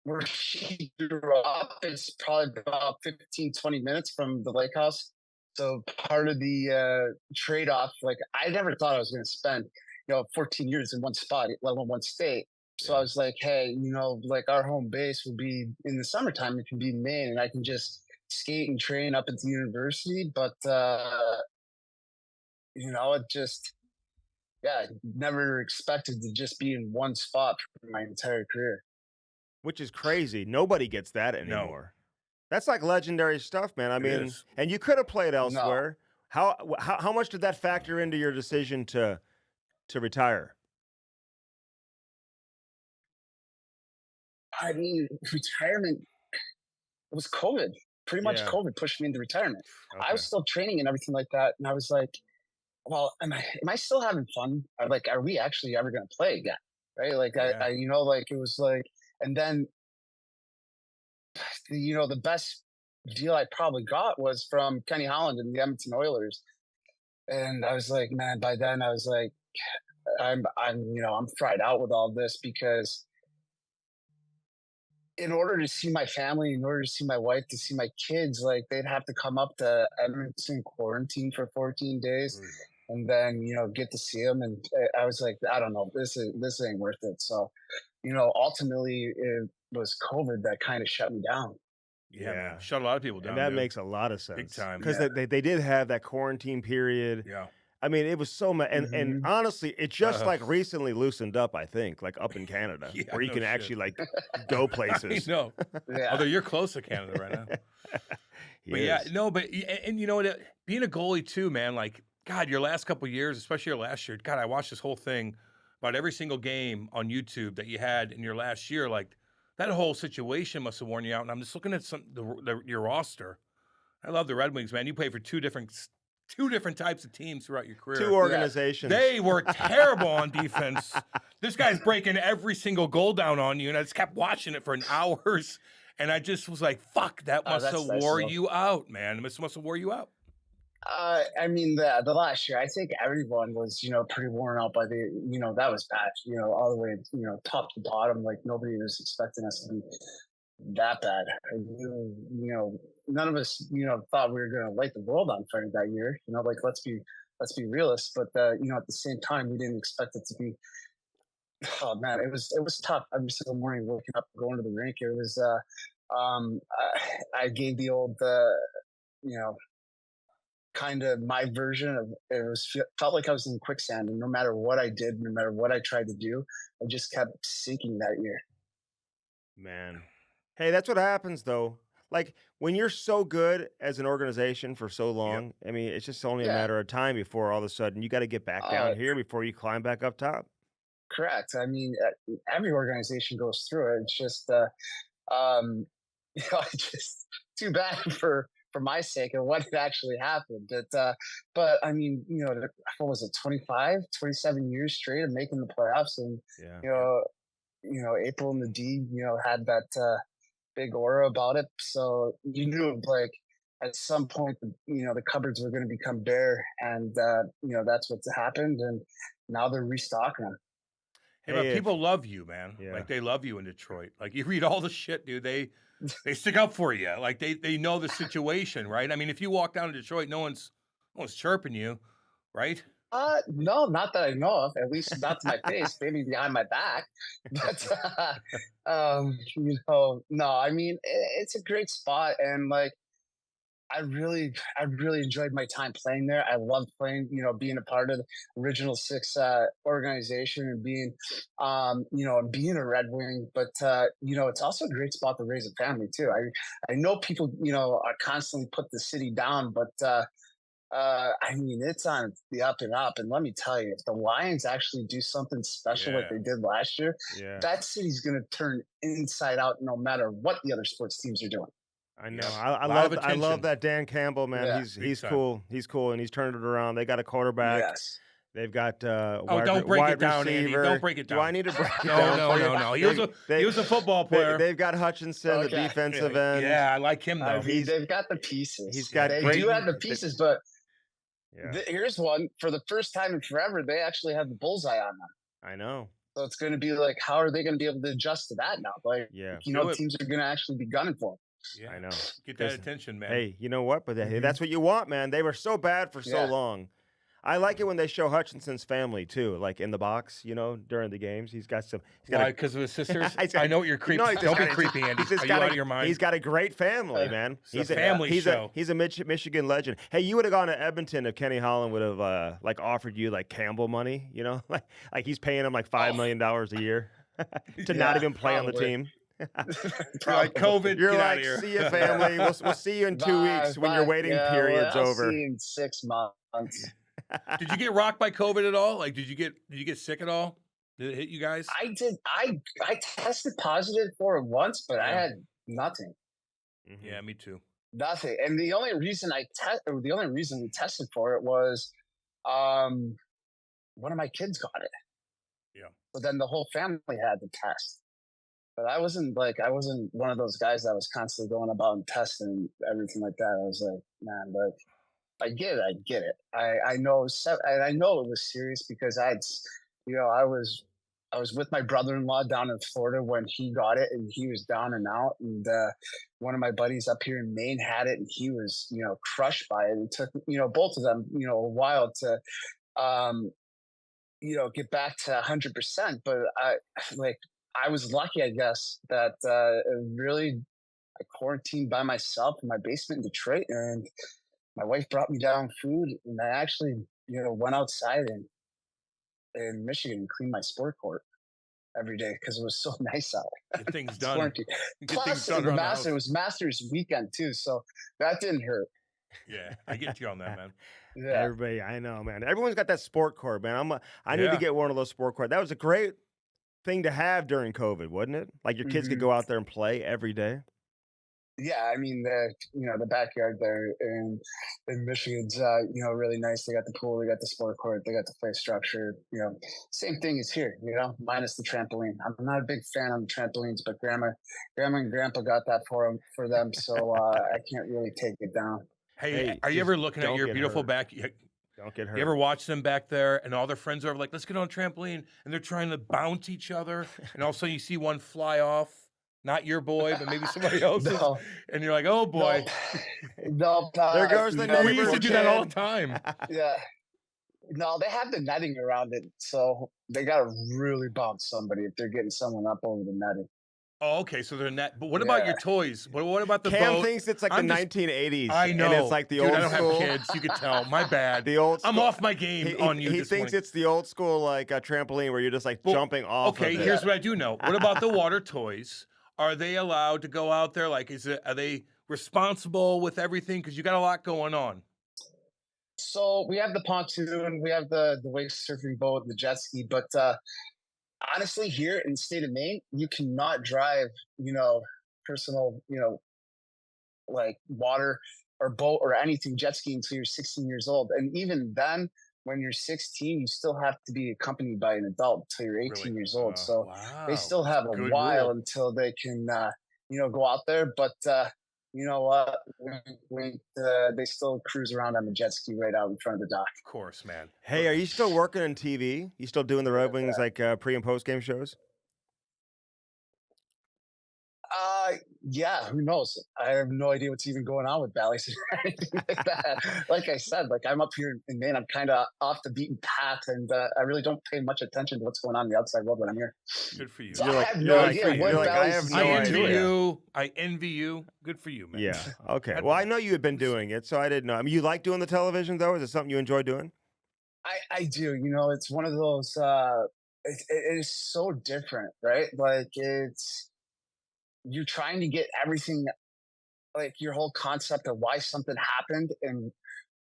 Where she grew up is probably about 15, 20 minutes from the lake house. So part of the trade-off, I never thought I was going to spend, 14 years in one spot, let alone one state. So I was like, hey, our home base will be in the summertime. It can be in Maine, and I can just skate and train up at the university. But, it just, I never expected to just be in one spot for my entire career. Which is crazy. Nobody gets that anymore. No. That's like legendary stuff, man. I mean, and you could have played elsewhere. No. How much did that factor into your decision to retire? I mean, retirement, it was COVID. Pretty much COVID pushed me into retirement. Okay. I was still training and everything like that. And I was like, well, am I still having fun? Are we actually ever going to play again? Right? It was like, and then, the best deal I probably got was from Kenny Holland and the Edmonton Oilers. And I was like, man, by then I was like, I'm fried out with all this, because in order to see my family, in order to see my wife, to see my kids, they'd have to come up to Edmonton, quarantine for 14 days. And then, get to see them. And I was like, I don't know, this ain't worth it. So, ultimately it was COVID that kind of shut me down. Yeah, man. Shut a lot of people down. And that makes a lot of sense. Big time. Because they did have that quarantine period. Yeah. I mean, it was so much, and honestly, it just like recently loosened up. I think, like up in Canada, Yeah, where you no can shit. actually like go places. I know. Yeah. Although you're close to Canada right now. But yeah, no, but and you know what? Being a goalie too, man. Like, God, your last couple of years, especially your last year. God, I watched this whole thing about every single game on YouTube that you had in your last year. Like, that whole situation must have worn you out. And I'm just looking at your roster. I love the Red Wings, man. You played for two different types of teams throughout your career. Two organizations. They were terrible on defense. This guy's breaking every single goal down on you, and I just kept watching it for hours. And I just was like, "Fuck, that must have wore you out, man. It must have wore you out." I mean, the last year, I think everyone was, pretty worn out by that was bad, all the way, top to bottom. Like, nobody was expecting us to be that bad. None of us, thought we were going to light the world on fire that year. Like, let's be realists. But at the same time, we didn't expect it to be. Oh man, it was tough every single morning waking up, going to the rink. It was. I gave the old, kind of my version of felt like I was in quicksand, and no matter what I did, no matter what I tried to do, I just kept sinking that year. Man, hey, that's what happens though. Like when you're so good as an organization for so long, I mean, it's just only a matter of time before all of a sudden you got to get back down here before you climb back up top. Correct. I mean, every organization goes through it. It's just, just too bad for my sake and what actually happened. But I mean, what was it, 25, 27 years straight of making the playoffs, and April and the D, had that big aura about it. So you knew, like, at some point, the cupboards were going to become bare, and that's what's happened. And now they're restocking them. Hey, but people love you, man. Yeah. Like, they love you in Detroit. Like, you read all the shit, dude. They stick up for you. Like, they know the situation, right? I mean, if you walk down to Detroit, no one's chirping you, right? No, not that I know of. At least not to my face, maybe behind my back. But no. I mean, it's a great spot, and like, I really enjoyed my time playing there. I loved playing, being a part of the original six organization, and being, and being a Red Wing. But it's also a great spot to raise a family too. I know people, are constantly put the city down, but I mean, it's on the up and up. And let me tell you, if the Lions actually do something special like they did last year, that city's going to turn inside out, no matter what the other sports teams are doing. I know. I love that Dan Campbell, man. Yeah. He's cool. He's cool, and he's turned it around. They got a quarterback. Yes. They've got don't break it down, Andy. Don't break it down. Do I need to break it down? No. He was a football player. They've got Hutchinson, the defensive end. Yeah, I like him though. They've got the pieces. They do have the pieces, but here's one. For the first time in forever, they actually have the bullseye on them. I know. So it's going to be like, how are they going to be able to adjust to that now? Like, teams are going to actually be gunning for them. Yeah, I know. Get that attention, man. Hey, you know what? But that's what you want, man. They were so bad for so long. I like it when they show Hutchinson's family too, like in the box, during the games. Why? Because of his sisters? I know what you're creepy. Don't be creepy, Andy. Are you out of your mind? He's got a great family, man. He's a family show. He's a Michigan legend. Hey, you would have gone to Edmonton if Kenny Holland would have offered you like Campbell money, like he's paying him like $5 million a year to not even play on the team. Like COVID. You're get like, out of here. see you, family. We'll see you in 2 weeks when your waiting period's over. I'll see you in 6 months. Did you get rocked by COVID at all? Like, did you get sick at all? Did it hit you guys? I did. I tested positive for it once, but I had nothing. Mm-hmm. Yeah, me too. Nothing. And the only reason we tested for it was, one of my kids got it. Yeah. But then the whole family had the test. But I wasn't one of those guys that was constantly going about and testing and everything like that. I was like, man, but I get it. I know it was serious because I was with my brother-in-law down in Florida when he got it, and he was down and out. And one of my buddies up here in Maine had it, and he was, crushed by it. It took, both of them, a while to, get back to 100%. But I was lucky, I guess, that I quarantined by myself in my basement in Detroit, and my wife brought me down food, and I actually went outside in Michigan and cleaned my sport court every day because it was so nice out. Get things done. Plus, things done it was Masters weekend too, so that didn't hurt. Yeah, I get you on that, man. Yeah. Everybody, I know, man. Everyone's got that sport court, man. I need to get one of those sport court. That was a great thing to have during COVID, wasn't it? Like your kids could go out there and play every day. Yeah, I mean, the backyard there in Michigan's, really nice. They got the pool, they got the sport court, they got the play structure. Same thing as here, minus the trampoline. I'm not a big fan of the trampolines, but grandma and grandpa got that for them, so I can't really take it down. Hey, are you ever looking at your beautiful back? Don't get hurt. You ever watch them back there and all their friends are like, let's get on a trampoline, and they're trying to bounce each other, and all of a sudden you see one fly off. Not your boy, but maybe somebody else's. No. And you're like, oh boy. No, there goes the neighbor. We used to do that all the time. Yeah. No, they have the netting around it, so they got to really bounce somebody if they're getting someone up over the netting. Oh, okay. So they're net. But what about your toys? What about the Cam boat? thinks it's like the 1980s. I know. And it's like the old I don't school. have kids. You could tell. My bad. The old school. I'm off my game on you. He this thinks morning. it's the old school like a trampoline where you're just like jumping off. Okay, of it. here's what I do know. What about the water toys? Are they allowed to go out there? Like, are they responsible with everything? Because you got a lot going on. So we have the pontoon, we have the wake surfing boat, the jet ski, but honestly, here in the state of Maine, you cannot drive, personal, like water or boat or anything jet ski until you're 16 years old. And even then, when you're 16, you still have to be accompanied by an adult until you're 18 years old. So they still have a while until they can, go out there. But you know what? They still cruise around on the jet ski right out in front of the dock. Of course, man. Hey, are you still working on TV? You still doing the Red Wings like pre and post game shows? Yeah, who knows? I have no idea what's even going on with Bally's or anything like that. Like I said, I'm up here in Maine. I'm kind of off the beaten path, and I really don't pay much attention to what's going on in the outside world when I'm here. Good for you. So I have no idea what Bally's is I doing. envy you. I envy you. Good for you, man. Yeah. Okay. Well, I know you had been doing it, so I didn't know. I mean, you like doing the television, though? Is it something you enjoy doing? I do. It's one of those. It is so different, right? Like you're trying to get everything, like your whole concept of why something happened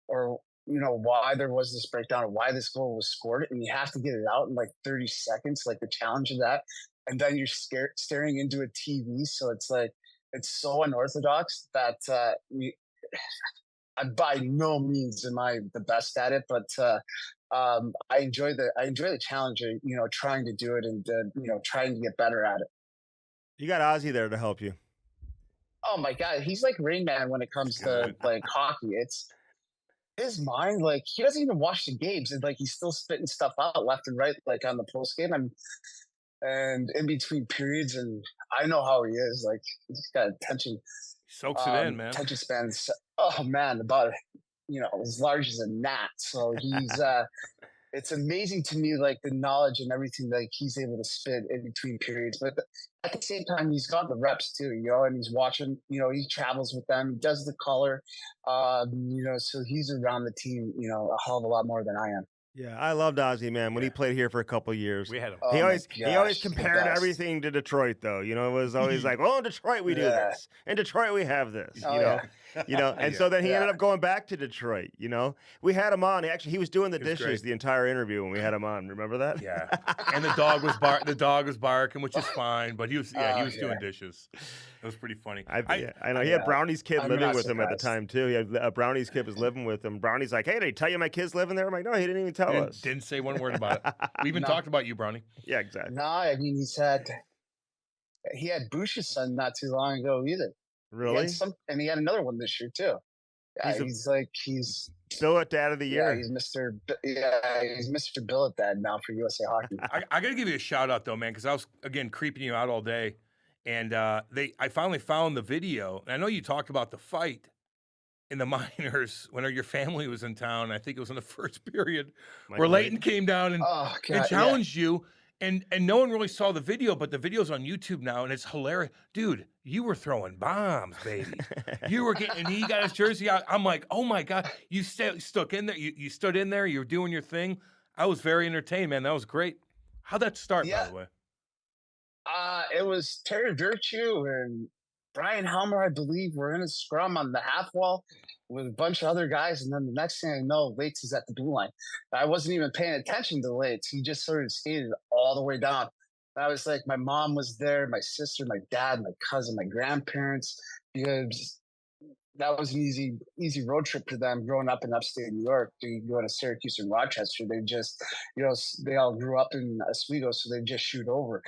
or why there was this breakdown or why this goal was scored, and you have to get it out in like 30 seconds, like the challenge of that. And then you're staring into a TV. So it's like, it's so unorthodox that I by no means am I the best at it, but I enjoy the challenge of, trying to do it and, trying to get better at it. You got Ozzy there to help you. Oh my God, he's like Rain Man when it comes to like hockey. It's his mind, like he doesn't even watch the games, and like he's still spitting stuff out left and right, like on the post game and in between periods. And I know how he is. Like he's got attention. He soaks it in, man. Attention spans. Oh man, about as large as a gnat. So he's. It's amazing to me, like the knowledge and everything that he's able to spit in between periods. But at the same time, he's got the reps too, and he's watching, he travels with them, he does the color, so he's around the team, a hell of a lot more than I am. Yeah, I loved Ozzy, man. When he played here for a couple of years, we had him. He always compared everything to Detroit, though. It was always like, "Oh, in Detroit we do this. In Detroit we have this." And so then he ended up going back to Detroit. We had him on. He was doing the dishes the entire interview when we had him on. Remember that? Yeah. And the dog was barking, which is fine. But he was doing dishes. It was pretty funny. I know he had Brownie's kid living with him at the time too. He had Brownie's kid was living with him. Brownie's like, "Hey, did he tell you my kid's living there?" I'm like, "No, he didn't even tell us." Didn't say one word about it. We even talked about you, Brownie. Yeah, exactly. No, I mean he had Bush's son not too long ago either. Really? And he had another one this year too. Yeah, he's still at Dad of the Year. Yeah, he's Mr. Billet Dad now for USA Hockey. I got to give you a shout out though, man, because I was again creeping you out all day, and I finally found the video. And I know you talked about the fight in the minors when your family was in town. I think it was in the first period where Leighton came down and challenged you. And no one really saw the video, but the video's on YouTube now, and it's hilarious. Dude, you were throwing bombs, baby. You were getting, and he got his jersey out. I'm like, oh my God, you stuck in there. You stood in there. You were doing your thing. I was very entertained, man. That was great. How'd that start, by the way? It was Terry Virtue and Brian Helmer, I believe, were in a scrum on the half wall with a bunch of other guys. And then the next thing I know, Lates is at the blue line. I wasn't even paying attention to Lates. He just sort of skated all the way down. And I was like, my mom was there, my sister, my dad, my cousin, my grandparents, because that was an easy road trip for them growing up in upstate New York. They go to Syracuse and Rochester. They just, they all grew up in Oswego, so they just shoot over.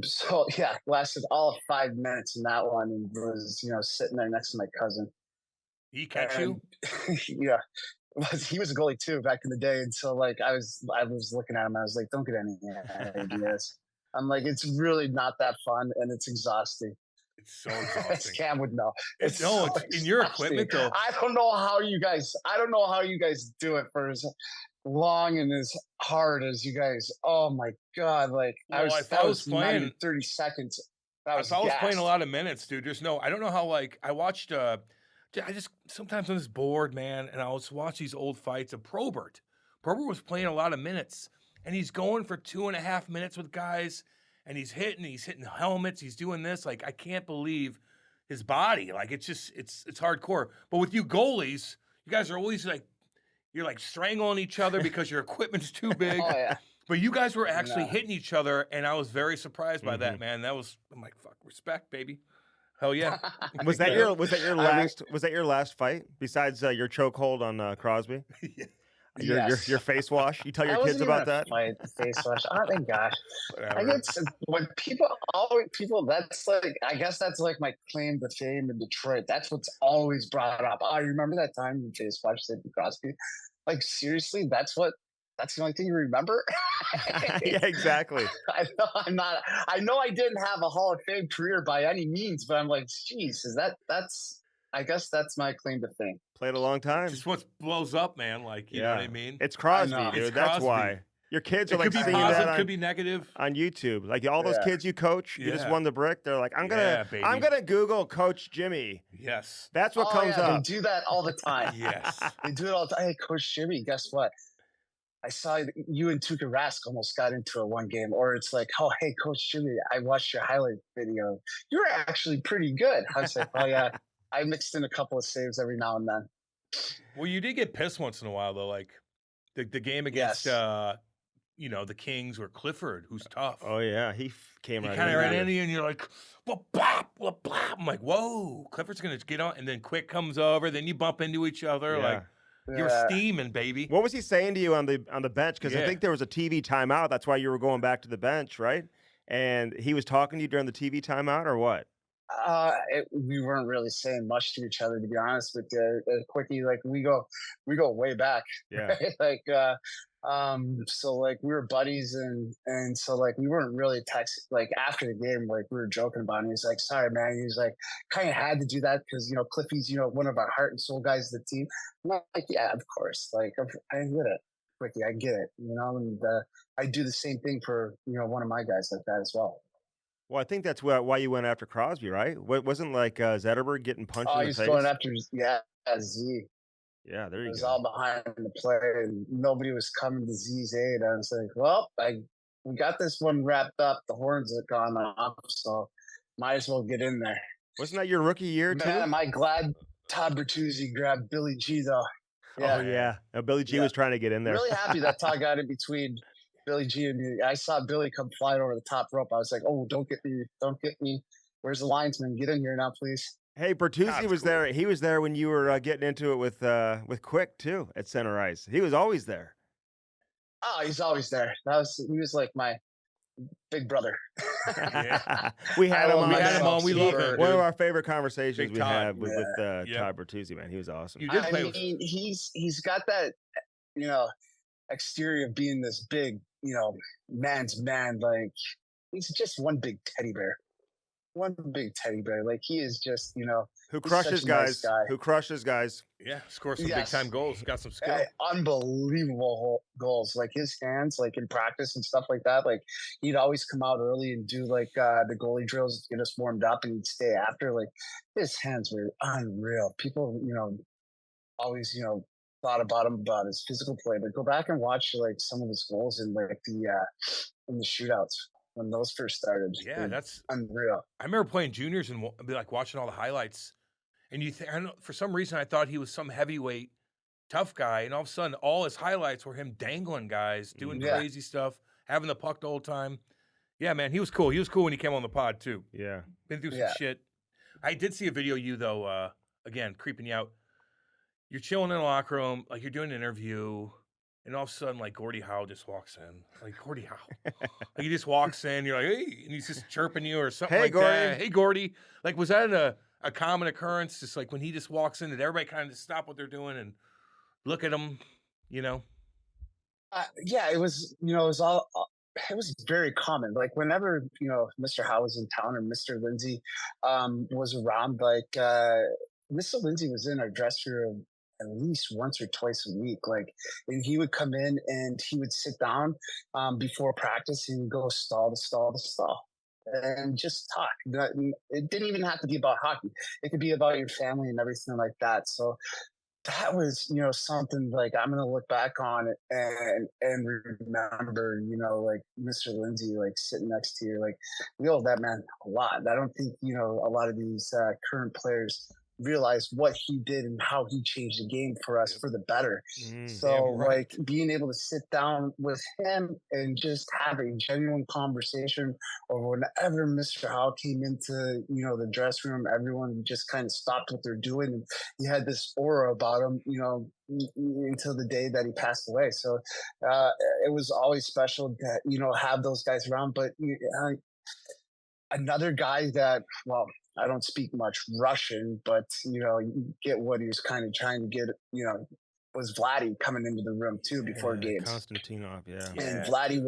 So yeah, lasted all of 5 minutes in that one, and was, sitting there next to my cousin. He catch you? Yeah. He was a goalie too back in the day. And so like, I was looking at him. I was like, don't get any ideas. I'm like, it's really not that fun, and it's exhausting. It's so exhausting. Cam would know. It's in your equipment though. I don't know how you guys do it for as long and as hard as you guys. Oh my God. Like if I was playing 30 seconds. I was playing a lot of minutes, dude. I don't know how, like, I watched, I just, sometimes I'm just bored, man. And I was watch these old fights of Probert. Probert was playing a lot of minutes, and he's going for 2.5 minutes with guys. And he's hitting helmets. He's doing this. Like, I can't believe his body. Like, it's just, it's hardcore. But with you goalies, you guys are always like, you're like strangling each other because your equipment's too big. Oh, yeah. But you guys were actually hitting each other, and I was very surprised by that, man. I'm like, fuck, respect, baby. Hell yeah. Was that your last fight besides your chokehold on Crosby? Yeah. Your face wash. You tell your kids about that? Fight, face wash. Oh, thank gosh. I guess when people, that's like, I guess that's like my claim to fame in Detroit. That's what's always brought up. Oh, you remember that time you face washed Sidney Crosby? Like, seriously, that's the only thing you remember? Yeah, exactly. I know I didn't have a Hall of Fame career by any means, but I'm like, geez, I guess that's my claim to fame. Played a long time. Just what blows up, man. Like, you know what I mean? It's Crosby, dude. That's why. Your kids are like seeing that could be negative on YouTube. Like all those kids you coach, you just won the brick. They're like, I'm gonna Google Coach Jimmy. Yes, that's what comes up. They do that all the time. Yes, they do it all the time. Hey, Coach Jimmy, guess what? I saw you and Tuukka Rask almost got into a one game. Or it's like, oh, hey, Coach Jimmy, I watched your highlight video. You're actually pretty good. I was like, oh yeah. I mixed in a couple of saves every now and then. Well, you did get pissed once in a while, though. Like the game against, the Kings or Clifford, who's tough. Oh, yeah. He kind of ran into you, and you're like, well, blah, blah, blah. I'm like, whoa, Clifford's going to get on. And then Quick comes over. Then you bump into each other. Yeah. Like, you're steaming, baby. What was he saying to you on the bench? Because I think there was a TV timeout. That's why you were going back to the bench, right? And he was talking to you during the TV timeout, or what? We weren't really saying much to each other, to be honest with you. Quickie, like we go way back. Yeah. Right? Like, so like we were buddies, and so like we weren't really texting. Like after the game, like we were joking about it. He's like, "Sorry, man." He's like, kind of had to do that because Cliffy's one of our heart and soul guys of the team. I'm like, yeah, of course. Like I get it, Quickie. I get it. And I do the same thing for one of my guys like that as well. Well, I think that's why you went after Crosby, right? Wasn't like Zetterberg getting punched in the face? Oh, he's going after Z. Yeah, there you go. It was all behind the play, and nobody was coming to Z's aid. I was like, well, we got this one wrapped up. The horns have gone off, so might as well get in there. Wasn't that your rookie year, too? Man, am I glad Todd Bertuzzi grabbed Billy G, though. Yeah. Oh, yeah. No, Billy G was trying to get in there. Really happy that Todd got in between Billy G and me. I saw Billy come flying over the top rope. I was like, oh, don't get me. Where's the linesman? Get in here now, please. Hey, Bertuzzi was there. He was there when you were getting into it with Quick, too, at Center Ice. He was always there. Oh, he's always there. He was like my big brother. We had him on. We love him. One of our favorite conversations we had with Todd Bertuzzi, man. He was awesome. You did play with him. He's got that, exterior of being this big, man's man. Like, he's just one big teddy bear. one big teddy bear. Like he is just, Who he's such crushes a nice guys? guy. Who crushes guys? Yeah, score some big Yes. time goals. Got some skill. Unbelievable goals. Like his hands, like in practice and stuff like that. Like he'd always come out early and do like the goalie drills to get us warmed up, and he'd stay after. Like his hands were unreal. People, always, thought about him about his physical play, but go back and watch like some of his goals in like in the shootouts when those first started. Yeah, that's unreal. I remember playing juniors and be like watching all the highlights, and I don't know, for some reason I thought he was some heavyweight tough guy, and all of a sudden all his highlights were him dangling guys, doing crazy stuff, having the puck the whole time. Yeah, man, he was cool. He was cool when he came on the pod too. Yeah, been through some shit. I did see a video of you though. Again, creeping you out. You're chilling in the locker room, like you're doing an interview, and all of a sudden, like Gordie Howe just walks in. Like Gordie Howe, like he just walks in. You're like, hey, and he's just chirping you or something like Gordie. that. Hey, Gordie. Like, was that a common occurrence? Just like when he just walks in, did everybody kind of just stop what they're doing and look at him? Yeah, it was. It was all. It was very common. Like whenever Mr. Howe was in town or Mr. Lindsay was around, like Mr. Lindsay was in our dressing room at least once or twice a week. Like, and he would come in and he would sit down before practice and go stall to stall to stall and just talk. It didn't even have to be about hockey. It could be about your family and everything like that. So that was, something like I'm going to look back on it and remember, like Mr. Lindsay, like sitting next to you, like we owe that man a lot. I don't think, a lot of these current players realize what he did and how he changed the game for us for the better. So like being able to sit down with him and just have a genuine conversation, or whenever Mr. Howe came into, the dressing room, everyone just kind of stopped what they're doing. And he had this aura about him, until the day that he passed away. So it was always special to, have those guys around. But another guy that, well, I don't speak much Russian, but you get what he was kind of trying to get. Was Vladdy coming into the room too before games? Konstantinov, And Vladdy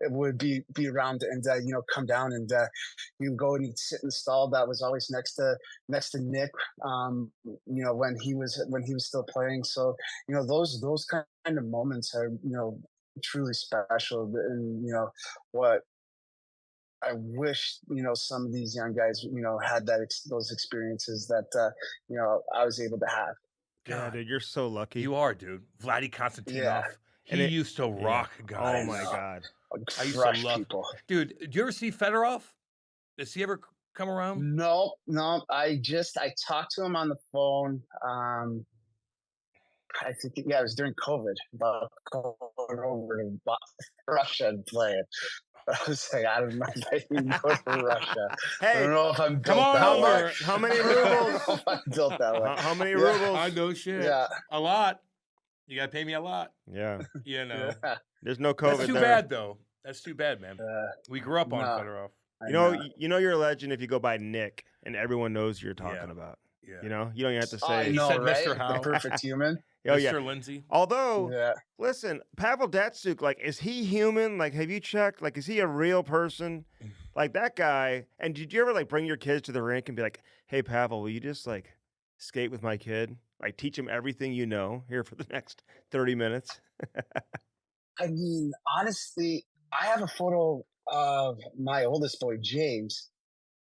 would be around and come down and he would go and he'd sit in the stall that was always next to Nick. When he was still playing. So those kind of moments are truly special, and what. I wish, some of these young guys, had those experiences that, I was able to have. God, dude, you're so lucky. You are, dude. Vladdy Konstantinov. He used to rock guys. Oh my God. I used to love people. Dude, did you ever see Fedorov? Does he ever come around? No. I talked to him on the phone. I think, it was during COVID, about going over to Russia and playing. I was like, I don't know if I can go to Russia. I don't know if I'm built that way. How many rubles? I'm built that way. How many rubles? I know shit. Yeah. A lot. You got to pay me a lot. Yeah. Yeah. There's no COVID. That's too bad, though. That's too bad, man. We grew up on Fedorov. You know you're a legend if you go by Nick, and everyone knows who you're talking about. Yeah. You don't even have to say. He said right? Mr. Howe. The perfect human. Mr. Lindsay. Although, listen, Pavel Datsyuk, like, is he human? Like, have you checked? Like, is he a real person? Like, that guy. And did you ever, like, bring your kids to the rink and be like, hey, Pavel, will you just, like, skate with my kid? Like, teach him everything you know here for the next 30 minutes? I mean, honestly, I have a photo of my oldest boy, James,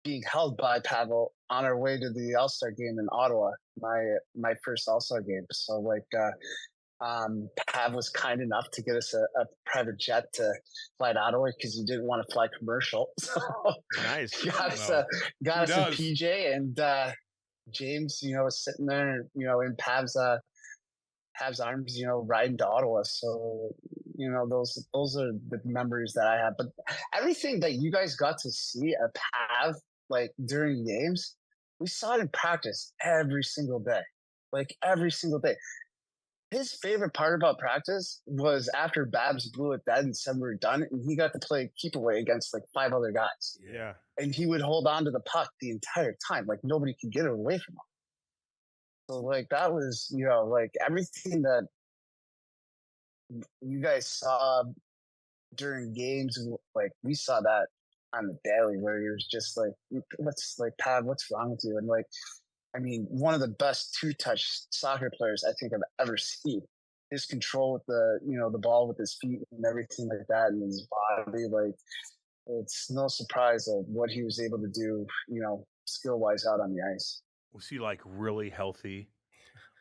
being held by Pavel on our way to the All-Star game in Ottawa, my first All-Star game. So like Pav was kind enough to get us a private jet to fly to Ottawa because he didn't want to fly commercial. So nice. got us a PJ, and James, was sitting there, in Pav's arms, riding to Ottawa. So those are the memories that I have. But everything that you guys got to see at Pav, like during games, we saw it in practice every single day. Like every single day. His favorite part about practice was after Babs blew it dead and said we were done, and he got to play keep away against like 5 other guys. Yeah. And he would hold on to the puck the entire time. Like nobody could get it away from him. So like that was, like everything that you guys saw during games, like we saw that on the daily where he was just like, Pav, what's wrong with you? And like, I mean, one of the best two-touch soccer players I think I've ever seen. His control with the ball with his feet and everything like that, and his body, like, it's no surprise of what he was able to do, skill-wise out on the ice. Was he like really healthy,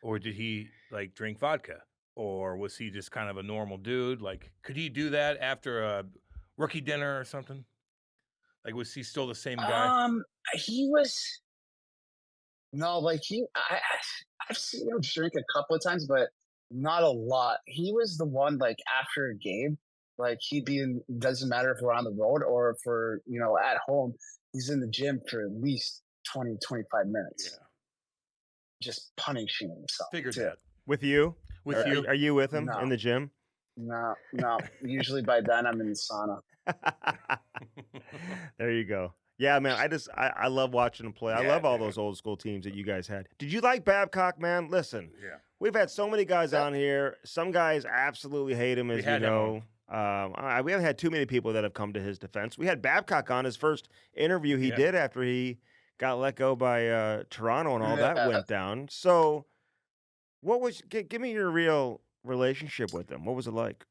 or did he like drink vodka, or was he just kind of a normal dude? Like, could he do that after a rookie dinner or something? Like, was he still the same guy? He was no, like I've seen him drink a couple of times, but not a lot. He was the one, like, after a game, like, he'd be in, doesn't matter if we're on the road or if we're, at home, he's in the gym for at least 20, 25 minutes. Yeah. Just punishing himself. Figured too. that. With you? With you? Are you with him No. in the gym? No. Usually by then I'm in the sauna. There you go. Yeah, man, I love watching him play. I Yeah, love all dude. those old school teams that you guys had. Did you like Babcock, man? Listen, Yeah. we've had so many guys on here. Some guys absolutely hate him, as you had him know. We haven't had too many people that have come to his defense. We had Babcock on his first interview he did after he got let go by Toronto and all that went down. So, give me your real relationship with him. What was it like?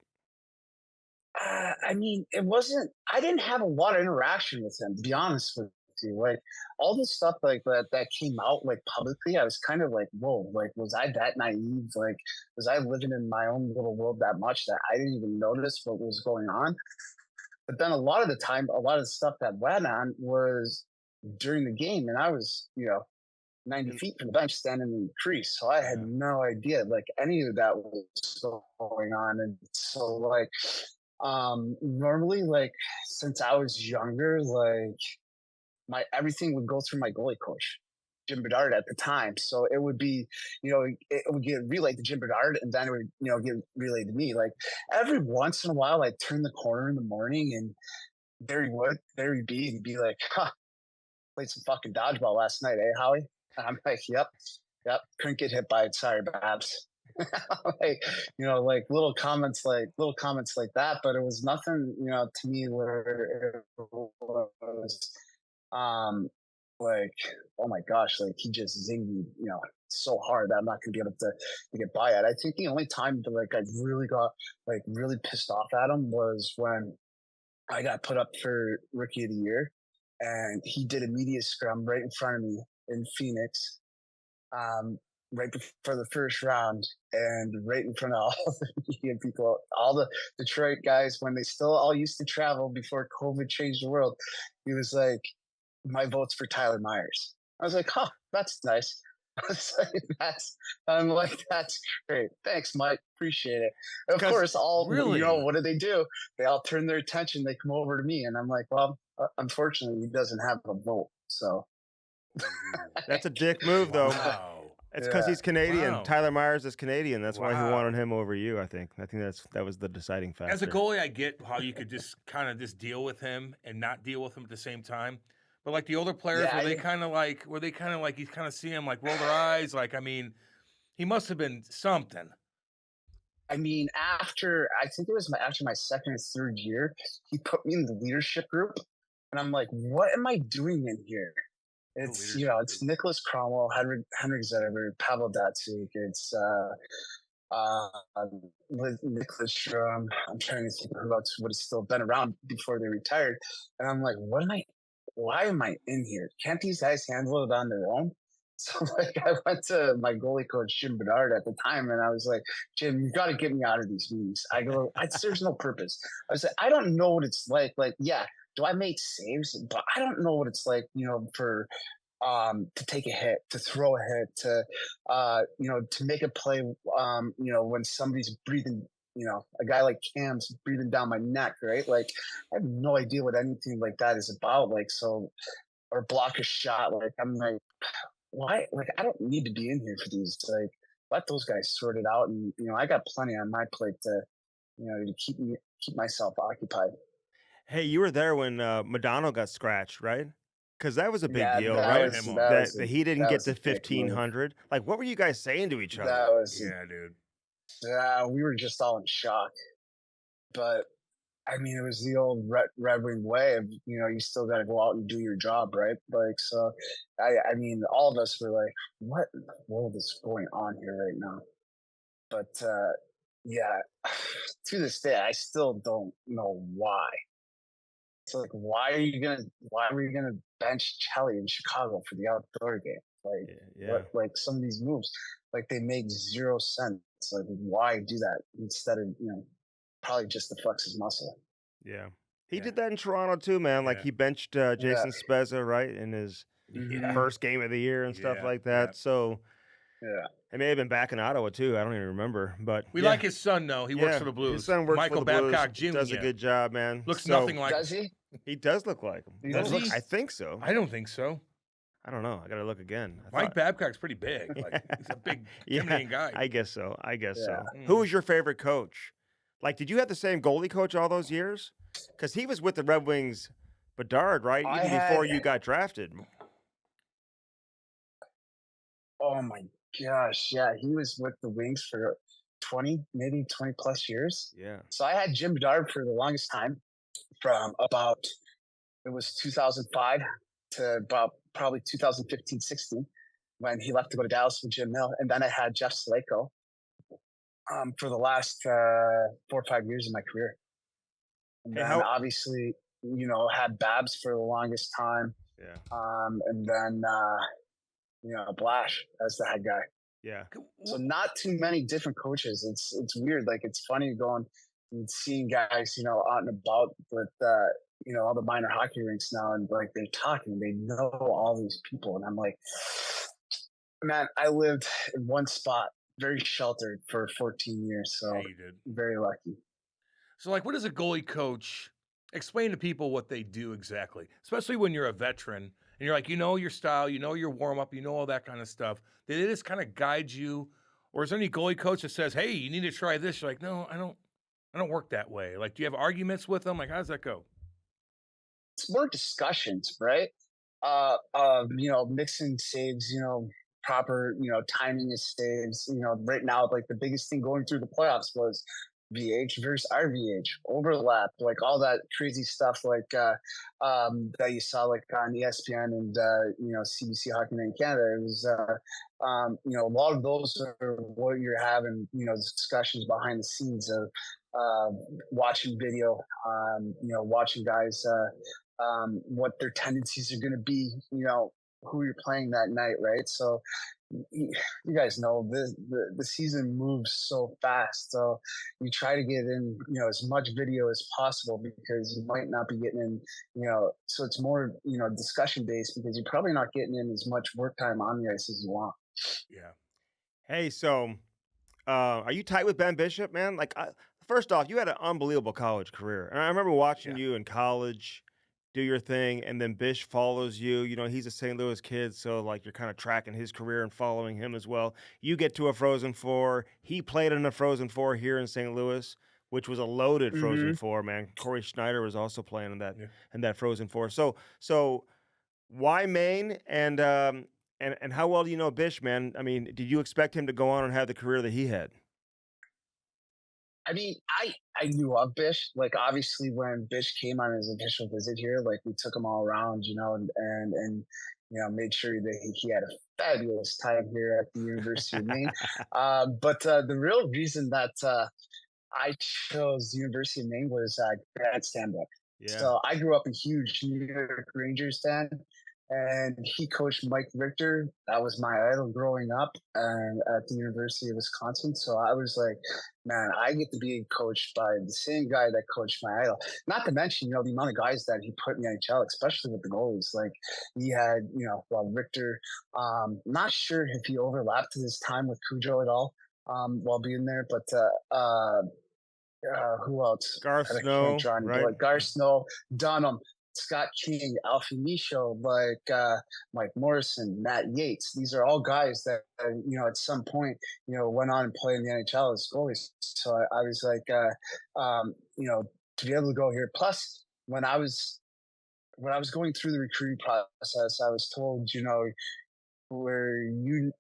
I mean, I didn't have a lot of interaction with him, to be honest with you. Like, all the stuff like that came out, like, publicly, I was kind of like, whoa, like, was I that naive? Like, was I living in my own little world that much that I didn't even notice what was going on? But then a lot of the time, a lot of the stuff that went on was during the game, and I was, 90 feet from the bench standing in the crease. So I had no idea, like, any of that was going on. And so, like, normally, like, since I was younger, like, everything would go through my goalie coach, Jim Bedard, at the time. So it would be, it would get relayed to Jim Bedard, and then it would, get relayed to me. Like, every once in a while, I'd turn the corner in the morning, and there he'd be. He'd be like, played some fucking dodgeball last night, eh, Howie? And I'm like, yep, couldn't get hit by it. Sorry, Babs. Like, like little comments like that, but it was nothing, to me where it was, like, oh my gosh, like, he just zinged me, so hard that I'm not gonna be able to get by it. I think the only time that, like, I really got, like, really pissed off at him was when I got put up for Rookie of the Year, and he did a media scrum right in front of me in Phoenix, right before the first round, and right in front of all the media people, all the Detroit guys, when they still all used to travel before COVID changed the world. He was like, my vote's for Tyler Myers. I was like, that's nice. I'm like, that's great. Thanks, Mike. Appreciate it. Of course, really, what do? They all turn their attention. They come over to me, and I'm like, well, unfortunately, he doesn't have a vote. So That's a dick move, though. Wow. It's because he's Canadian. Wow. Tyler Myers is Canadian. That's why he wanted him over you, I think. I think that was the deciding factor. As a goalie, I get how you could just kind of just deal with him and not deal with him at the same time. But like the older players, where they kind of like you kind of see him like roll their eyes. Like, I mean, he must have been something. I mean, I think it was after my second or third year, he put me in the leadership group, and I'm like, what am I doing in here? It's it's Nicholas Cromwell, Henrik Zetterberg, Pavel Datsyuk. It's Lidstrom. I'm trying to think who else would have still been around before they retired. And I'm like, why am I in here? Can't these guys handle it on their own? So, like, I went to my goalie coach, Jim Bedard, at the time, and I was like, Jim, you've got to get me out of these meetings. I go, there's no purpose. I was like, I don't know what it's like. Like, yeah, do I make saves? But I don't know what it's like, for to take a hit, to throw a hit, to to make a play, when somebody's breathing, a guy like Cam's breathing down my neck, right? Like, I have no idea what anything like that is about. Like, so, or block a shot. Like, I'm like, why? Like, I don't need to be in here for these. Like, let those guys sort it out. And, I got plenty on my plate to, to keep myself occupied. Hey, you were there when Madonna got scratched, right? Because that was a big deal, that right? that he didn't get to a big 1,500. Like, what were you guys saying to each other? That was, dude. Yeah, we were just all in shock. But I mean, it was the old Red Wing way of, you still got to go out and do your job, right? Like, so, I mean, all of us were like, what in the world is going on here right now? But, yeah, to this day, I still don't know why. So, like, why were you gonna bench Kelly in Chicago for the outdoor game? Like, like some of these moves, like they make zero sense. Like, why do that instead of, probably just to flex his muscle? Yeah. He did that in Toronto too, man. Like he benched Jason Spezza, right, in his first game of the year and stuff like that. So it may have been back in Ottawa too. I don't even remember. But we like his son though. He works for the Blues. His son works Michael for the Blues. Babcock Jr. Does a good job, man. Looks nothing like Does he? He does look like him. Does he? I think so. I don't think so. I don't know. I gotta look again. Mike Babcock's pretty big. Like, he's a big, intimidating guy. I guess so. So. Who was your favorite coach? Like, did you have the same goalie coach all those years? Because he was with the Red Wings, Bedard, right? Even before you got drafted. Oh my gosh, yeah, he was with the Wings for 20, maybe 20 plus years. Yeah. So I had Jim Bedard for the longest time, from about, it was 2005 to about probably 2015-16, when he left to go to Dallas with Jim Mill. And then I had Jeff Slayko for the last 4 or 5 years of my career. And then obviously, had Babs for the longest time. Yeah. And then, Blash as the head guy. Yeah. So not too many different coaches. It's weird. Like, it's funny going and seeing guys, out and about with, all the minor hockey rinks now, and like they're talking, they know all these people. And I'm like, man, I lived in one spot, very sheltered for 14 years. So you did. Very lucky. So, like, what does a goalie coach explain to people what they do exactly? Especially when you're a veteran and you're like, your style, your warm up, all that kind of stuff. Do they just kind of guide you? Or is there any goalie coach that says, hey, you need to try this? You're like, no, I don't work that way. Like, do you have arguments with them? Like, how does that go? It's more discussions, right? Mixing saves, proper, timing of saves. Right now, like the biggest thing going through the playoffs was VH versus RVH overlap, like all that crazy stuff, like that you saw like on ESPN and CBC Hockey Night in Canada. It was a lot of those are what you're having, discussions behind the scenes of watching video, watching guys, what their tendencies are going to be, who you're playing that night, right? So you guys know the season moves so fast, so you try to get in as much video as possible, because you might not be getting in, so it's more discussion based, because you're probably not getting in as much work time on the ice as you want. Yeah. Hey, so are you tight with Ben Bishop, man? Like, first off, you had an unbelievable college career, and I remember watching you in college do your thing, and then Bish follows you. He's a St. Louis kid, so like you're kind of tracking his career and following him as well. You get to a Frozen Four. He played in a Frozen Four here in St. Louis, which was a loaded Frozen Four, man. Corey Schneider was also playing in that Frozen Four. So why Maine, and how well do you know Bish, man? I mean, did you expect him to go on and have the career that he had? I mean, I knew of Bish. Like, obviously, when Bish came on his official visit here, like, we took him all around, and made sure that he had a fabulous time here at the University of Maine. But the real reason that I chose the University of Maine was Grant Stanbrook. Yeah. So I grew up a huge New York Rangers fan, and he coached Mike Richter. That was my idol growing up at the University of Wisconsin. So I was like, man, I get to be coached by the same guy that coached my idol. Not to mention, the amount of guys that he put in the NHL, especially with the goalies. Like, he had, Richter. Not sure if he overlapped his time with Cujo at all while being there, but who else? Garth Snow, right? Like Garth Snow, Dunham, Scott King, Alfie Michaud, like Mike Morrison, Matt Yates. These are all guys that at some point went on and played in the NHL as goalies. So I was like, to be able to go here. Plus, when I was going through the recruiting process, I was told, where you'll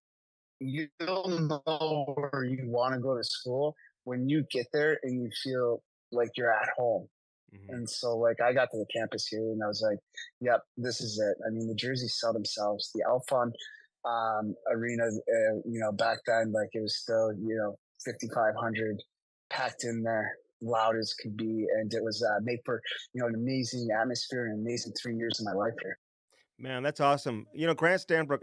know where you want to go to school when you get there and you feel like you're at home. And so, like, I got to the campus here, and I was like, "Yep, this is it." I mean, the jerseys sell themselves. The Alphon arena, back then, like, it was still, 5,500 packed in there, loud as could be, and it was made for, an amazing atmosphere and amazing 3 years of my life here. Man, that's awesome. Grant Stanbrook,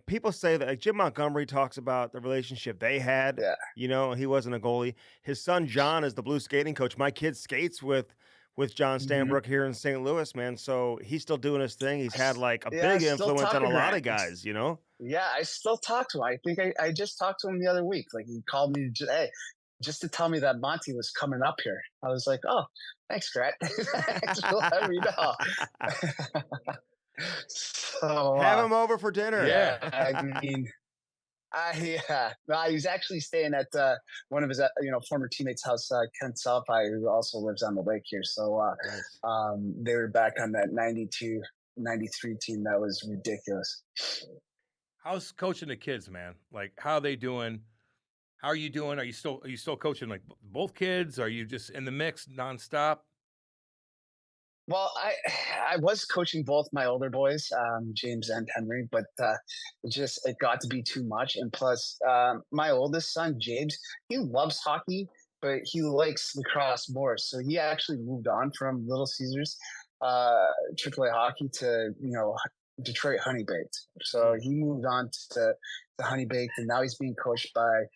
people say that like Jim Montgomery talks about the relationship they had. Yeah. He wasn't a goalie. His son John is the blue skating coach. My kid skates with John Mhm. Stanbrook here in St. Louis, man. So he's still doing his thing. He's had like a Yeah, I big still influence talk on to a lot Grant. of guys. Yeah, I still talk to him. I think I just talked to him the other week. Like, he called me, hey, just to tell me that Monty was coming up here. I was like, oh, thanks, Grant. Thanks for letting me know. So, Have him over for dinner. yeah, I mean, no, he's actually staying at one of his former teammates' house, Ken Salpai, who also lives on the lake here. So Nice. they were back on that 92, 93 team. That was ridiculous. How's coaching the kids, man? Like, how are they doing? How are you doing? Are you still coaching like both kids? Are you just in the mix nonstop? Well, I was coaching both my older boys, James and Henry, but it got to be too much. And plus, my oldest son, James, he loves hockey, but he likes lacrosse more. So he actually moved on from Little Caesars, AAA hockey to Detroit Honey Baked. So he moved on to Honey Baked, and now he's being coached by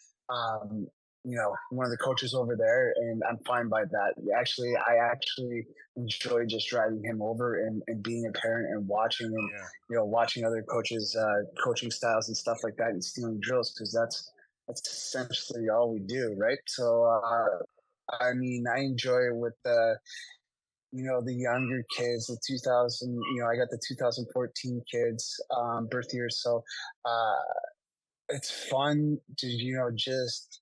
one of the coaches over there, and I'm fine by that. I actually enjoy just driving him over and being a parent and watching him, watching other coaches, coaching styles and stuff like that, and stealing drills, because that's essentially all we do, right? So, I mean, I enjoy it with the younger kids, the 2000, I got the 2014 kids, birth years. So, it's fun to, just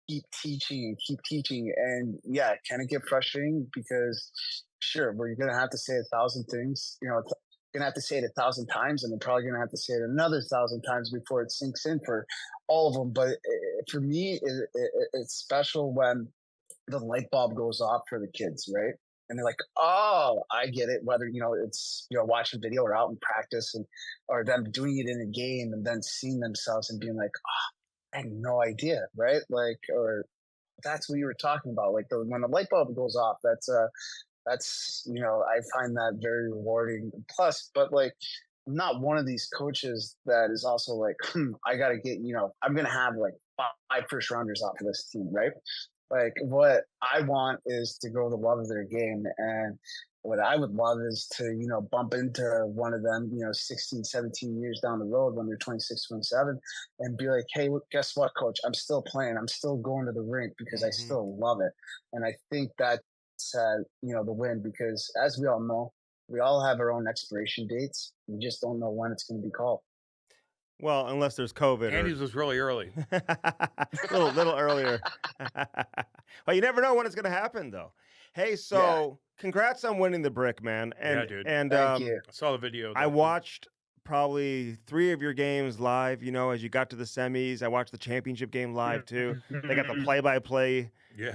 keep teaching. And yeah, can it get frustrating? Because sure, we're going to have to say 1,000 things, going to have to say it 1,000 times, and we're probably going to have to say it another 1,000 times before it sinks in for all of them. But for me, it's special when the light bulb goes off for the kids, right? And they're like, "Oh, I get it." Whether it's watching video or out in practice, or them doing it in a game, and then seeing themselves and being like, "Oh, I had no idea," right? Like, or that's what you were talking about. Like, when the light bulb goes off, that's I find that very rewarding. Plus, but like, I'm not one of these coaches that is also like, I got to get, I'm going to have like 5 first rounders off of this team, right? Like, what I want is to grow the love of their game. And what I would love is to, bump into one of them, 16, 17 years down the road when they're 26, 27, and be like, hey, guess what, coach? I'm still playing. I'm still going to the rink because I still love it. And I think that's, the win, because as we all know, we all have our own expiration dates. We just don't know when it's going to be called. Well, unless there's COVID. Andy's was really early. little earlier. Well, you never know when it's going to happen, though. Hey, so congrats on winning the brick, man. And, yeah, dude. And Thank you. I saw the video. I watched probably 3 of your games live, as you got to the semis. I watched the championship game live, too. They got the play-by-play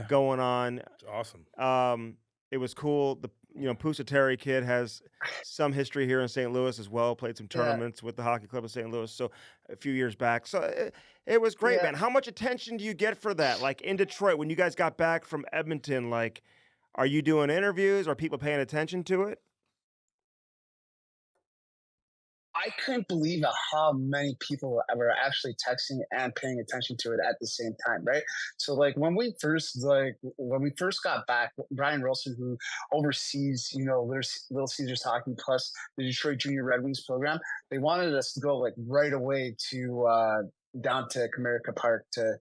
going on. It's awesome. It was cool. The Pusateri kid has some history here in St. Louis as well. Played some tournaments with the Hockey Club of St. Louis, so a few years back. So it was great, man. How much attention do you get for that? Like in Detroit, when you guys got back from Edmonton, like, are you doing interviews? Are people paying attention to it? I couldn't believe how many people were actually texting and paying attention to it at the same time, right? So like when we first got back, Brian Rolson, who oversees, Little Caesars hockey plus the Detroit Junior Red Wings program, they wanted us to go like right away to down to Comerica Park to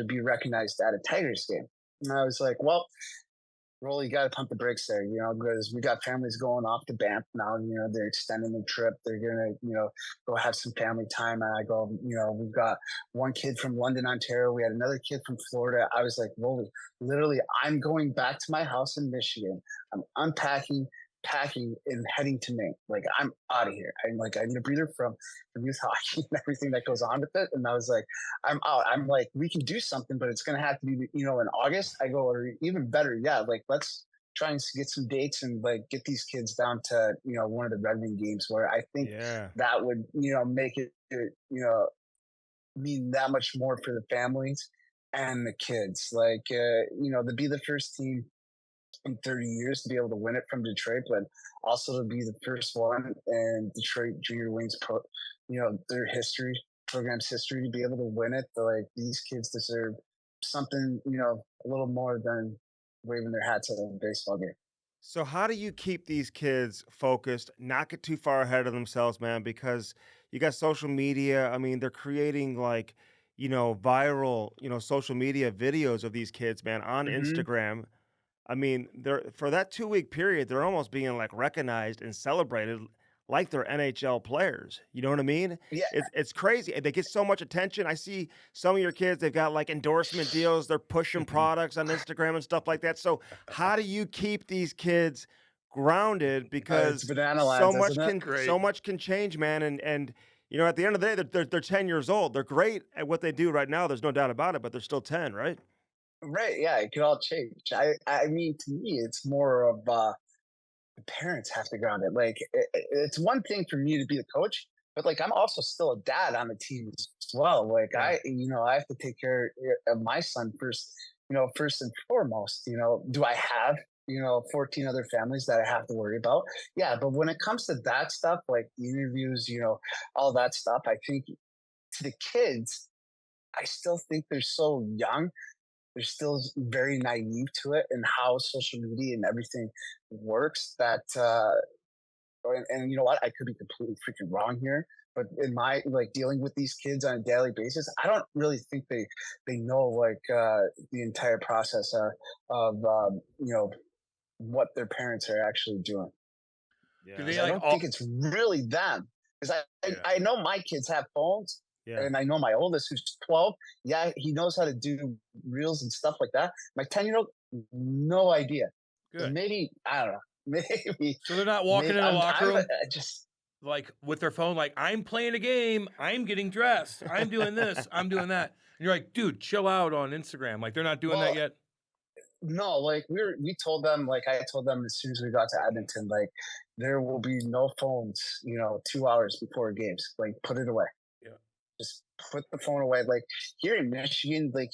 be recognized at a Tigers game. And I was like, well, Rolly, you got to pump the brakes there, because we got families going off to Banff now. They're extending the trip. They're going to, go have some family time. And I go, we've got one kid from London, Ontario. We had another kid from Florida. I was like, Rolly, literally, I'm going back to my house in Michigan. I'm unpacking, packing, and heading to Maine. Like, I'm out of here. I need a breather from youth hockey and everything that goes on with it. And I was like, I'm out. I'm like, we can do something, but it's going to have to be, in August. I go, or even better, let's try and get some dates and like get these kids down to, one of the Redmond games where I think that would, make it, mean that much more for the families and the kids. Like, to be the first team in 30 years to be able to win it from Detroit, but also to be the first one in Detroit Junior Wings their program's history to be able to win it. Like, these kids deserve something, a little more than waving their hats at a baseball game. So how do you keep these kids focused, not get too far ahead of themselves, man? Because you got social media. I mean, they're creating like, viral, social media videos of these kids, man, on Instagram. I mean, they're for that 2-week period, they're almost being like recognized and celebrated like they're NHL players. You know what I mean? Yeah. It's crazy. They get so much attention. I see some of your kids, they've got like endorsement deals. They're pushing products on Instagram and stuff like that. So how do you keep these kids grounded? Because so much can change, man. And at the end of the day, they're 10 years old. They're great at what they do right now. There's no doubt about it, but they're still 10, right? Right. Yeah. It could all change. I mean, to me, it's more of, the parents have to ground it. Like, it's one thing for me to be the coach, but like, I'm also still a dad on the team as well. Like, I have to take care of my son first, first and foremost. Do I have 14 other families that I have to worry about? Yeah, but when it comes to that stuff, like the interviews, all that stuff, I think to the kids, I still think they're so young. They're still very naive to it and how social media and everything works. That and you know what? I could be completely freaking wrong here, but in my like dealing with these kids on a daily basis, I don't really think they know like the entire process of what their parents are actually doing. Yeah. I don't think it's really them, because I know my kids have phones. Yeah. And I know my oldest, who's 12, he knows how to do reels and stuff like that. My 10-year-old, no idea. Good. Maybe, I don't know. Maybe. So they're not walking in a locker room just like with their phone, like, I'm playing a game, I'm getting dressed, I'm doing this, I'm doing that. And you're like, dude, chill out on Instagram. Like, they're not doing that yet. No, like we told them, like I told them as soon as we got to Edmonton, like, there will be no phones, 2 hours before games. Like, put it away. Just put the phone away. Like, here in Michigan, like,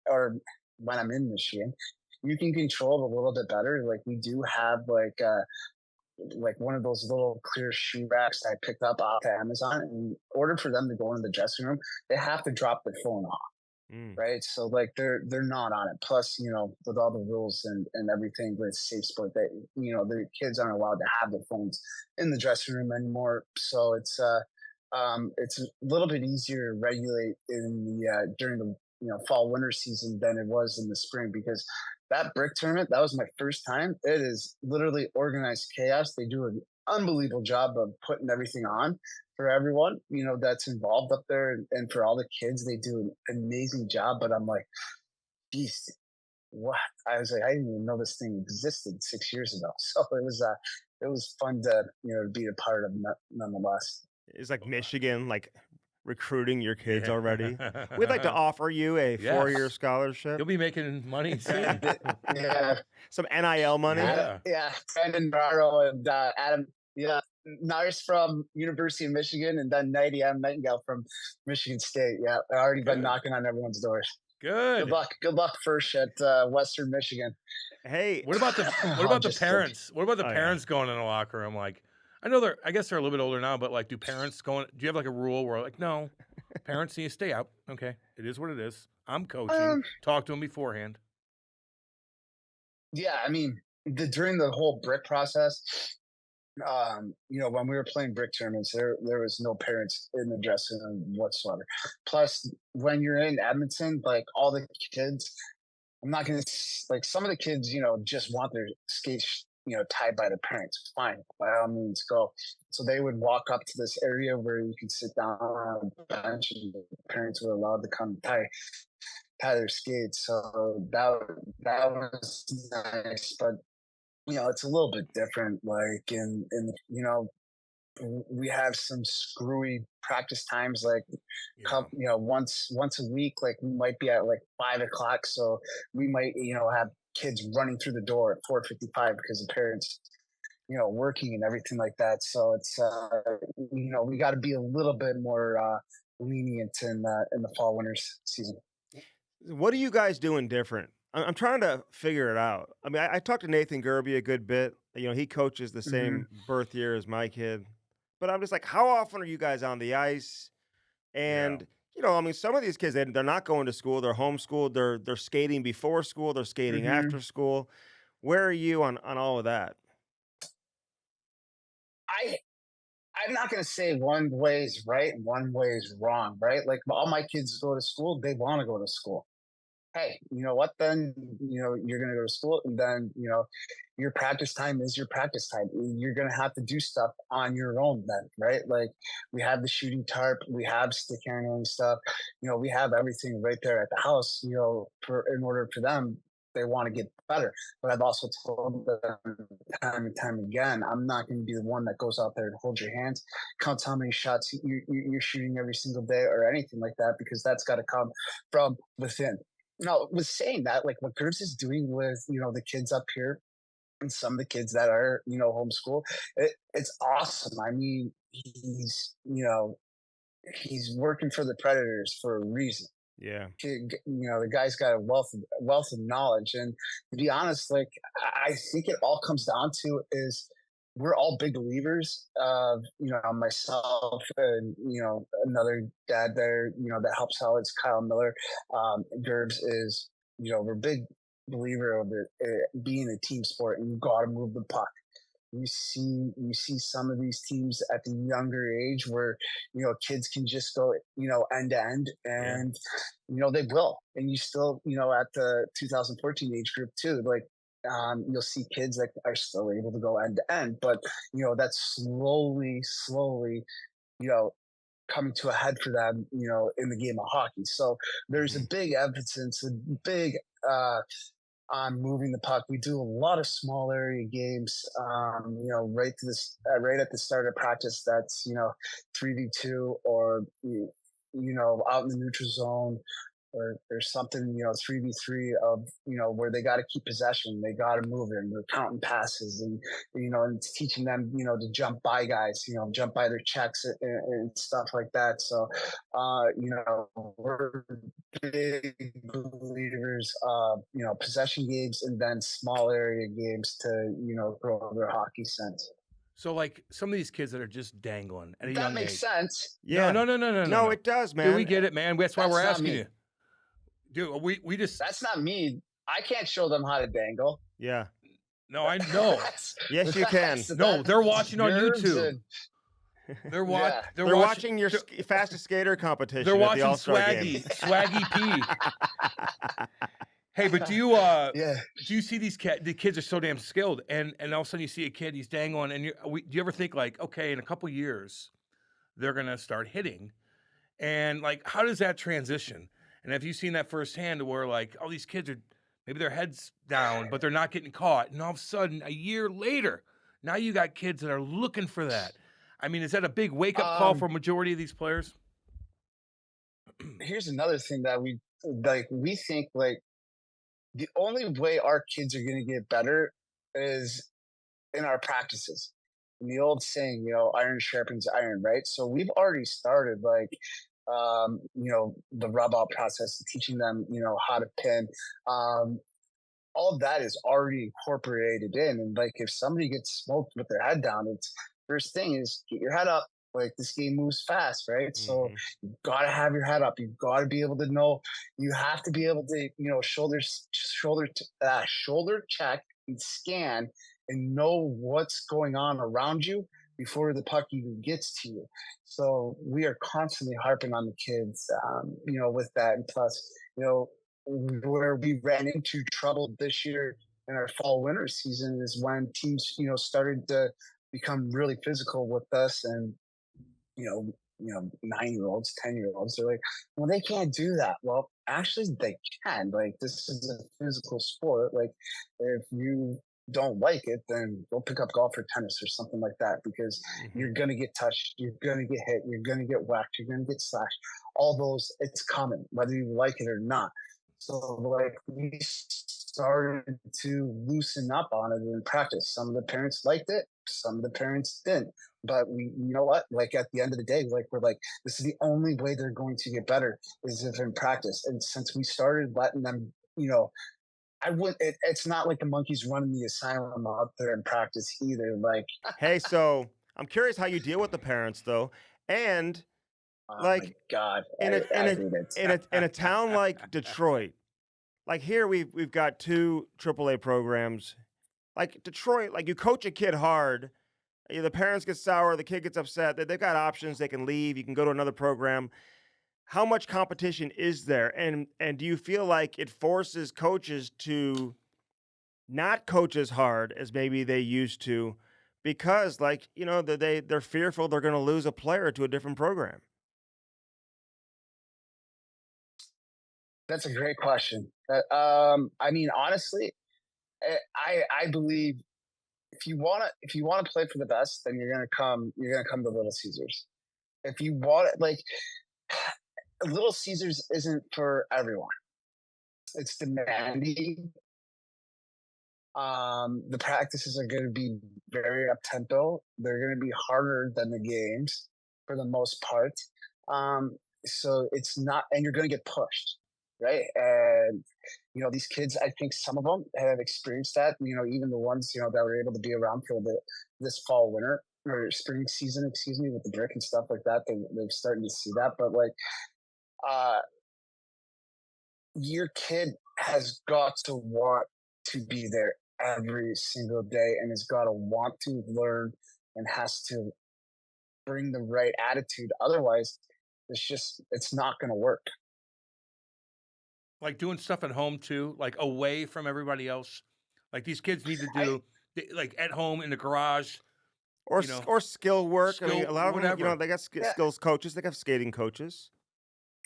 or when I'm in Michigan, you can control it a little bit better. Like, we do have like one of those little clear shoe racks that I picked up off of Amazon. And in order for them to go into the dressing room, they have to drop their phone off. Right. So like they're not on it. Plus, with all the rules and everything with safe sport, that the kids aren't allowed to have their phones in the dressing room anymore. So it's a little bit easier to regulate in the during the fall winter season than it was in the spring, because that brick tournament, that was my first time. It is literally organized chaos. They do an unbelievable job of putting everything on for everyone that's involved up there, and for all the kids, they do an amazing job. But I'm like, geez, what? I was like, I didn't even know this thing existed 6 years ago. So it was fun to be a part of, nonetheless. It's like Michigan, like recruiting your kids already. We'd like to offer you a 4-year scholarship. You'll be making money soon. Some NIL money. Yeah. Brandon Barrow and Adam. Yeah. Nars from University of Michigan, and then Adam Nightingale from Michigan State. Yeah. I've already been knocking on everyone's doors. Good luck first at Western Michigan. Hey, what about the parents? What about the parents going in the locker room? Like, I guess they're a little bit older now, but like, do you have like a rule where like, no, parents need to stay out? Okay. It is what it is. I'm coaching. Talk to them beforehand. Yeah. I mean, during the whole brick process, when we were playing brick tournaments, there was no parents in the dressing room whatsoever. Plus, when you're in Edmonton, like all the kids, I'm not going to, like, some of the kids, just want their skates, tied by the parents. Fine, by all means, go. So they would walk up to this area where you could sit down on a bench, and the parents were allowed to come tie their skates. So that was nice, but it's a little bit different. Like in we have some screwy practice times, like once a week. Like we might be at like 5 o'clock, so we might have kids running through the door at 4:55 because the parents working and everything like that. So it's we got to be a little bit more lenient in the fall winter season. What are you guys doing different? I'm trying to figure it out. I mean, I talked to Nathan Gerby a good bit. He coaches the same birth year as my kid. But I'm just like, how often are you guys on the ice? And, I mean, some of these kids, they're not going to school. They're homeschooled. They're skating before school. They're skating after school. Where are you on all of that? I'm not going to say one way is right and one way is wrong, right? Like all my kids go to school. They want to go to school. Hey, you know what? Then, you're going to go to school, and then, your practice time is your practice time. You're going to have to do stuff on your own then, right? Like we have the shooting tarp, we have stick handling stuff, we have everything right there at the house, in order for them, they want to get better. But I've also told them time and time again, I'm not going to be the one that goes out there and hold your hands, counts how many shots you're shooting every single day or anything like that, because that's got to come from within. No, with saying that, like what Gertz is doing with, the kids up here and some of the kids that are, homeschool, it's awesome. I mean, he's working for the Predators for a reason. Yeah. The guy's got a wealth of knowledge. And to be honest, like, I think it all comes down to is we're all big believers of, myself and, another dad there, that helps out is Kyle Miller. Gerbs is, we're big believer of it being a team sport, and you got to move the puck. You see some of these teams at the younger age where, kids can just go, end to end, and, they will. And you still, at the 2014 age group too, like, you'll see kids that are still able to go end to end, but that's slowly, coming to a head for them, in the game of hockey. So there's a big emphasis, a big on moving the puck. We do a lot of small area games, right at the start of practice. That's 3v2 or out in the neutral zone. Or something, 3v3 of, where they got to keep possession. They got to move it. And they're counting passes and, and it's teaching them, to jump by guys, jump by their checks and stuff like that. So, we're big believers of, possession games and then small area games to, grow their hockey sense. So, like, some of these kids that are just dangling at a that young makes age. sense. Yeah. No, it does, man. Dude, we get it, man. That's why we're asking you. Dude, we just... That's not me. I can't show them how to dangle. Yeah. No, I know. Yes, you can. No, they're watching on YouTube. They're watching your fastest skater competition. They're watching at the Swaggy P. Hey, but do you see the kids are so damn skilled, and all of a sudden you see a kid, he's dangling, and do you ever think like, okay, in a couple years, they're gonna start hitting, and like, how does that transition? And have you seen that firsthand where like, all these kids are, maybe their head's down, but they're not getting caught. And all of a sudden, a year later, now you got kids that are looking for that. I mean, is that a big wake-up call for a majority of these players? Here's another thing that we think like the only way our kids are going to get better is in our practices. And the old saying, iron sharpens iron, right? So we've already started like, the rub out process, teaching them, how to pin. All of that is already incorporated in. And like, if somebody gets smoked with their head down, it's first thing is get your head up. Like this game moves fast, right? So you've got to have your head up. You've got to be able to know. You have to be able to, shoulder check and scan and know what's going on around you before the puck even gets to you. So we are constantly harping on the kids, with that. And plus, where we ran into trouble this year in our fall winter season is when teams, started to become really physical with us and, 9-year-olds, 10-year-olds, they're like, well, they can't do that. Well, actually they can. Like, this is a physical sport. Like if you don't like it, then go pick up golf or tennis or something like that, because you're going to get touched, you're going to get hit, you're going to get whacked, you're going to get slashed. All those, it's common, whether you like it or not. So like we started to loosen up on it in practice. Some of the parents liked it, some of the parents didn't. But we, you know what? Like at the end of the day, like we're like, this is the only way they're going to get better is if in practice. And since we started letting them, it's not like the monkeys running the asylum out there in practice either. Like, Hey, so I'm curious how you deal with the parents though, and oh like my God, in a I hate it. in a town like Detroit, like here we've got 2 AAA programs. Like Detroit, like you coach a kid hard, the parents get sour, the kid gets upset. They've got options; they can leave. You can go to another program. How much competition is there, and do you feel like it forces coaches to not coach as hard as maybe they used to, because like they're fearful they're going to lose a player to a different program? That's a great question. I mean, honestly, I believe if you want to play for the best, then you're gonna come to Little Caesars. If you want like Little Caesars isn't for everyone. It's demanding. The practices are going to be very up tempo. They're going to be harder than the games for the most part. So it's not, and you're going to get pushed, right? And these kids, I think some of them have experienced that. Even the ones that were able to be around for this fall, winter, or spring season, excuse me, with the brick and stuff like that. They're starting to see that, but like, your kid has got to want to be there every single day and has got to want to learn and has to bring the right attitude. Otherwise, it's not going to work. Like doing stuff at home too, like away from everybody else. Like these kids need to do like at home in the garage. Or skill work. I mean, skill, a lot of them, whatever. they got skills coaches. They got skating coaches.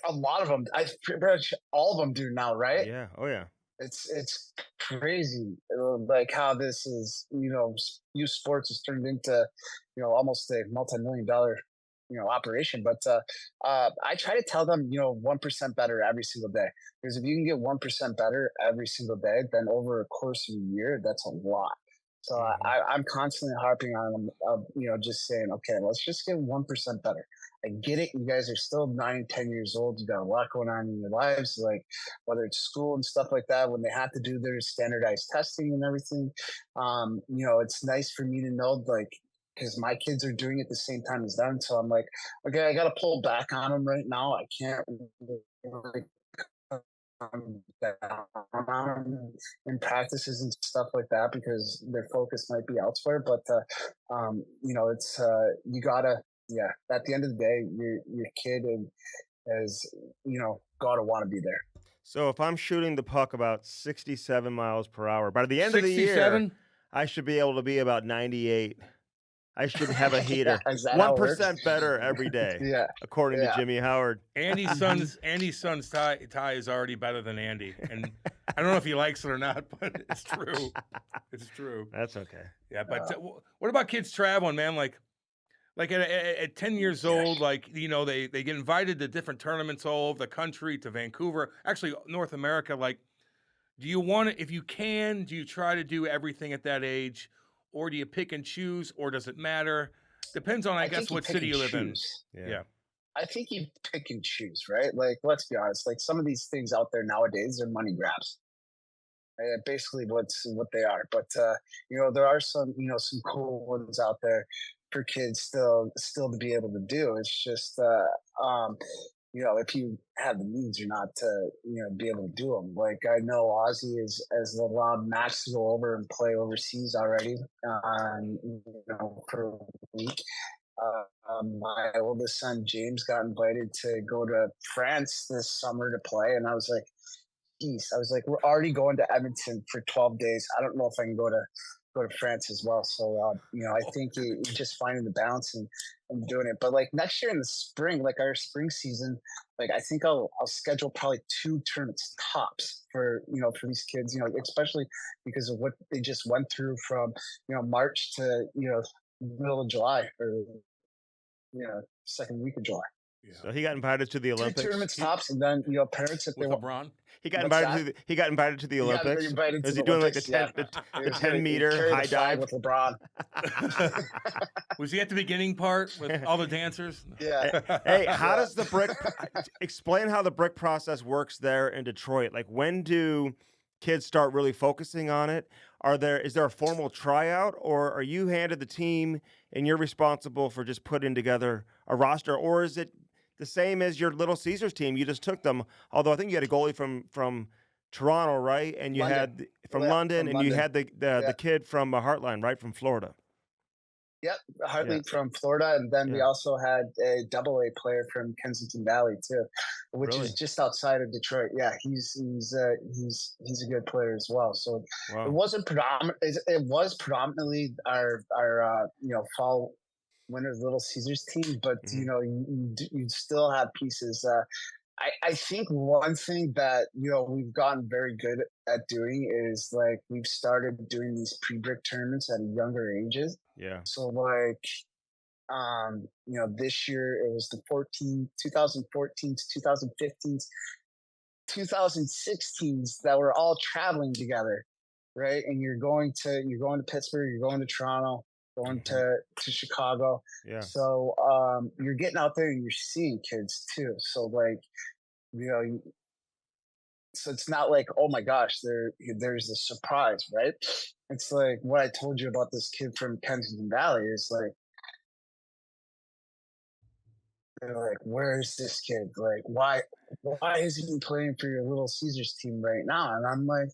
A lot of them, pretty much all of them do now, right? Yeah. Oh yeah. It's crazy, like how this is. Youth sports has turned into, almost a multi-million-dollar, operation. But I try to tell them, 1% better every single day. Because if you can get 1% better every single day, then over a course of a year, that's a lot. So I'm constantly harping on them, just saying, okay, let's just get 1% better. I get it. You guys are still 9, 10 years old. You got a lot going on in your lives, like whether it's school and stuff like that, when they have to do their standardized testing and everything. It's nice for me to know, like, because my kids are doing it the same time as them. So I'm like, okay, I got to pull back on them right now. I can't really down in practices and stuff like that because their focus might be elsewhere. But it's you gotta, at the end of the day, your kid has gotta want to be there. So if I'm shooting the puck about 67 miles per hour, by the end of the 67? year, I should be able to be about 98. I should have a heater. Is that how it works? 1% better every day. Yeah. According to Jimmy Howard. Andy's son's tie is already better than Andy. And I don't know if he likes it or not, but it's true. It's true. That's okay. Yeah, but what about kids traveling, man? Like at 10 years old, like, they get invited to different tournaments all over the country, to Vancouver, actually North America. Like, do you want to, if you can, do you try to do everything at that age? Or do you pick and choose, or does it matter? Depends on, I guess, what city you live in. Yeah. I think you pick and choose, right? Like, let's be honest. Like, some of these things out there nowadays are money grabs. Basically, what they are. But there are some some cool ones out there for kids still to be able to do. It's just if you have the means or not to, be able to do them. Like, I know Ozzy has allowed Max to go over and play overseas already, for a week. My oldest son, James, got invited to go to France this summer to play. And I was like, geez, we're already going to Edmonton for 12 days. I don't know if I can go to go to France as well. So, I think just finding the balance and doing it. But like next year in the spring, like our spring season, like I think I'll schedule probably 2 tournaments tops for these kids, especially because of what they just went through from, March to, middle of July or, second week of July. Yeah. So he got invited to the 2 Olympics. tournaments tops, and then parents if they With want. LeBron. He got What's invited that? he got invited to the He got Olympics. invited to Is he the doing Olympics, like the 10-meter carry high the flag dive? with LeBron? Was he at the beginning part with all the dancers? Yeah. Hey, how does the brick explain how the brick process works there in Detroit? Like, when do kids start really focusing on it? Is there a formal tryout, or are you handed the team and you're responsible for just putting together a roster, or is it the same as your Little Caesars team? You just took them, although I think you had a goalie from Toronto, right? And you had from London, and you had the kid from Heartline, right, from Florida. Yep, Hartley from Florida, and then we also had a AA player from Kensington Valley too, which is just outside of Detroit. Yeah, he's a good player as well. So it wasn't predominant. It was predominantly our fall winter Little Caesars team, but you still have pieces. I think one thing that we've gotten very good at doing is like we've started doing these pre-brick tournaments at younger ages. Yeah. So like, this year it was the 2014 to 2015, 2016s that were all traveling together, right? And you're going to Pittsburgh, you're going to Toronto, going to Chicago. Yeah. So you're getting out there and you're seeing kids too. So like, so it's not like, oh my gosh, there's a surprise, right? It's like what I told you about this kid from Kensington Valley is like, they're like, where's this kid? Like, why isn't he playing for your Little Caesars team right now? And I'm like,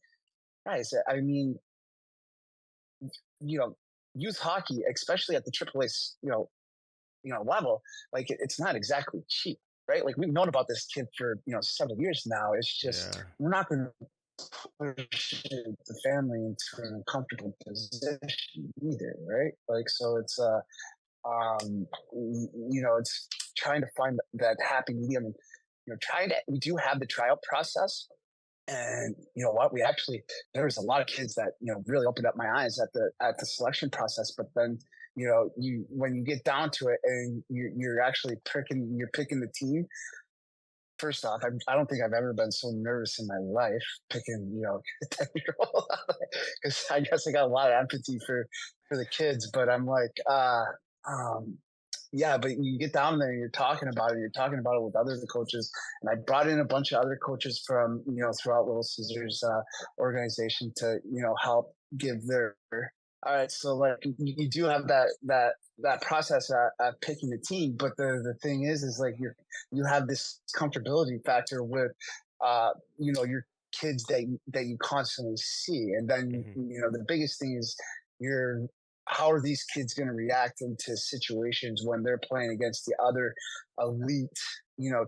guys, I mean, youth hockey, especially at the AAA, level, like it's not exactly cheap, right? Like we've known about this kid for several years now. It's just we're not going to push the family into an uncomfortable position either, right? Like so, it's it's trying to find that happy medium, and we do have the tryout process. And you know what? There was a lot of kids that really opened up my eyes at the selection process. But then when you get down to it and you're actually picking the team. First off, I don't think I've ever been so nervous in my life picking a 10-year-old because I guess I got a lot of empathy for the kids. But I'm like, yeah, but you get down there and you're talking about it with other coaches. And I brought in a bunch of other coaches from, throughout Little Caesars organization to, help give their, all right. So like you do have that process of picking the team. But the thing is like you have this comfortability factor with, your kids that you constantly see. And then, the biggest thing is how are these kids going to react into situations when they're playing against the other elite,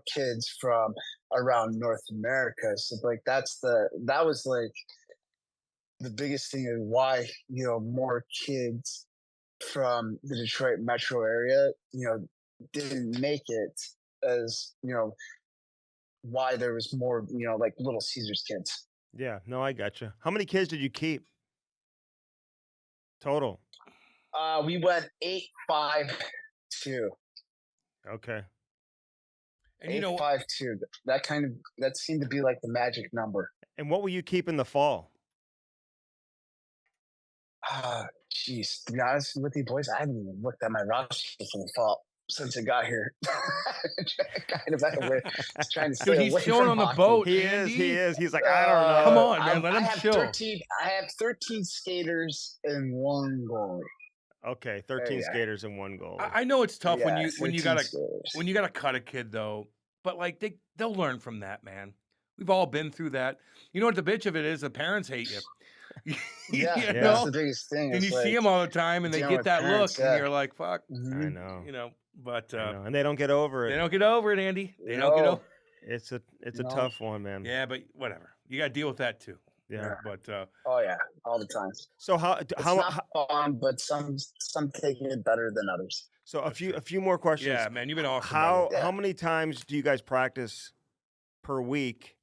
kids from around North America? So like that was like the biggest thing is why, more kids from the Detroit metro area, didn't make it as, why there was more, like Little Caesars kids. Yeah, no, I gotcha. How many kids did you keep total? We went 8-5-2. Okay. And 8-5-2. That seemed to be like the magic number. And what will you keep in the fall? Jeez, to be honest with you boys, I haven't even looked at my roster for the fall since I got here. Kind of trying to stay Dude, he's away chilling from on the hockey. boat. He is. He's like, I don't know. Come on, man. Let him chill. I have 13 skaters and one goalie. Okay, 13 skaters and one goal. I know it's tough when you gotta skaters. cut a kid though, but like they'll learn from that, man. We've all been through that. You know what the bitch of it is? The parents hate you. Yeah, that's the biggest thing. And you see them all the time, and they get that look, and you're like, "Fuck." I know. But and they don't get over it. They don't get over it, Andy. They don't get over. It's a tough one, man. Yeah, but whatever. You got to deal with that too. Yeah. But Oh yeah, all the time. So It's not fun, but some taking it better than others. So a few more questions. yeah, man, you've been awesome. by the way. How many times do you guys practice per week?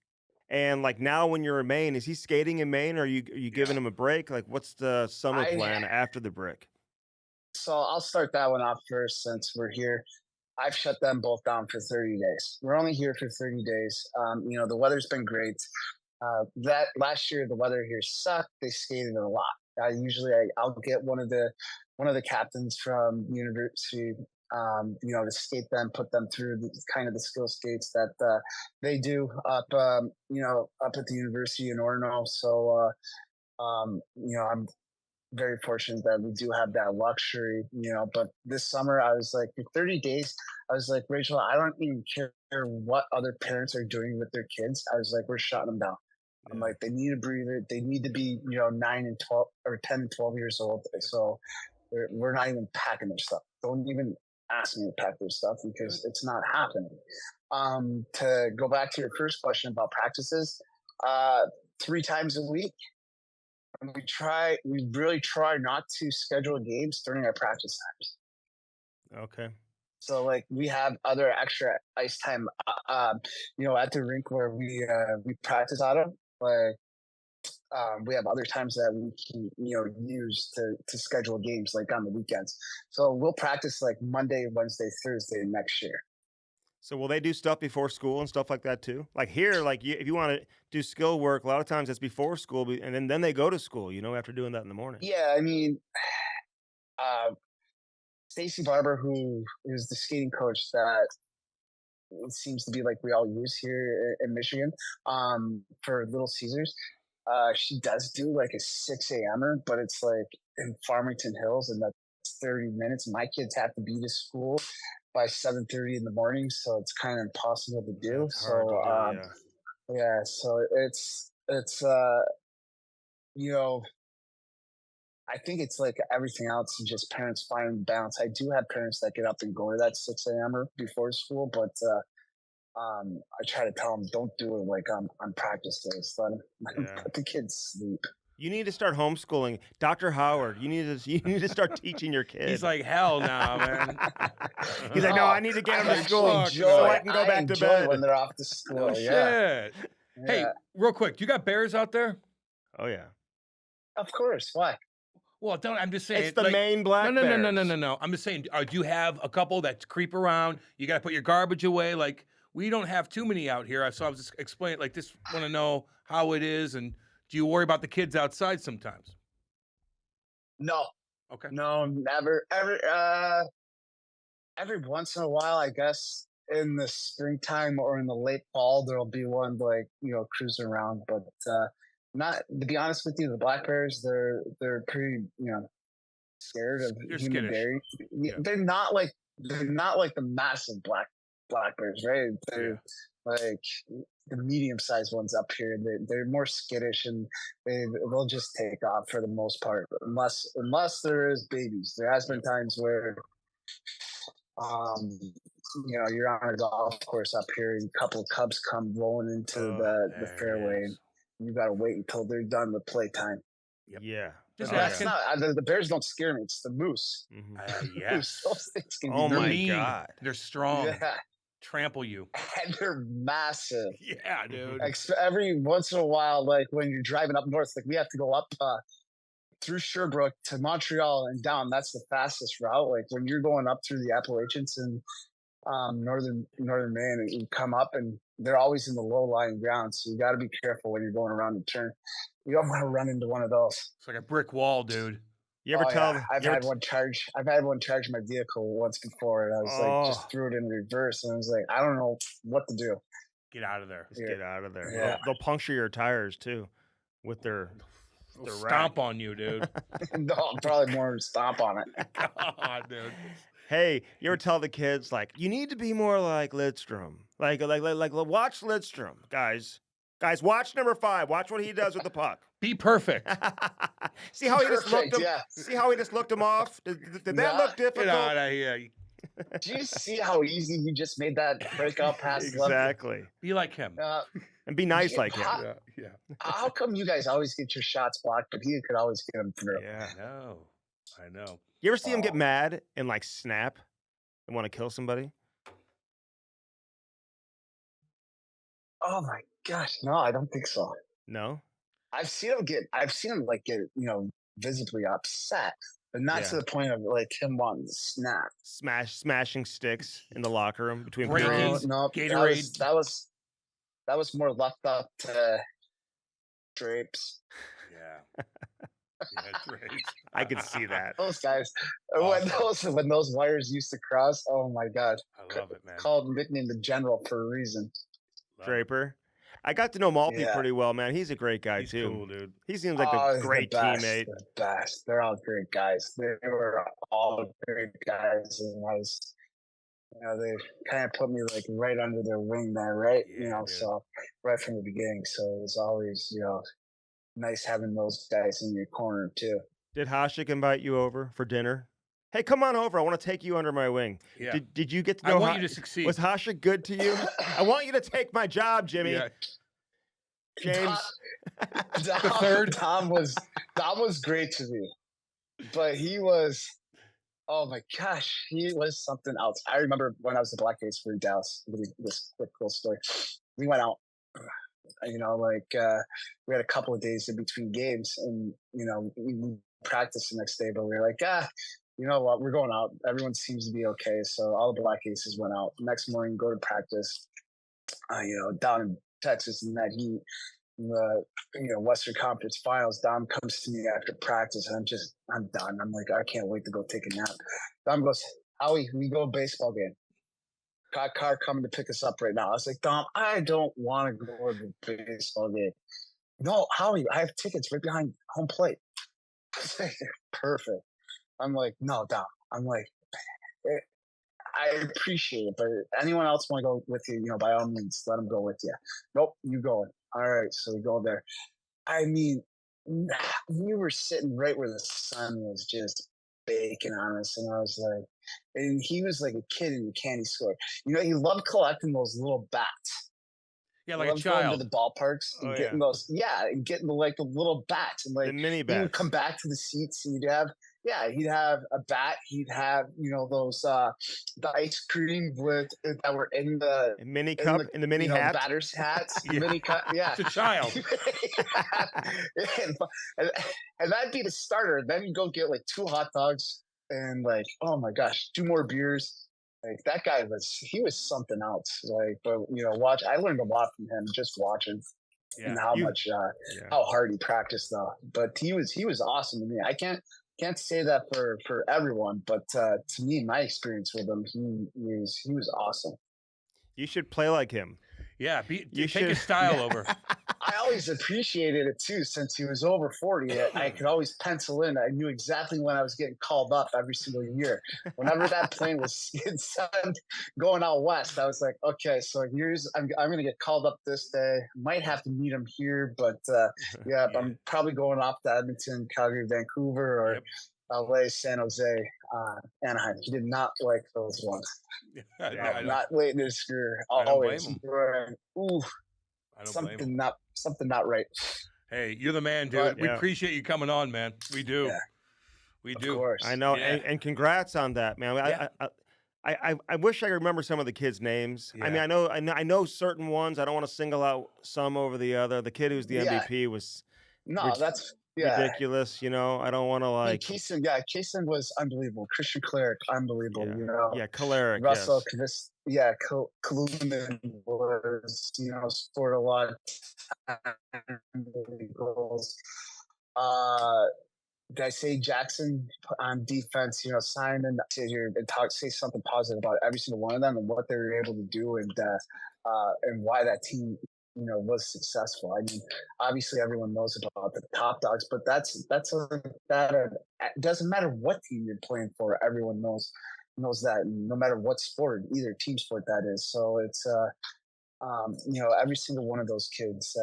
And like now, when you're in Maine, is he skating in Maine, or are you giving him a break? Like, what's the summer plan after the break? So I'll start that one off first, since we're here. I've shut them both down for 30 days. We're only here for 30 days. The weather's been great. That last year, the weather here sucked. They skated a lot. I'll get one of the captains from university, to skate them, put them through the skill skates that they do up at the university in Orono. So, I'm very fortunate that we do have that luxury, but this summer I was like, for 30 days, I was like, Rachel, I don't even care what other parents are doing with their kids. I was like, we're shutting them down. I'm like, they need a breather. They need to be, 9 and 12 or 10 and 12 years old. So we're not even packing their stuff. Don't even ask me to pack their stuff, because it's not happening. To go back to your first question about practices, 3 times a week. We really try not to schedule games during our practice times. Okay. So like we have other extra ice time, at the rink where we practice out of. Like we have other times that we can use to schedule games, like on the weekends. So we'll practice like Monday, Wednesday, Thursday next year. So will they do stuff before school and stuff like that too? Like here, like if you want to do skill work, a lot of times it's before school, and then they go to school, after doing that in the morning. Yeah, I mean, Stacy Barber, who is the skating coach that it seems to be like we all use here in Michigan, for Little Caesars, she does do like a 6 a.m.er, but it's like in Farmington Hills, and that's 30 minutes. My kids have to be to school by 7:30 in the morning, so it's kind of impossible to do. It's hard to do, yeah. So it's I think it's like everything else, just parents finding balance. I do have parents that get up and go to that 6 a.m.er before school, but I try to tell them, don't do it like on practice days. Let them put the kids sleep. You need to start homeschooling. Dr. Howard, you need to start teaching your kids. He's like, hell no, man. He's like, no, I need to get them to school so I can go back to bed. When they're off to school. Oh, shit. Hey, real quick, you got bears out there? Oh, yeah. Of course. Why? Well, I'm just saying. It's the Maine black bears. No. I'm just saying, do you have a couple that creep around? You got to put your garbage away. Like, we don't have too many out here. So I was just explaining, like, just want to know how it is. And do you worry about the kids outside sometimes? No. Okay. No, never. Every once in a while, I guess, in the springtime or in the late fall, there'll be one like, cruising around. But not, to be honest with you, the black bears, they're pretty, scared of human bears. Yeah. They're not like the massive black bears, right? They're like the medium-sized ones up here. They're more skittish, and they'll just take off for the most part, unless there is babies. There has been times where you're on a golf course up here, and a couple of cubs come rolling into the fairway, and you got to wait until they're done with playtime. Yep. Yeah. Just asking. The bears don't scare me. It's the moose. Mm-hmm. Yes. Those things can oh be my mean. God. They're strong. Yeah. Trample you. And they're massive. Yeah, dude. Every once in a while, like when you're driving up north, like we have to go up through Sherbrooke to Montreal and down. That's the fastest route. Like when you're going up through the Appalachians and northern Maine, and you come up, and they're always in the low-lying ground. So you got to be careful when you're going around the turn. You don't want to run into one of those. It's like a brick wall, dude. You ever tell? I've had one charge my vehicle once before, and I was just threw it in reverse, and I was like, I don't know what to do. Get out of there. Just get out of there. Yeah. They'll puncture your tires too, with their stomp on you, dude. No, probably more stomp on it. God, dude. Hey, you ever tell the kids like you need to be more like Lidstrom, like watch Lidstrom, guys. Guys, watch number 5. Watch what he does with the puck. Be perfect. See how he just looked him. Yeah. See how he just looked him off. Did that look difficult? Get out of here. Do you see how easy he just made that breakout pass? Exactly. Be like him. And be nice like him. Yeah. How come you guys always get your shots blocked, but he could always get them through? Yeah. I know. You ever see him get mad and like snap and want to kill somebody? Oh my gosh, no, I don't think so. No. I've seen him get visibly upset, but not to the point of like him wanting to snap. Smashing sticks in the locker room between Breaking. periods. No, Gatorade. That was more left up to drapes. Yeah. Drapes. I could see that. Those guys, Awesome. when those wires used to cross, oh my god! I love it, man. Nicknamed the General for a reason. Love Draper. I got to know Maltby Yeah. pretty well, man. He's a great guy He's too. cool, dude. He seems like Oh, a he's the great best, teammate. The best. They're all great guys. They were all great guys, and they kind of put me like right under their wing there, right? Yeah, dude. So right from the beginning. So it was always, nice having those guys in your corner too. Did Hasek invite you over for dinner? Hey, come on over. I want to take you under my wing. Yeah. Did you get to I know want you to succeed. Was Hasek good to you? I want you to take my job, Jimmy. Yeah. James. The third. Dom was great to me, but he was, oh my gosh, he was something else. I remember when I was the Black Ace for Dallas. This quick little story. We went out. We had a couple of days in between games, and we practiced the next day. But we were like, you know what? We're going out. Everyone seems to be okay. So all the Black Aces went out. Next morning, go to practice. Down in Texas in that heat, the Western Conference Finals. Dom comes to me after practice, and I'm done. I'm like, I can't wait to go take a nap. Dom goes, Howie, we go baseball game. Got a car coming to pick us up right now. I was like, Dom, I don't want to go to the baseball game. No, Howie, I have tickets right behind home plate. I was like, perfect. I'm like, no, Dom. I'm like, I appreciate it, but anyone else want to go with you, by all means, let them go with you. Nope, you going. All right, so we go there. I mean, we were sitting right where the sun was just baking on us, and I was like, and he was like a kid in the candy store. He loved collecting those little bats. Yeah, He like a loved going child. to the ballparks and getting those, and getting the little bats, and like The mini he bats. would come back to the seats, and he'd have a bat. He'd have those the ice cream that were in the mini cup in the mini hat. batters hats, Yeah. mini cup. Yeah, It's a child. and that'd be the starter. Then you go get like 2 hot dogs and like, oh my gosh, 2 more beers. Like that guy he was something else. Like, but I learned a lot from him just watching. Yeah. And how hard he practiced though. But he was awesome to me. I can't say that for everyone, but to me, my experience with him, he was awesome. You should play like him. Yeah, You take his should- style over. I always appreciated it too, since he was over 40. I could always pencil in. I knew exactly when I was getting called up every single year. Whenever that plane was going out west, I was like, okay, so I'm going to get called up this day. Might have to meet him here, but I'm probably going off to Edmonton, Calgary, Vancouver, or LA, San Jose, Anaheim. He did not like those ones. Not late in his career. Always. Ooh. I don't blame him. Something not right. Hey, you're the man, dude. But, we appreciate you coming on, man. We do. Yeah. We Of do. course. I know, Yeah. and congrats on that, man. Yeah. I wish I could remember some of the kids' names. I Yeah. mean, I know certain ones. I don't want to single out some over the other. The kid who's the MVP was That's ridiculous. I don't want to like. Kaysen was unbelievable. Christian Cleric, unbelievable. Yeah, Choleric. Russell, Yes. Kaluman was, scored a lot of goals. Did I say Jackson on defense? Simon, sit here and say something positive about every single one of them and what they were able to do, and why that team, was successful. I mean, obviously everyone knows about the top dogs, but it doesn't matter what team you're playing for. Everyone knows that, no matter what sport, either team sport that is. So it's every single one of those kids,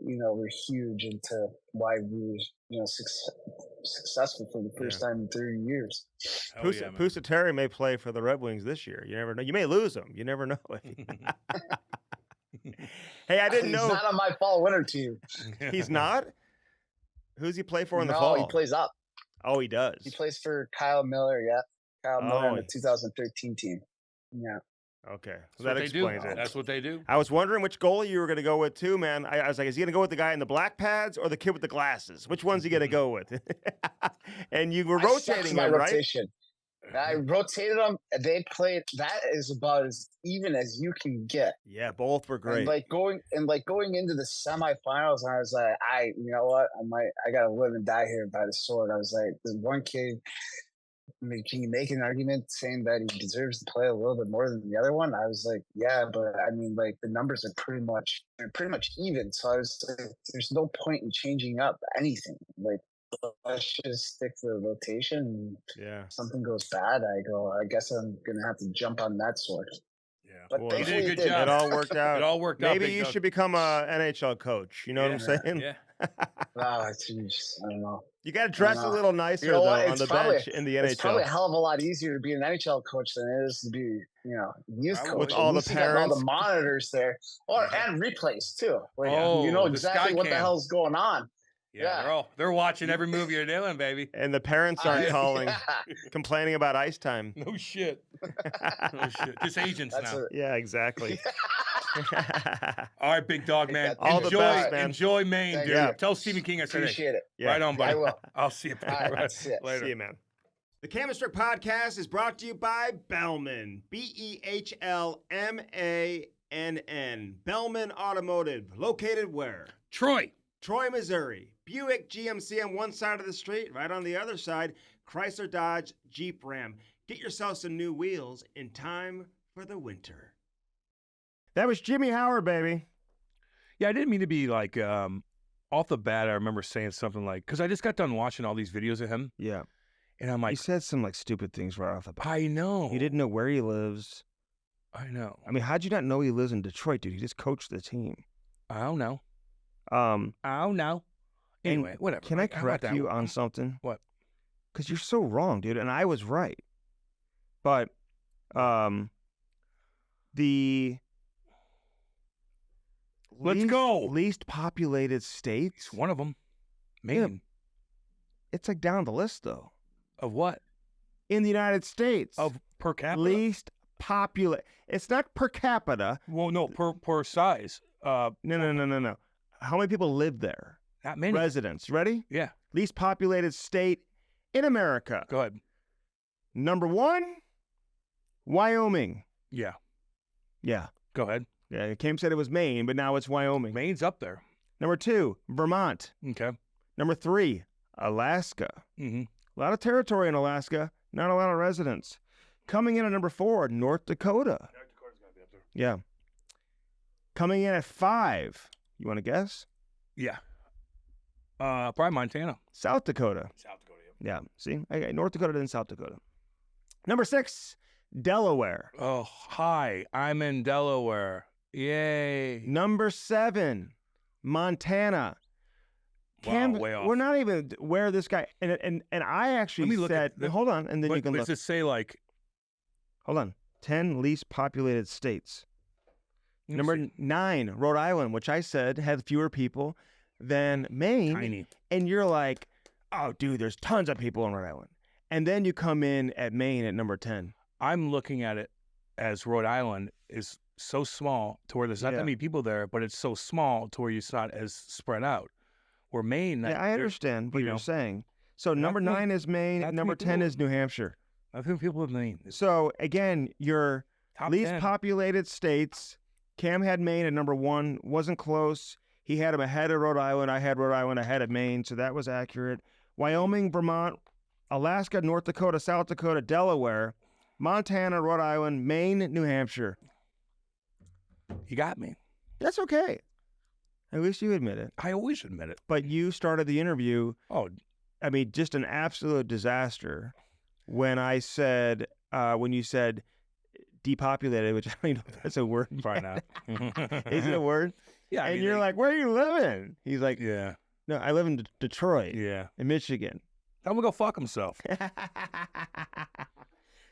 were huge into why we were, successful for the first time in 30 years. Pusateri may play for the Red Wings this year. You never know. You may lose him. You never know. Hey, I didn't He's know. not on my fall winter team. He's not? Who's he play for in the No, fall? he plays up. Oh, he does. He plays for Kyle Miller, yeah. Kyle Miller on the he- 2013 team. Yeah. Okay. So That's that what they do. explains it. That's what they do. I was wondering which goalie you were going to go with, too, man. I was like, is he going to go with the guy in the black pads or the kid with the glasses? Which one's he going to go with? And you were rotating my him, right? rotation. I rotated them. They played. That is about as even as you can get. Yeah, both were great. And going into the semifinals, I was like, you know what? I gotta live and die here by the sword. I was like, there's one kid. I mean, can you make an argument saying that he deserves to play a little bit more than the other one? I was like, yeah, but I mean, like the numbers are pretty much even. So I was like, there's no point in changing up anything. Like, let's just stick to the rotation. Yeah. If something goes bad, I guess I'm gonna have to jump on that sword. Yeah. But Well, You thankfully did a good it did. job. It all worked out. It all worked out. Maybe Big you Doug. should become a NHL coach. You know what I'm saying? Yeah. Ah, jeez, I don't know. You got to dress a know. little nicer, You know what? though, on It's the probably- bench in the It's probably a NHL. hell of a lot easier to be an NHL coach than it is to be, youth Probably. coach. With all At the least you got all parents. the monitors there, and replays too. Like, Oh, you know the exactly what the Skycam. hell's going on. Yeah. Yeah. They're watching every move you're doing, baby. And the parents aren't calling, Yeah. complaining about ice time. No shit. No shit. Just agents That's now. Yeah, exactly. All right, big dog, man. All the best, man. Enjoy Maine, Thank dude. you. Tell Stephen King I said, hey, Appreciate it. Yeah. right on, buddy. I will. I'll see you. All right, that's it. Later. See you, man. The Cannabis Podcast is brought to you by Bellman. Behlmann. Bellman Automotive. Located where? Troy. Troy, Missouri. Buick GMC on one side of the street. Right on the other side, Chrysler Dodge Jeep Ram. Get yourself some new wheels in time for the winter. That was Jimmy Howard, baby. Yeah, I didn't mean to be like, off the bat, I remember saying something like, because I just got done watching all these videos of him, Yeah. and I'm You like, said some stupid things right off the bat. I know. You didn't know where he lives. I know. I mean, how'd you not know he lives in Detroit, dude? He just coached the team. I don't know. Um, I don't know. and Anyway, whatever. Can I Like, how about correct that you one? on something? What? Because you're so wrong, dude, and I was right. But the Let's go. least populated states, It's one of them. Maine. it's like down the list though. Of what? In the United States, Of per capita? least populate. It's not per capita. Well, no, per size. No. How many people live there? Not many. Residents. Ready? Yeah. Least populated state in America. Go ahead. Number 1, Wyoming. Yeah. Yeah. Go ahead. Yeah. Kim said it was Maine, but now it's Wyoming. Maine's up there. Number 2, Vermont. Okay. Number 3, Alaska. Mm-hmm. A lot of territory in Alaska, not a lot of residents. Coming in at number 4, North Dakota. North Dakota's gonna be up there. Yeah. Coming in at 5, you want to guess? Yeah. Probably Montana. South Dakota. South Dakota. Yeah. Yeah. See? Okay, North Dakota then South Dakota. Number 6, Delaware. Oh, hi. I'm in Delaware. Yay. Number 7, Montana. Wow, way off. We're not even where this guy and I actually Let me look said at hold on, and then you can Does look. it say like? Hold on. 10 least populated states. let me Number see. 9, Rhode Island, which I said had fewer people than Maine. Tiny. And you're like, oh, dude, there's tons of people in Rhode Island. And then you come in at Maine at number 10. I'm looking at it as Rhode Island is so small to where there's not Yeah. that many people there, but it's so small to where it's not as spread out. Where Maine, Yeah, I understand what you you're know, saying. So not number too- 9 is Maine. not too Number many 10 people. is New Hampshire. I think people in Maine. So again, your Top least 10. populated states. Cam had Maine at number 1. Wasn't close. He had him ahead of Rhode Island. I had Rhode Island ahead of Maine, so that was accurate. Wyoming, Vermont, Alaska, North Dakota, South Dakota, Delaware, Montana, Rhode Island, Maine, New Hampshire. You got me. That's okay. At least you admit it. I always admit it. But you started the interview, Oh, I mean, just an absolute disaster when I said, when you said depopulated, which I don't even know if that's a word. probably not. Is it a word? Yeah. I And mean, you're like, where are you living? He's like, yeah, no, I live in Detroit, yeah. in Michigan. Tell him to go fuck himself.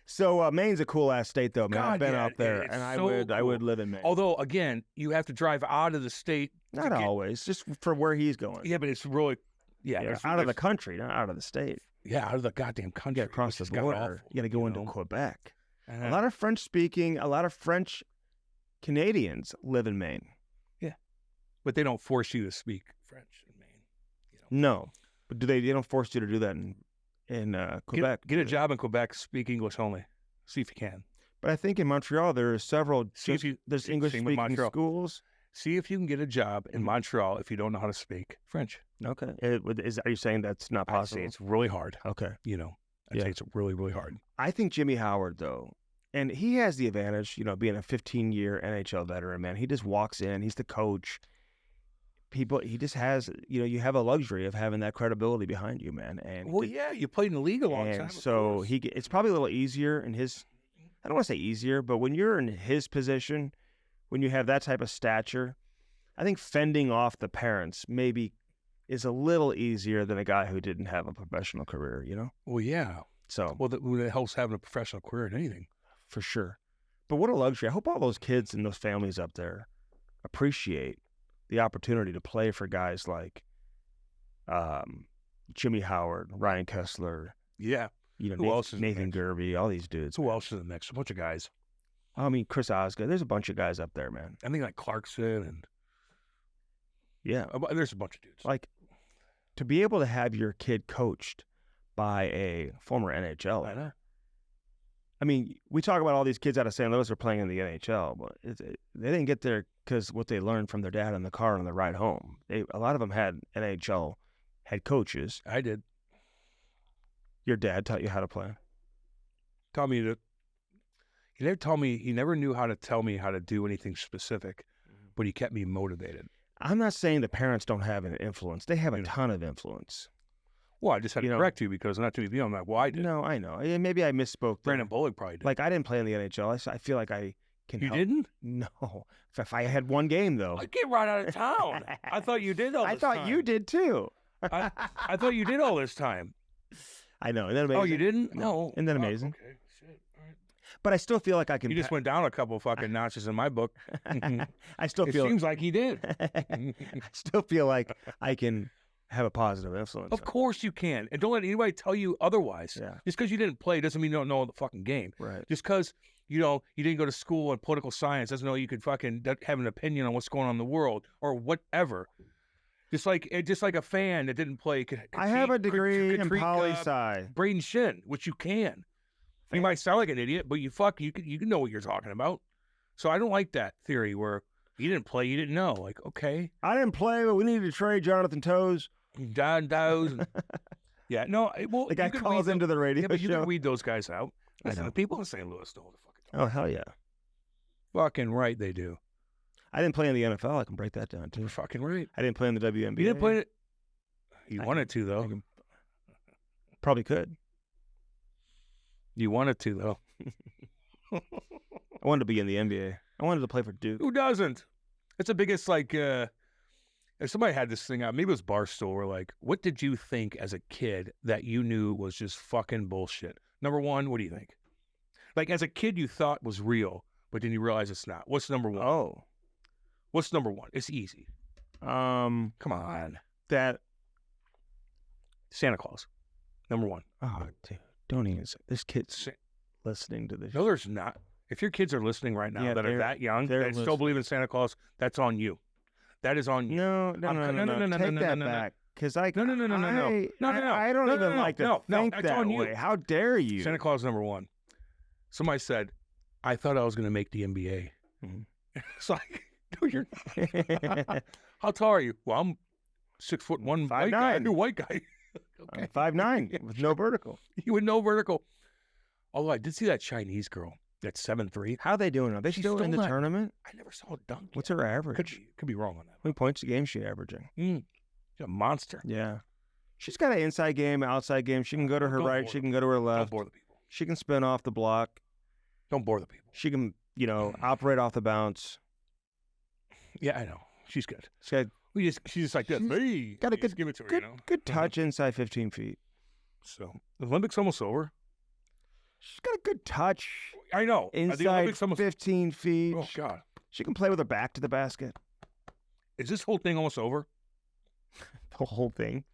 So Maine's a cool ass state, though, man. God, I've been yeah, out there, it's and I so would cool. live in Maine. Although, again, you have to drive out of the state. Not always, just for where he's going. Yeah, but it's really, Out of the country, not out of the state. Yeah, out of the goddamn country. You got to cross the which is god border. awful, You got to go into Quebec. Uh-huh. A lot of French-speaking, a lot of French Canadians live in Maine. Yeah, but they don't force you to speak French in Maine. No, but they don't force you to do that in Quebec. Get a job in Quebec, speak English only. See if you can. But I think in Montreal there are several. There's English-speaking schools. See if you can get a job in Montreal if you don't know how to speak French. Okay. Are you saying that's not possible? I say it's really hard. Okay. I'd say it's really, really hard. I think Jimmy Howard, though, and he has the advantage, being a 15-year NHL veteran, man. He just walks in. He's the coach. He just has, you have a luxury of having that credibility behind you, man. And you played in the league a long time. So it's probably a little easier in his, I don't want to say easier, but when you're in his position, when you have that type of stature, I think fending off the parents maybe is a little easier than a guy who didn't have a professional career, Well, yeah. So. Well, that helps having a professional career in anything. For sure. But what a luxury. I hope all those kids and those families up there appreciate the opportunity to play for guys like Jimmy Howard, Ryan Kessler. Yeah. Who else is Nathan Gervey, all these dudes. Who else is in the mix? A bunch of guys. I mean, Chris Osgood. There's a bunch of guys up there, man. I think like Clarkson and... Yeah. There's a bunch of dudes. Like, to be able to have your kid coached by a former NHLer. I know. I mean, we talk about all these kids out of St. Louis are playing in the NHL, but they didn't get there because what they learned from their dad in the car on the ride home. A lot of them had NHL head coaches. I did. Your dad taught you how to play? Taught me to... He never knew how to tell me how to do anything specific, but he kept me motivated. I'm not saying the parents don't have an influence. They have a ton of influence. Well, I just had to correct you because not too many people. I'm like, well, I did. No, I know. Maybe I misspoke. Brandon Bullock probably did. Like, I didn't play in the NHL. I feel like I can You help. didn't? No. If I had one game, though. I came right out of town. I thought you did all this time. I thought you did, too. I thought you did all this time. I know. Isn't that amazing? Oh, you didn't? No. Isn't that amazing? Okay. Shit. All right. But I still feel like I can... You just went down a couple fucking notches in my book. I still feel... It seems like he did. I still feel like I can have a positive influence. Of course you can. And don't let anybody tell you otherwise. Yeah. Just because you didn't play doesn't mean you don't know the fucking game. Right. Just because, you didn't go to school in political science doesn't mean you could fucking have an opinion on what's going on in the world or whatever. Just like a fan that didn't play. I have a degree in poli-sci. Braden Shin, which you can. You might sound like an idiot, but you can know what you're talking about. So I don't like that theory where you didn't play, you didn't know. Like, okay. I didn't play, but we needed to trade Jonathan Toes. Don Dows. Yeah, no. Well, the guy calls into the radio but you show. can weed those guys out. Listen, I know. the people in St. Louis know what the fuck. Oh, hell yeah. Fucking right they do. I didn't play in the NFL. I can break that down, too. You're fucking right. I didn't play in the WNBA. You didn't play it? You wanted to, though. Probably could. You wanted to, though. I wanted to be in the NBA. I wanted to play for Duke. Who doesn't? It's the biggest, like, if somebody had this thing out, maybe it was Barstool, where like, what did you think as a kid that you knew was just fucking bullshit? Number one, what do you think? Like, as a kid, you thought was real, but then you realize it's not. What's number one? Oh. What's number one? It's easy. Come on. That. Santa Claus. Number one. Oh, dude. Don't even say. This kid's listening to this. No, there's not. If your kids are listening right now that are that young, that still believe in Santa Claus, that's on you. That is on you. No. Take that back. Because I don't even like to think that way. How dare you? Santa Claus number one. Somebody said, I thought I was going to make the NBA. Mm-hmm. It's like, no, you're not. How tall are you? Well, I'm 6'1", 5'9", white guy. Okay. 5'9", with no vertical. You with no vertical. Although I did see that Chinese girl. That's 7'3". How are they doing? Are they still in the tournament? I never saw a dunk. What's her average? Could be wrong on that. How many points a game is she averaging? She's a monster. Yeah. She's got an inside game, outside game. She can go to her right. She can go to her left. Don't bore the people. She can spin off the block. Don't bore the people. She can, operate off the bounce. Yeah, I know. She's good. She's just like this. Me. Got a good, give it to her, good touch inside 15 feet. So the Olympics almost over. She's got a good touch. I know. The Inside Olympics almost... 15 feet. Oh, God. She can play with her back to the basket. Is this whole thing almost over? The whole thing.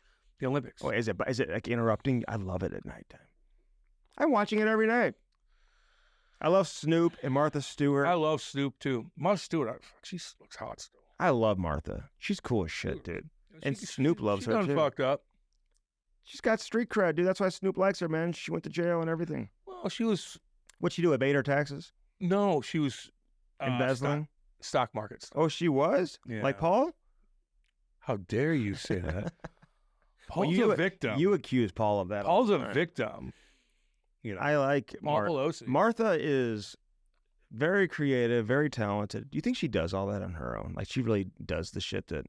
The Olympics. Oh, is it like interrupting? I love it at nighttime. I'm watching it every night. I love Snoop and Martha Stewart. I love Snoop, too. Martha Stewart, she looks hot still. I love Martha. She's cool as shit, dude. And Snoop loves her, She's too. fucked up. She's got street cred, dude. That's why Snoop likes her, man. She went to jail and everything. Well, she was... What'd she do, evade her taxes? No, she was... Embezzling? Stock market stuff. Oh, she was? Yeah. Like Paul? How dare you say that? Paul's Well, a victim. You accuse Paul of that. Paul's all a the time. victim. You know, I like Pelosi. Martha is very creative, very talented. Do you think she does all that on her own? Like, she really does the shit that...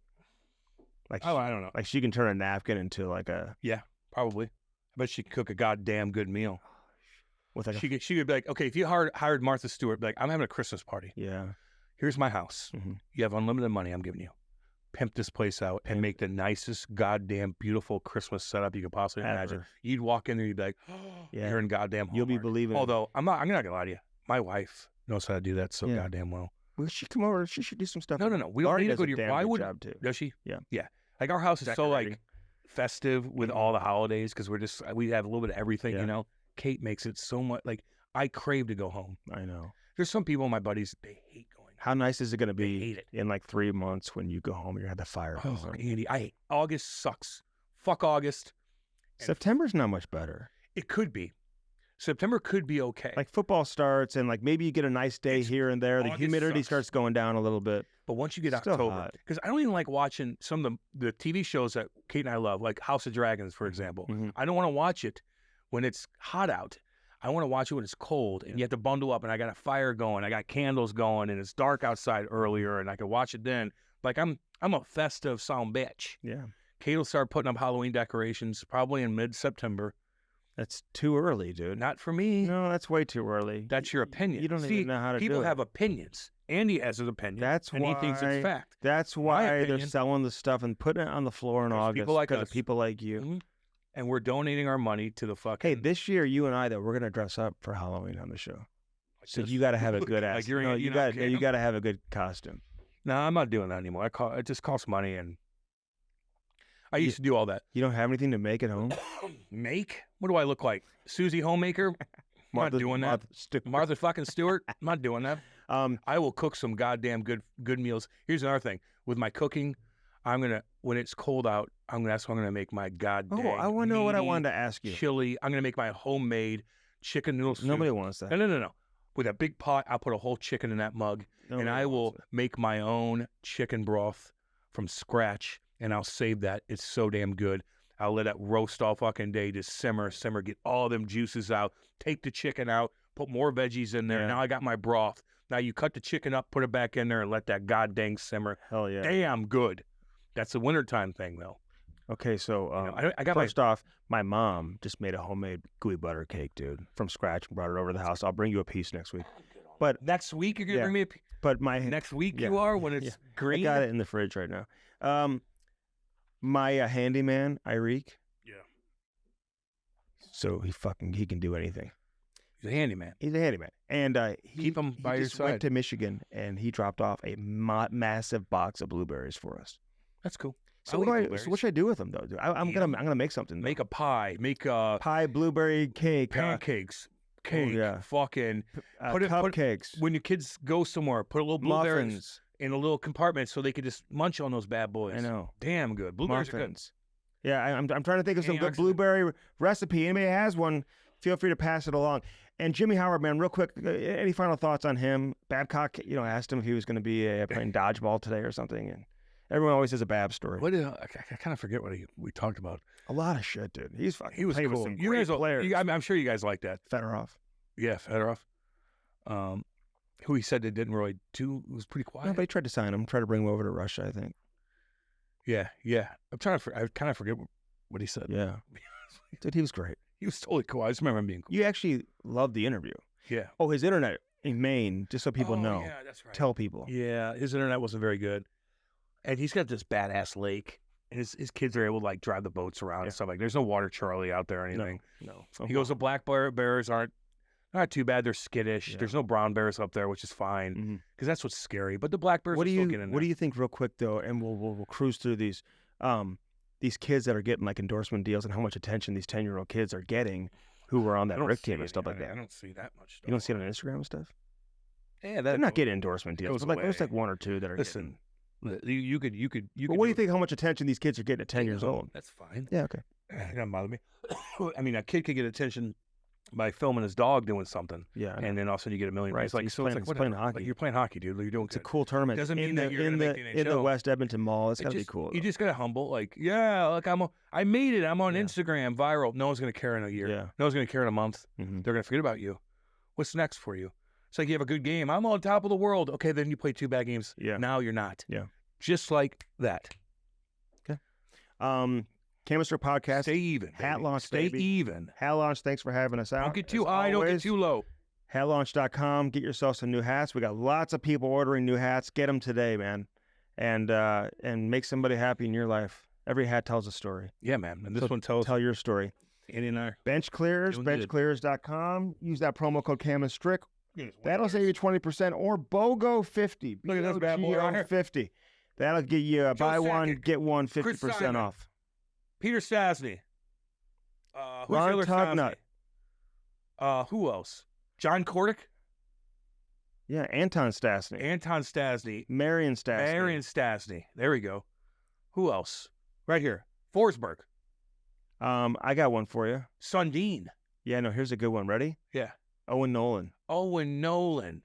Like, I don't know. Like, she can turn a napkin into, like, a... Yeah, probably. I bet she could cook a goddamn good meal. With like She could be like, okay, if you hired Martha Stewart, be like, I'm having a Christmas party. Yeah. Here's my house. Mhm. You have unlimited money I'm giving you. Pimp this place out and make the nicest goddamn beautiful Christmas setup you could possibly imagine. Ever. You'd walk in there, you'd be like, oh, Yeah. you're in goddamn Hallmark. You'll be believing. Although, I'm not gonna lie to you. My wife knows how to do that so Yeah. goddamn well. Will she come over? She should do some stuff. No. We don't Laurie need to does go a to your... damn Why good would... job, too. Does she? Yeah. Yeah. Like, our house is so, like, Decorating. festive with all the holidays because we have a little bit of everything, Yeah. you know? Kate makes it so much... Like, I crave to go home. I know. There's some people, my buddies, they hate going. How nice is it going to They be hate it. in like 3 months when you go home? You have the fire. Oh, going. Andy, August sucks. Fuck August. And September's not much better. It could be. September could be okay. Like, football starts and like maybe you get a nice day It's- here and there. The August humidity sucks. starts going down a little bit. But once you get Still October, hot. because I don't even like watching some of the TV shows that Kate and I love, like House of Dragons, for example. Mhm. I don't want to watch it when it's hot out. I want to watch it when it's cold, and you have to bundle up, and I got a fire going, I got candles going, and it's dark outside earlier, and I can watch it then. Like, I'm a festive sound bitch. Yeah. Kate will start putting up Halloween decorations probably in mid-September. That's too early, dude. Not for me. No, that's way too early. That's your opinion. You don't See, even know how to do it. people have opinions. Andy has his opinion. That's and he thinks why- it's fact. That's why they're opinion- selling the stuff and putting it on the floor in Because August people like because us. of people like you. Mhm. And we're donating our money to the fucking... Hey, this year, you and I, though, we're going to dress up for Halloween on the show. like So this. you got to have a Look, good like ass. you're in- No, you you know, got Cam? you got to have a good costume. No, I'm not doing that anymore. It just costs money, and I used to do all that. You don't have anything to make at home? Make? What do I look like? Susie Homemaker? I'm not doing that. Martha fucking Stewart? I'm not doing that. I will cook some goddamn good meals. Here's another thing. With my cooking, I'm going to, when it's cold out, that's when I'm going to make my goddamn I want to know what I meaty wanted to ask you. chili. I'm going to make my homemade chicken noodle soup. Nobody wants that. No. With a big pot, I'll put a whole chicken in that mug, Nobody and I will wants it. make my own chicken broth from scratch, and I'll save that. It's so damn good. I'll let it roast all fucking day, just simmer, get all them juices out, take the chicken out, put more veggies in there. Yeah. Now I got my broth. Now you cut the chicken up, put it back in there, and let that goddamn simmer. Hell yeah. Damn good. That's a wintertime thing, though. Okay, so I got first off, my mom just made a homemade gooey butter cake, dude, from scratch and brought it over to the house. I'll bring you a piece next week. But next week you're gonna Yeah. bring me but my next week yeah. you are when it's Yeah. green. I got it in the fridge right now. My handyman, Irique. Yeah. So he can do anything. He's a handyman. He's a handyman, and Keep him by he your just went side. to Michigan and he dropped off a massive box of blueberries for us. That's cool. So I'll what eat so what should I do with them though? Dude? I'm Eat gonna make something. Though. Make a pie. Make pie, blueberry cake, pancakes. Cake. yeah. Fucking put cupcakes, when your kids go somewhere, put a little blueberries muffins. in a little compartment so they could just munch on those bad boys. I know. Damn good. Blueberries are good. Muffins. Yeah, I'm trying to think of some good Antioxidant. blueberry recipe. Anybody has one, feel free to pass it along. And Jimmy Howard, man, real quick, any final thoughts on him? Babcock, asked him if he was going to be playing dodgeball today or something, and everyone always has a Bab story. What did I kind of forget what we talked about. A lot of shit, dude. He was He was played with cool. some You great guys, players. I'm sure you guys like that. Fedorov. Yeah, Fedorov. Who he said they didn't really do. It was pretty quiet. No, but he tried to sign him, tried to bring him over to Russia, I think. Yeah. I'm trying to. I kind of forget what he said. Yeah. Dude, he was great. He was totally cool. I just remember him being cool. You actually loved the interview. Yeah. Oh, his internet in Maine, just so people know. Yeah, that's right. Tell people. Yeah, his internet wasn't very good, and he's got this badass lake, and his kids are able to like drive the boats around and stuff like. There's no water Charlie out there or anything. No. He goes, the black bears aren't Not too bad. They're skittish. Yeah. There's no brown bears up there, which is fine because that's what's scary. But the black bears What are do still you getting in there. What do you think, real quick though, and we'll cruise through these kids that are getting like endorsement deals and how much attention these 10-year-old kids are getting who were on that Rick team and stuff like that. I don't see that much stuff. You don't see it on Instagram and stuff. Yeah, They're not getting endorsement deals, goes but there's away. like one or two that are. Listen, you could. But what do you think? How much attention these kids are getting at 10 years old? That's fine. Yeah. Okay. It doesn't bother me. I mean, a kid could get attention by filming his dog doing something, Yeah. and then all of a sudden you get a million. Right, It's so like he's so. playing- It's he's like playing whatever. hockey. Like, you're playing hockey, dude. You're doing It's a good. cool tournament. Doesn't mean in that the you're in gonna the make the in the NHL. West Edmonton Mall. It's It gotta be just- cool. You though. just gotta humble. Like, yeah, like I made it. I'm on Yeah. Instagram, viral. No one's gonna care in a year. Yeah. No one's gonna care in a month. Mhm. They're gonna forget about you. What's next for you? It's like you have a good game. I'm on top of the world. Okay, then you play 2 bad games. Yeah. Now you're not. Yeah. Just like that. Canister Podcast. Stay even. Hat baby. launch, Stay baby. even. Hat Launch. Thanks for having us out. Don't get too As high. Don't get always, too low. Hatlaunch.com. Get yourself some new hats. We got lots of people ordering new hats. Get them today, man, and make somebody happy in your life. Every hat tells a story. Yeah, man. And this So one tells Tell your story. Andy and I. Bench Clears, Doing good. benchclears.com. Use that promo code CAMASTRIC. That'll save you 20% or BOGO50. Look at this bad boy right here. 50. That'll get you buy one, Sakic. get one, Chris 50% Simon. off. Peter Stasny. Who's Ron the other Tugnut. Stasny? Who else? John Kordick? Yeah, Anton Stasny. Anton Stasny. Marion Stasny. Marion Stasny. There we go. Who else? Right here. Forsberg. I got one for you. Sundin. Yeah, no, here's a good one. Ready? Yeah. Owen Nolan. Owen Nolan.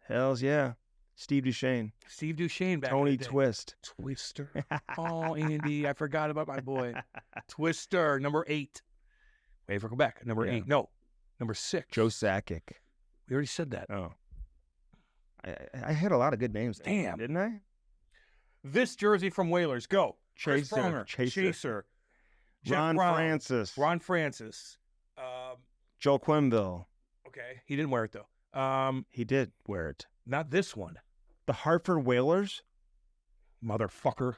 Hells yeah. Steve Duchesne. Steve Duchesne back Tony in the day. Twist. Twister. Oh, Andy, I forgot about my boy. Twister, number 8. Wait for Quebec, number Yeah. 8. No, number 6. Joe Sakic. We already said that. Oh. I had a lot of good names there, Damn. didn't I? This jersey from Whalers, go. Chris Chaser. Pronger, Chaser. Jeff Ron Brown, Francis. Ron Francis. Joel Quenville. Okay, he didn't wear it though. He did wear it. Not this one, The Hartford Whalers. motherfucker.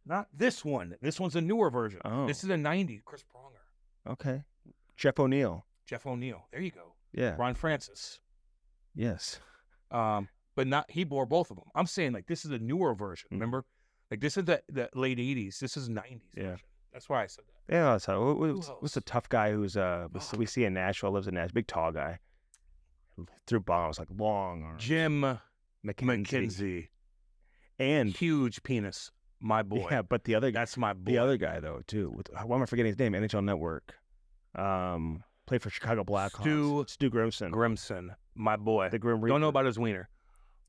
Not this one. This one's a newer version. Oh. This is a 90s. Chris Pronger, Okay. Jeff O'Neill. Jeff O'Neill. There you go. Yeah. Ron Francis. Yes. But not he bore both of them. I'm saying like this is a newer version. Mm. Remember, like this is the late 80s. This is 90s. Yeah. Version. That's why I said that. Yeah. So what's else? the tough guy who's we see in Nashville, lives in Nashville, big tall guy. Threw bombs like long arms. Jim McKenzie. McKenzie. And Huge penis. My boy. yeah, but the other guy. That's my boy. The other guy though too. Why am I forgetting his name? NHL Network. Played for Chicago Blackhawks. Stu Grimson. Grimson. My boy. The Grim Reaper. Don't know about his wiener,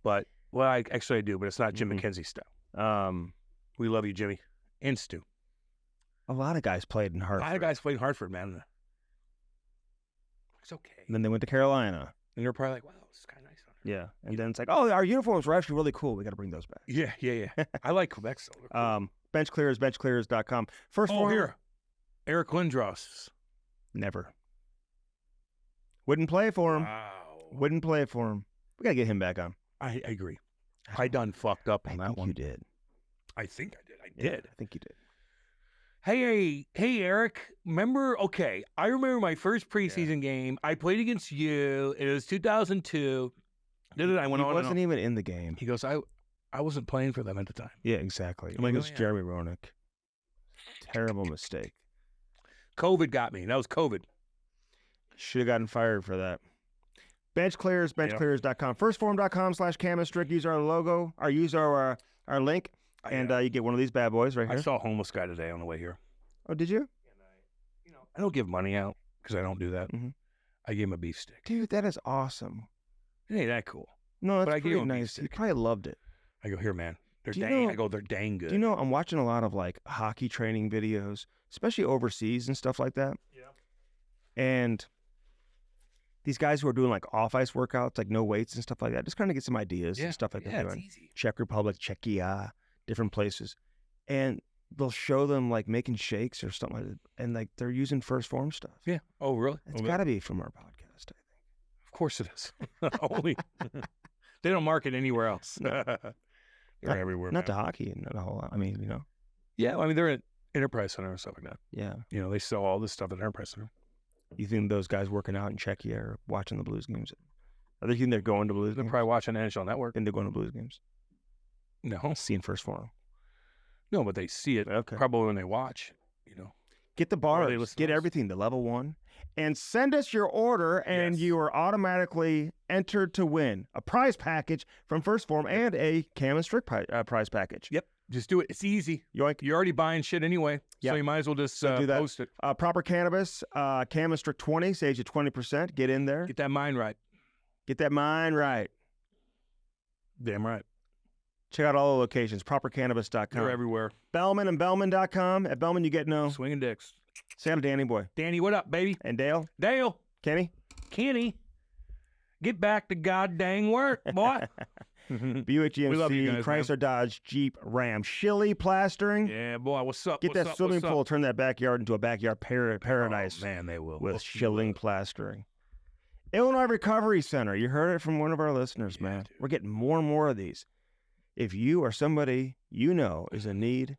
but well, I actually do, but it's not Jim Mhm. McKenzie style. We love you, Jimmy, and Stu. A lot of guys played in A Hartford. lot of guys played in Hartford, man. It's okay. And then they went to Carolina. And you're probably like, wow, this is kind of nice on her. Yeah. And then it's like, oh, our uniforms were actually really cool. We got to bring those back. Yeah. I like Quebec still. They're cool. Bench Clears, benchclears.com. First Oh, form. here. Eric Lindros. Never. Wouldn't play for him. Wow. Wouldn't play for him. We got to get him back on. I agree. I done fucked up I on that think one. you did. I think I did. I Yeah, did. I think you did. Hey, Eric. Remember? Okay, I remember my first preseason game. I played against you. It was 2002. I went He on. wasn't even in the game. He goes, I wasn't playing for them at the time. Yeah, exactly. I'm like, It oh, was yeah. Jeremy Roenick. Terrible mistake. COVID got me. That was COVID. Should have gotten fired for that. Bench Clears, benchclears.com. Firstform.com/Camistrick. Use our logo, or use our link, and you get one of these bad boys right I here. saw a homeless guy today on the way here. Oh, did you? And I don't give money out because I don't do that. Mhm. I gave him a beef stick. Dude, that is awesome. It ain't that cool. No, that's But I gave pretty him a beef nice. He stick. probably loved it. I go, here, man. They're Do you dang. know- I go, they're dang good. Do you know, I'm watching a lot of like hockey training videos, especially overseas and stuff like that. Yeah. And these guys who are doing like off ice workouts, like no weights and stuff like that, just kind of get some ideas and stuff like yeah, that. it's easy. Czech Republic, Czechia, different places. And they'll show them like making shakes or something like that. And like they're using first form stuff. Yeah. Oh, really? It's Oh, got to be from our podcast, I think. Of course it is. Only they don't market anywhere else. They're everywhere. Not man. to hockey, not a whole lot. I mean, you know. Yeah, I mean they're at Enterprise Center and stuff like that. Yeah. You know, they sell all this stuff at Enterprise Center. You think those guys working out in Czechia are watching the Blues games? Are they think they're going to Blues They're games? probably watching NHL Network. And they're going to Blues games? No. Seeing First Form. No, but they see it Okay. probably when they watch, you know. Get the Or they bars, listen get to us. everything, the level 1, and send us your order, and Yes. you are automatically entered to win a prize package from First Form and a Cam and Strick prize package. Yep. Just do it. It's easy. Yoink. You're already buying shit anyway, Yeah. so you might as well just So do that. post it. Proper Cannabis, Cam and Strick 20 saves you 20%. Get in there. Get that mind right. Get that mind right. Damn right. Check out all the locations, propercannabis.com. They're everywhere. Bellman and Bellman.com. At Bellman, you get no. Swinging dicks. Say hi to Danny Boy. Danny, what up, baby? And Dale. Dale. Kenny. Kenny. Get back to god dang work, boy. Buick GMC, We love you guys, Chrysler, Dodge, Jeep, Ram, Shilly Plastering. Yeah, boy. What's up? Get what's that up, swimming what's pool, up? turn that backyard into a backyard paradise Oh, man, they will. with We'll- Shilling Plastering. Illinois Recovery Center. You heard it from one of our listeners, Yeah, man. dude. We're getting more and more of these. If you or somebody you know is in need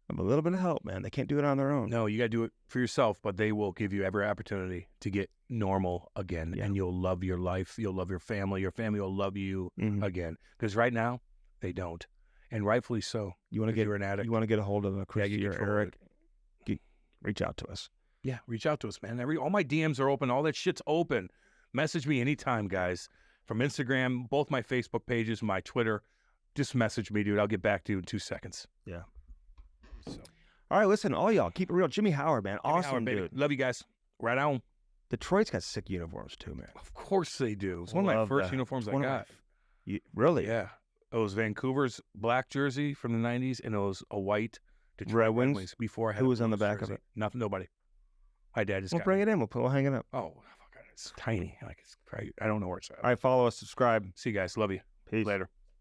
of a little bit of help, man, they can't do it on their own. No, you got to do it for yourself, but they will give you every opportunity to get normal again, Yeah. and you'll love your life. You'll love your family. Your family will love you Mhm. again. Because right now, they don't, and rightfully so. You want to If get you're an addict. You want to get a hold of Christy get or control of Eric? Reach out to us. Yeah, reach out to us, man. All my DMs are open. All that shit's open. Message me anytime, guys. From Instagram, both my Facebook pages, my Twitter. Just message me, dude. I'll get back to you in 2 seconds. Yeah. So, All right, listen, all y'all, keep it real. Jimmy Howard, man, Jimmy awesome Howard, baby. dude. Love you guys. Right on. Detroit's got sick uniforms too, man. Of course they do. It's one of my Love first that. uniforms I One of my got. Really? Yeah. It was Vancouver's black jersey from the 90s, and it was a white Detroit Red Wings? before I had Who a was on the Blues back of jersey. it? Nothing. Nobody. My dad just We'll got bring it. it in. We'll hang it up. Oh, fuck, it's tiny. Like it's probably, I don't know where it's at. All right, follow us, subscribe. See you guys. Love you. Peace. Later.